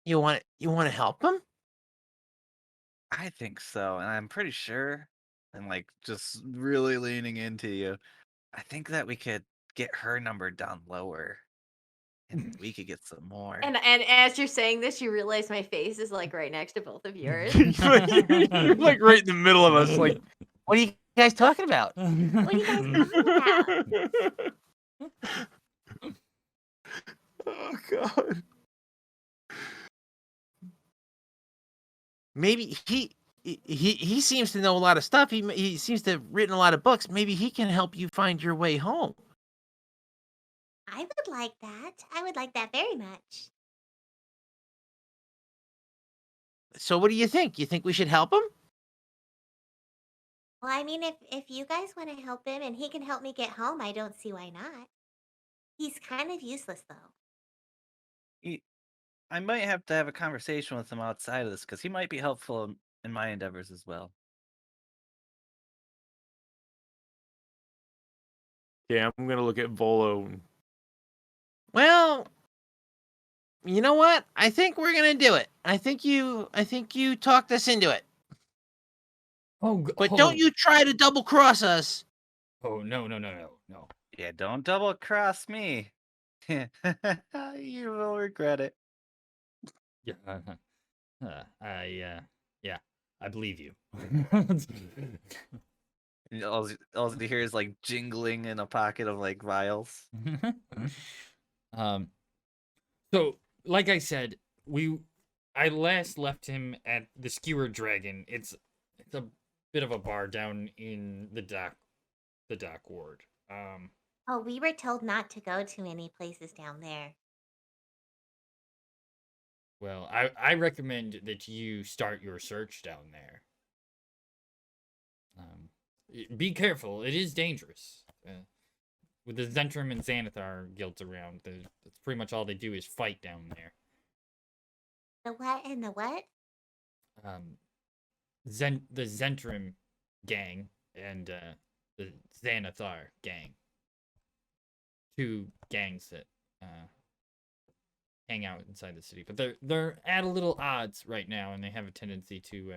You want to help him? I think so, and I'm pretty sure, and like just really leaning into you, I think that we could get her number down lower, and we could get some more. And as you're saying this, you realize my face is like right next to both of yours. You're like right in the middle of us. Like, what are you guys talking about? What are you guys talking about? oh god. Maybe he seems to know a lot of stuff. He seems to have written a lot of books. Maybe he can help you find your way home. I would like that. I would like that very much. So what do you think? You think we should help him? Well, I mean, if you guys want to help him and he can help me get home, I don't see why not. He's kind of useless, though. I might have to have a conversation with him outside of this because he might be helpful in my endeavors as well. Yeah, I'm gonna look at Volo. Well, you know what? I think we're gonna do it. I think you talked us into it. But don't you try to double cross us. Oh, no. Yeah, don't double cross me. You will regret it. Yeah. I believe you. All you hear is like jingling in a pocket of like vials. So, like I said, I last left him at the Skewered Dragon. It's a bit of a bar down in the dock ward. Oh, we were told not to go to any places down there. Well, I recommend that you start your search down there. Be careful. It is dangerous. With the Zentrum and Xanathar guilds around, that's pretty much all they do is fight down there. The what and the what? The Zentrum gang and the Xanathar gang. Two gangs that hang out inside the city, but they're at a little odds right now, and they have a tendency to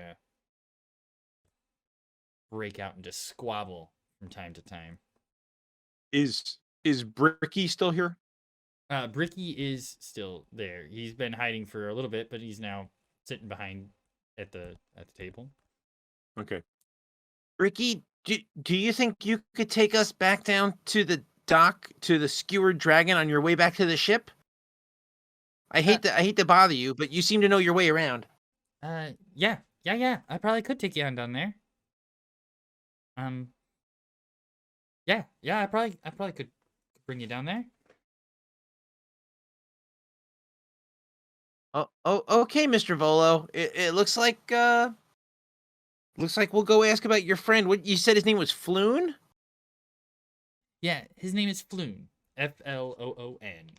break out into squabble from time to time. Is Bricky still here? Bricky is still there. He's been hiding for a little bit, but he's now sitting behind at the table. Okay. Ricky, do you think you could take us back down to the dock to the Skewered Dragon on your way back to the ship? I hate to bother you, but you seem to know your way around. Yeah. I probably could take you on down there. Yeah. I probably could bring you down there. Oh, okay, Mr. Volo. It looks like we'll go ask about your friend. What you said his name was Floon? Yeah, his name is Floon. Floon.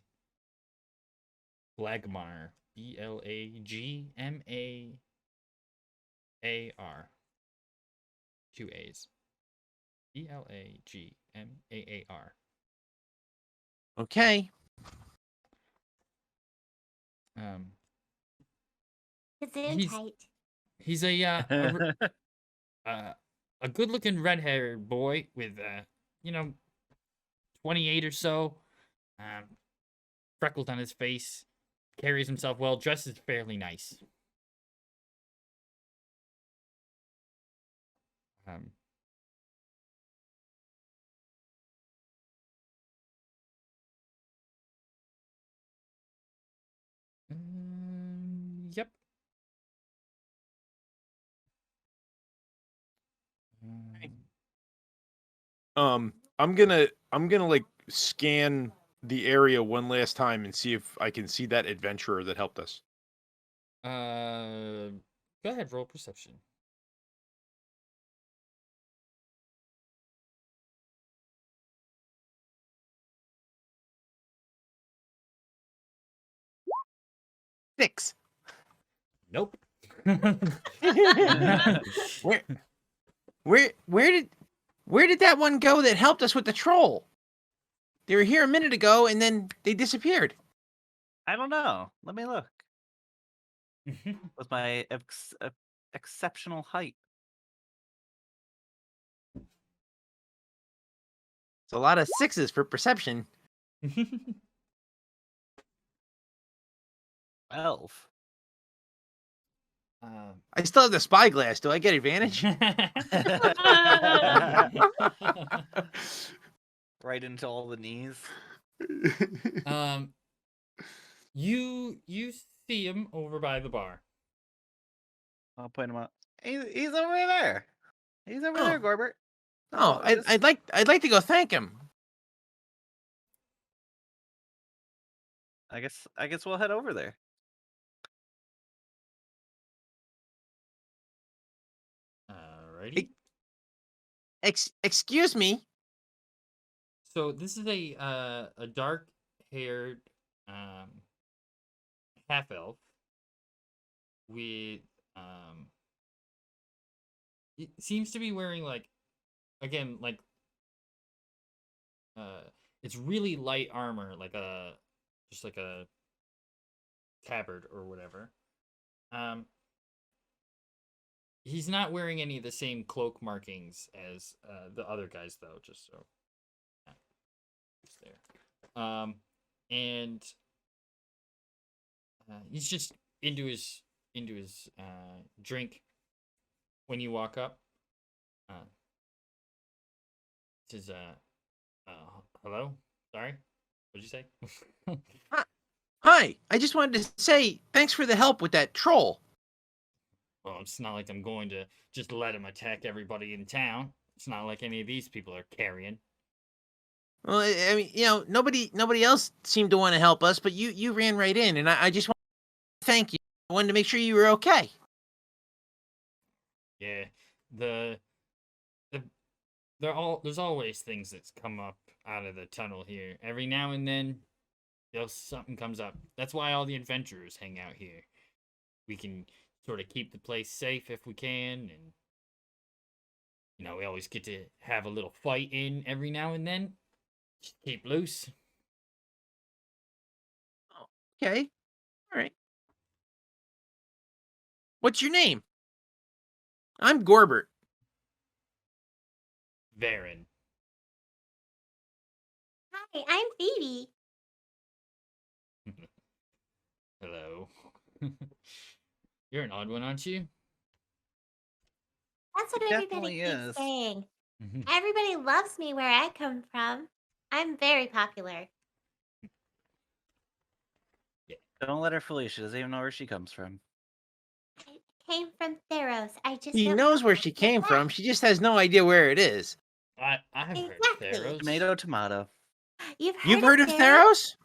Blagmar. Blagmar. 2 A's. Blagmar. Okay. Gesundheit. He's a good-looking red-haired boy with 28 or so, freckles on his face, carries himself well, dresses fairly nice. Yep. I'm gonna like scan the area one last time and see if I can see that adventurer that helped us. Go ahead, roll perception. Six. Nope. Where did that one go that helped us with the troll? They were here a minute ago and then they disappeared. I don't know. Let me look. With my exceptional height. It's a lot of sixes for perception. 12. I still have the spyglass. Do I get advantage? Right into all the knees. You see him over by the bar. I'll point him out. He's over there. He's over there, Gorbert. Oh, I'd like to go thank him. I guess we'll head over there. Alrighty. Excuse me. So this is a dark-haired half elf with it seems to be wearing like again like it's really light armor, like a just like a tabard or whatever. He's not wearing any of the same cloak markings as the other guys, though. Just so it's there. And he's just into his drink when you walk up. Says hello. Sorry, what'd you say? Hi, I just wanted to say thanks for the help with that troll. Well, it's not like I'm going to just let him attack everybody in town. It's not like any of these people are carrion. Well, I mean, nobody else seemed to want to help us, but you ran right in, and I just want to thank you. I wanted to make sure you were okay. Yeah, there's always things that's come up out of the tunnel here. Every now and then, something comes up. That's why all the adventurers hang out here. We can sort of keep the place safe if we can, and we always get to have a little fight in every now and then. Just keep loose. Oh, okay, all right. What's your name? I'm Gorbert. Varen. Hi, I'm Phoebe. Hello. You're an odd one, aren't you? That's what It everybody definitely keeps is. saying. Everybody loves me where I come from. I'm very popular. Don't let her fool you. She doesn't even know where she comes from. I came from Theros. I just She don't knows know where how she to get came from. back. She just has no idea where it is. I have heard of Exactly. Theros. Tomato, tomato. You've You've heard of Theros? Theros?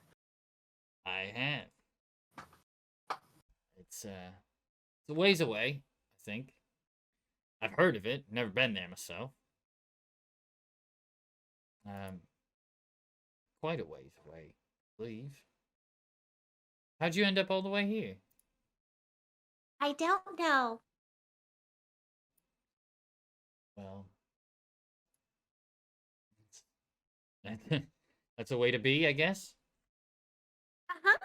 I have. It's a ways away, I think. I've heard of it, never been there myself. Quite a ways away, I believe. How'd you end up all the way here? I don't know. Well, that's a way to be, I guess. Uh-huh.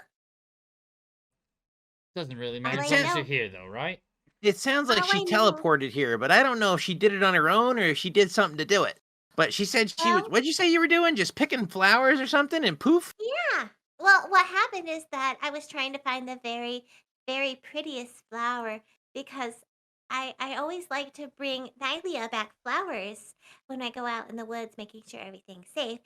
Doesn't really All matter I since know- you're here, though, right? It sounds like All she I know- teleported here, but I don't know if she did it on her own or if she did something to do it. But she said she was. Well- What'd you say you were doing? Just picking flowers or something, and poof. Yeah. Well, what happened is that I was trying to find the very, very prettiest flower because I always like to bring Nylia back flowers when I go out in the woods, making sure everything's safe.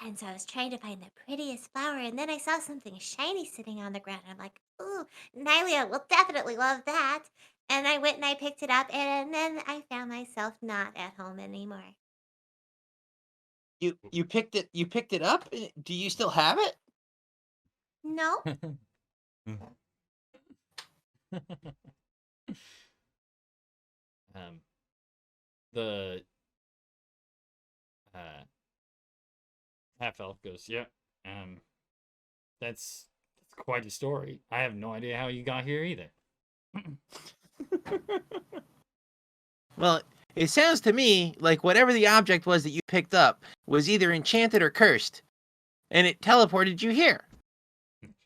And so I was trying to find the prettiest flower, and then I saw something shiny sitting on the ground. I'm like, ooh, Nylia will definitely love that. And I went and I picked it up, and then I found myself not at home anymore. You picked it. You picked it up. Do you still have it? No, The half elf goes, yeah. That's quite a story. I have no idea how you got here either. Well, it sounds to me like whatever the object was that you picked up was either enchanted or cursed, and it teleported you here.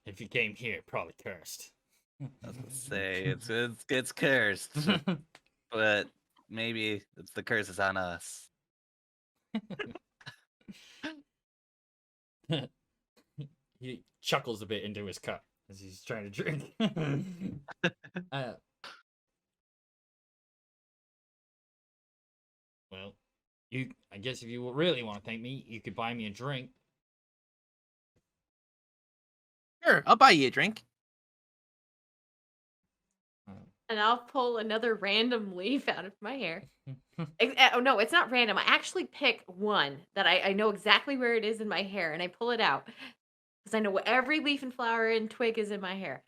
If you came here, probably cursed. I was gonna say it's cursed, but maybe it's the curse is on us. He chuckles a bit into his cup as he's trying to drink. Well, I guess if you really want to thank me, you could buy me a drink. Sure, I'll buy you a drink. And I'll pull another random leaf out of my hair. Oh no, it's not random. I actually pick one that I know exactly where it is in my hair, and I pull it out because I know what every leaf and flower and twig is in my hair.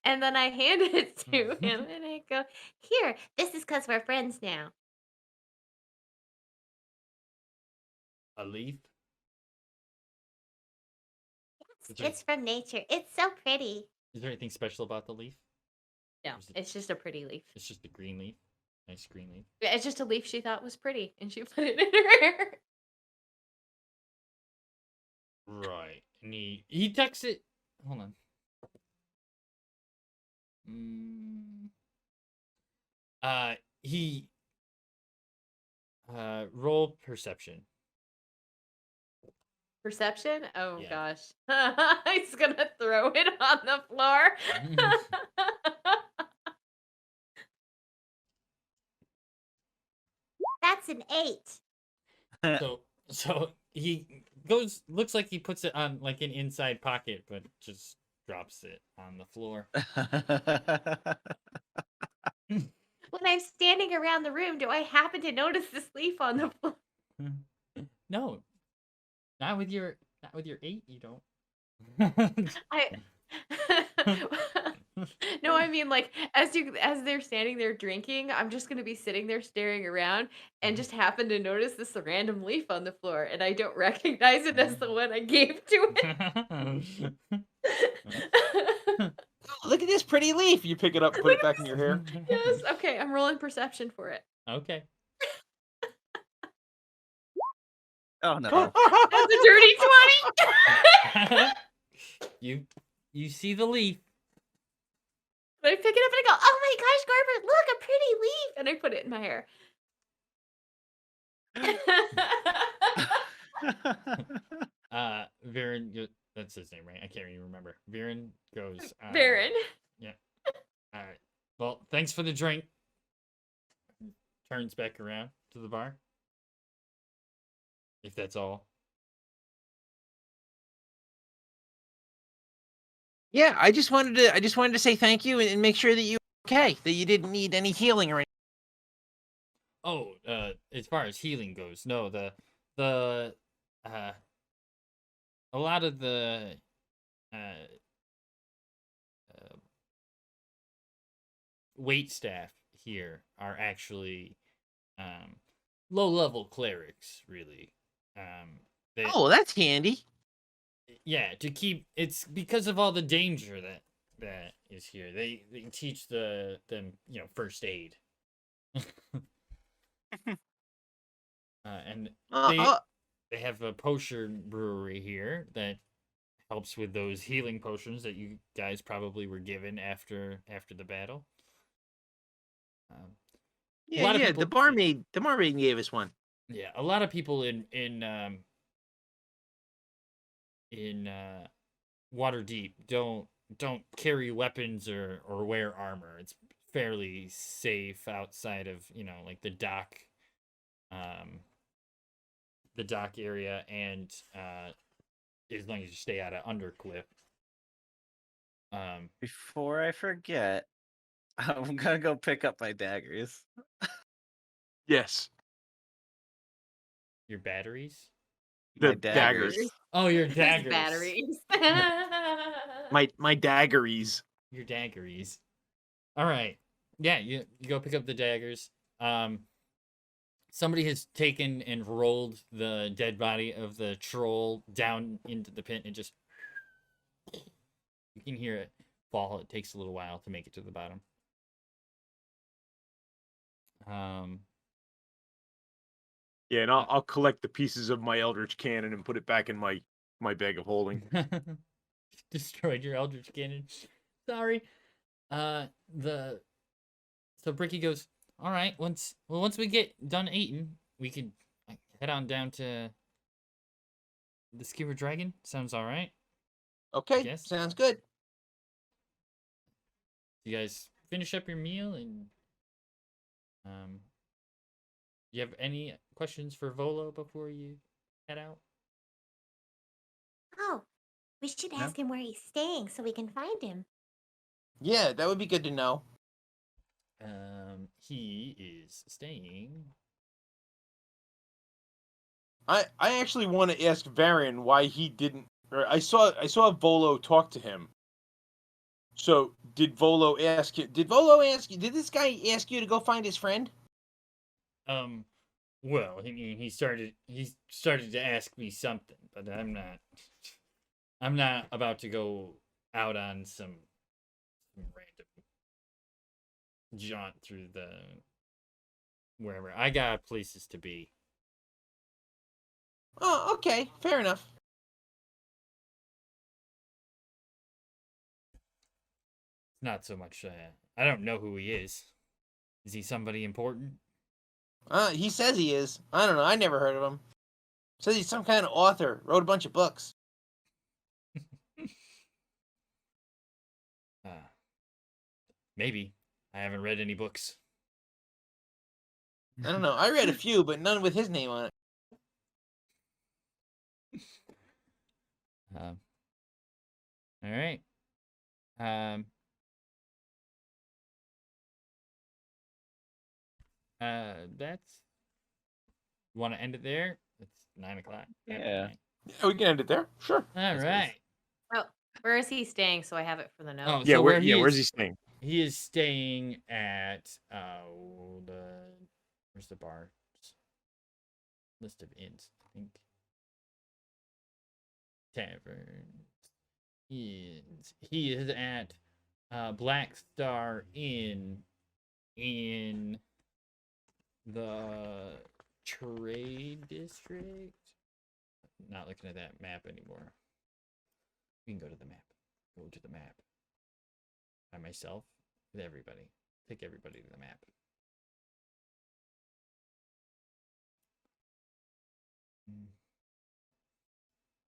And then I hand it to him, and I go, here, this is because we're friends now. A leaf? Is there, It's from nature. It's so pretty. is there anything special about the leaf? No, Or is it- it's just a pretty leaf. It's just a green leaf. Nice green leaf. Yeah, it's just a leaf she thought was pretty, and she put it in her hair. Right. And he tucks it. Hold on. He roll perception. Perception? Oh Yeah. gosh. He's gonna throw it on the floor. That's an 8. So he looks like he puts it on like an inside pocket, but just drops it on the floor. When I'm standing around the room, do I happen to notice this leaf on the floor? No. Not with your 8, you don't. I No, I mean like as they're standing there drinking, I'm just gonna be sitting there staring around and just happen to notice this random leaf on the floor, and I don't recognize it as the one I gave to it. Oh, look at this pretty leaf. You pick it up, and put it back in your hair. Yes, okay, I'm rolling perception for it. Okay. Oh no. That's a dirty 20. You see the leaf. But I pick it up and I go, "Oh my gosh, Garbert, look, a pretty leaf!" And I put it in my hair. Viren, that's his name, right? I can't even remember. Viren goes. Baron. Yeah. All right. Well, thanks for the drink. Turns back around to the bar. If that's all. Yeah, I just wanted to say thank you and make sure that you were okay, that you didn't need any healing or anything. Oh, as far as healing goes, no, a lot of the wait staff here are actually low-level clerics, really. They, Oh, that's handy. yeah, to keep it's because of all the danger that is here. They teach them first aid. And they have a potion brewery here that helps with those healing potions that you guys probably were given after the battle. A lot of Yeah, people- the barmaid gave us one. Yeah, a lot of people in Waterdeep don't carry weapons or wear armor. It's fairly safe outside of like the dock area, and as long as you stay out of Undercliff. Before I forget, I'm gonna go pick up my daggers. Yes. Your batteries? The My daggers. Oh, your His daggers. batteries. My daggeries. Your daggeries. All right. Yeah, you go pick up the daggers. Somebody has taken and rolled the dead body of the troll down into the pit and just you can hear it fall. It takes a little while to make it to the bottom. Yeah, and I'll collect the pieces of my Eldritch Cannon and put it back in my bag of holding. Destroyed your Eldritch Cannon. Sorry. So Bricky goes, all right, once we get done eating, we could head on down to the Skewer Dragon. Sounds all right. Okay, Yes. sounds good. You guys finish up your meal, and you have any questions for Volo before you head out? Oh, we should ask him where he's staying so we can find him. Yeah, that would be good to know. He is staying. I actually want to ask Varian why he didn't. Or I saw Volo talk to him. So did Volo ask you? Did this guy ask you to go find his friend? Well, he started to ask me something, but I'm not. I'm not about to go out on some random jaunt through the wherever. I got places to be. Oh, okay. Fair enough. Not so much. I don't know who he is. Is he somebody important? He says he is. I don't know. I never heard of him. Says he's some kind of author. Wrote a bunch of books. Maybe. I haven't read any books. I don't know. I read a few, but none with his name on it. All right. That's. You want to end it there? It's 9 o'clock. Yeah. Yeah, we can end it there. Sure. All right. Oh, where is he staying? So I have it for the note. Oh, Yeah, so where, where he where's is- he staying? He is staying at where's the bar? List of inns, I think. Taverns. Inns. He is at Black Star Inn in the Trade District. Not looking at that map anymore. We can go to the map. Go to the map. By myself, with everybody. Take everybody to the map.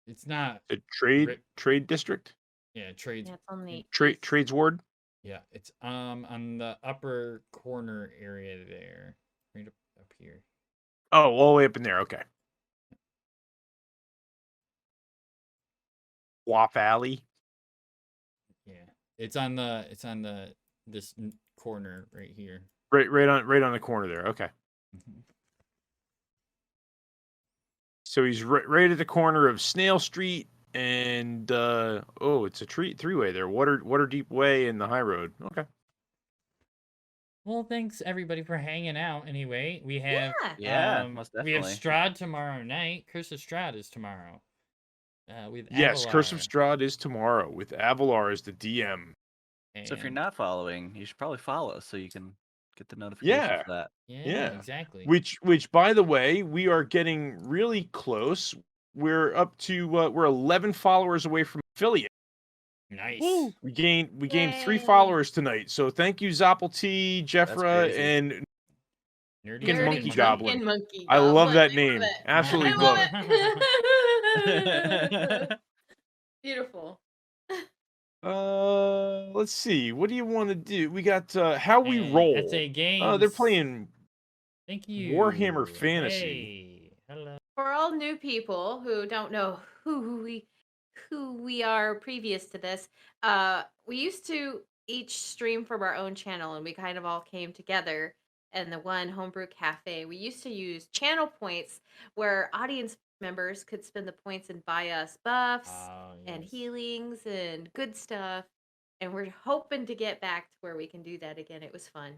It's not. The Ri- trade district. Yeah, trades. Yeah, it's on the Trades ward. Yeah, it's on the upper corner area there, right up here. Oh, all the way up in there. Okay. Wap Alley. Yeah, it's on this corner right here. Right on the corner there. Okay. Mhm. So he's right at the corner of Snail Street and it's a three-way there. Waterdeep Way and the High Road. Okay. Well, thanks everybody for hanging out. Anyway, we have Yeah, most we have definitely. Strahd tomorrow night. Curse of Strahd is tomorrow. With Yes, Curse of Avalar, Strahd is tomorrow with Avalar as the DM. So if you're and- not following, you should probably follow so you can get the notification Yeah. for that. yeah, exactly. Which by the way, we are getting really close. We're up to we're 11 followers away from affiliate. Nice. Woo! We gained 3 Yay. followers tonight. So thank you Zoppel T, Jeffra, crazy. and Nerdy Fucking Monkey Monkey Goblin. Drunken Monkey I love Goblin. that I name. love it. Absolutely I love love it. Beautiful. Let's see. What do you want to do? We got how we Hey, roll. SA Games. Oh, they're playing. Thank you. Warhammer Fantasy. Hey, hello. For all new people who don't know who we are previous to this, we used to each stream from our own channel, and we kind of all came together in the one Homebrew Cafe. We used to use channel points where audience members could spend the points and buy us buffs and Yes. healings and good stuff. And we're hoping to get back to where we can do that again. It was fun.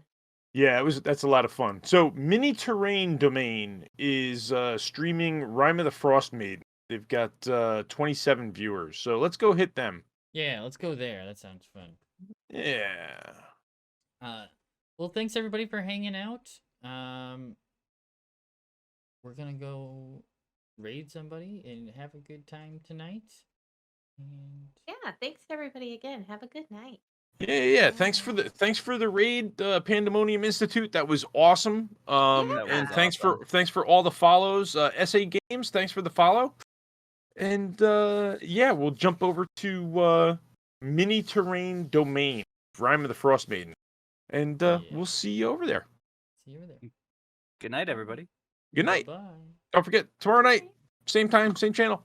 Yeah, that's a lot of fun. So Mini Terrain Domain is streaming Rime of the Frost Maiden. They've got 27 viewers. So let's go hit them. Yeah, let's go there. That sounds fun. Yeah. Well, thanks everybody for hanging out. We're gonna go raid somebody and have a good time tonight. And Yeah, thanks everybody again. Have a good night. Yeah. Thanks for the raid, Pandemonium Institute. That was awesome. That And was thanks awesome. for all the follows. SA Games, thanks for the follow. And yeah, we'll jump over to Mini Terrain Domain, Rime of the Frost Maiden, and we'll see you over there. see you over there. Good night, everybody. Good night. Bye. Don't forget tomorrow night, same time, same channel.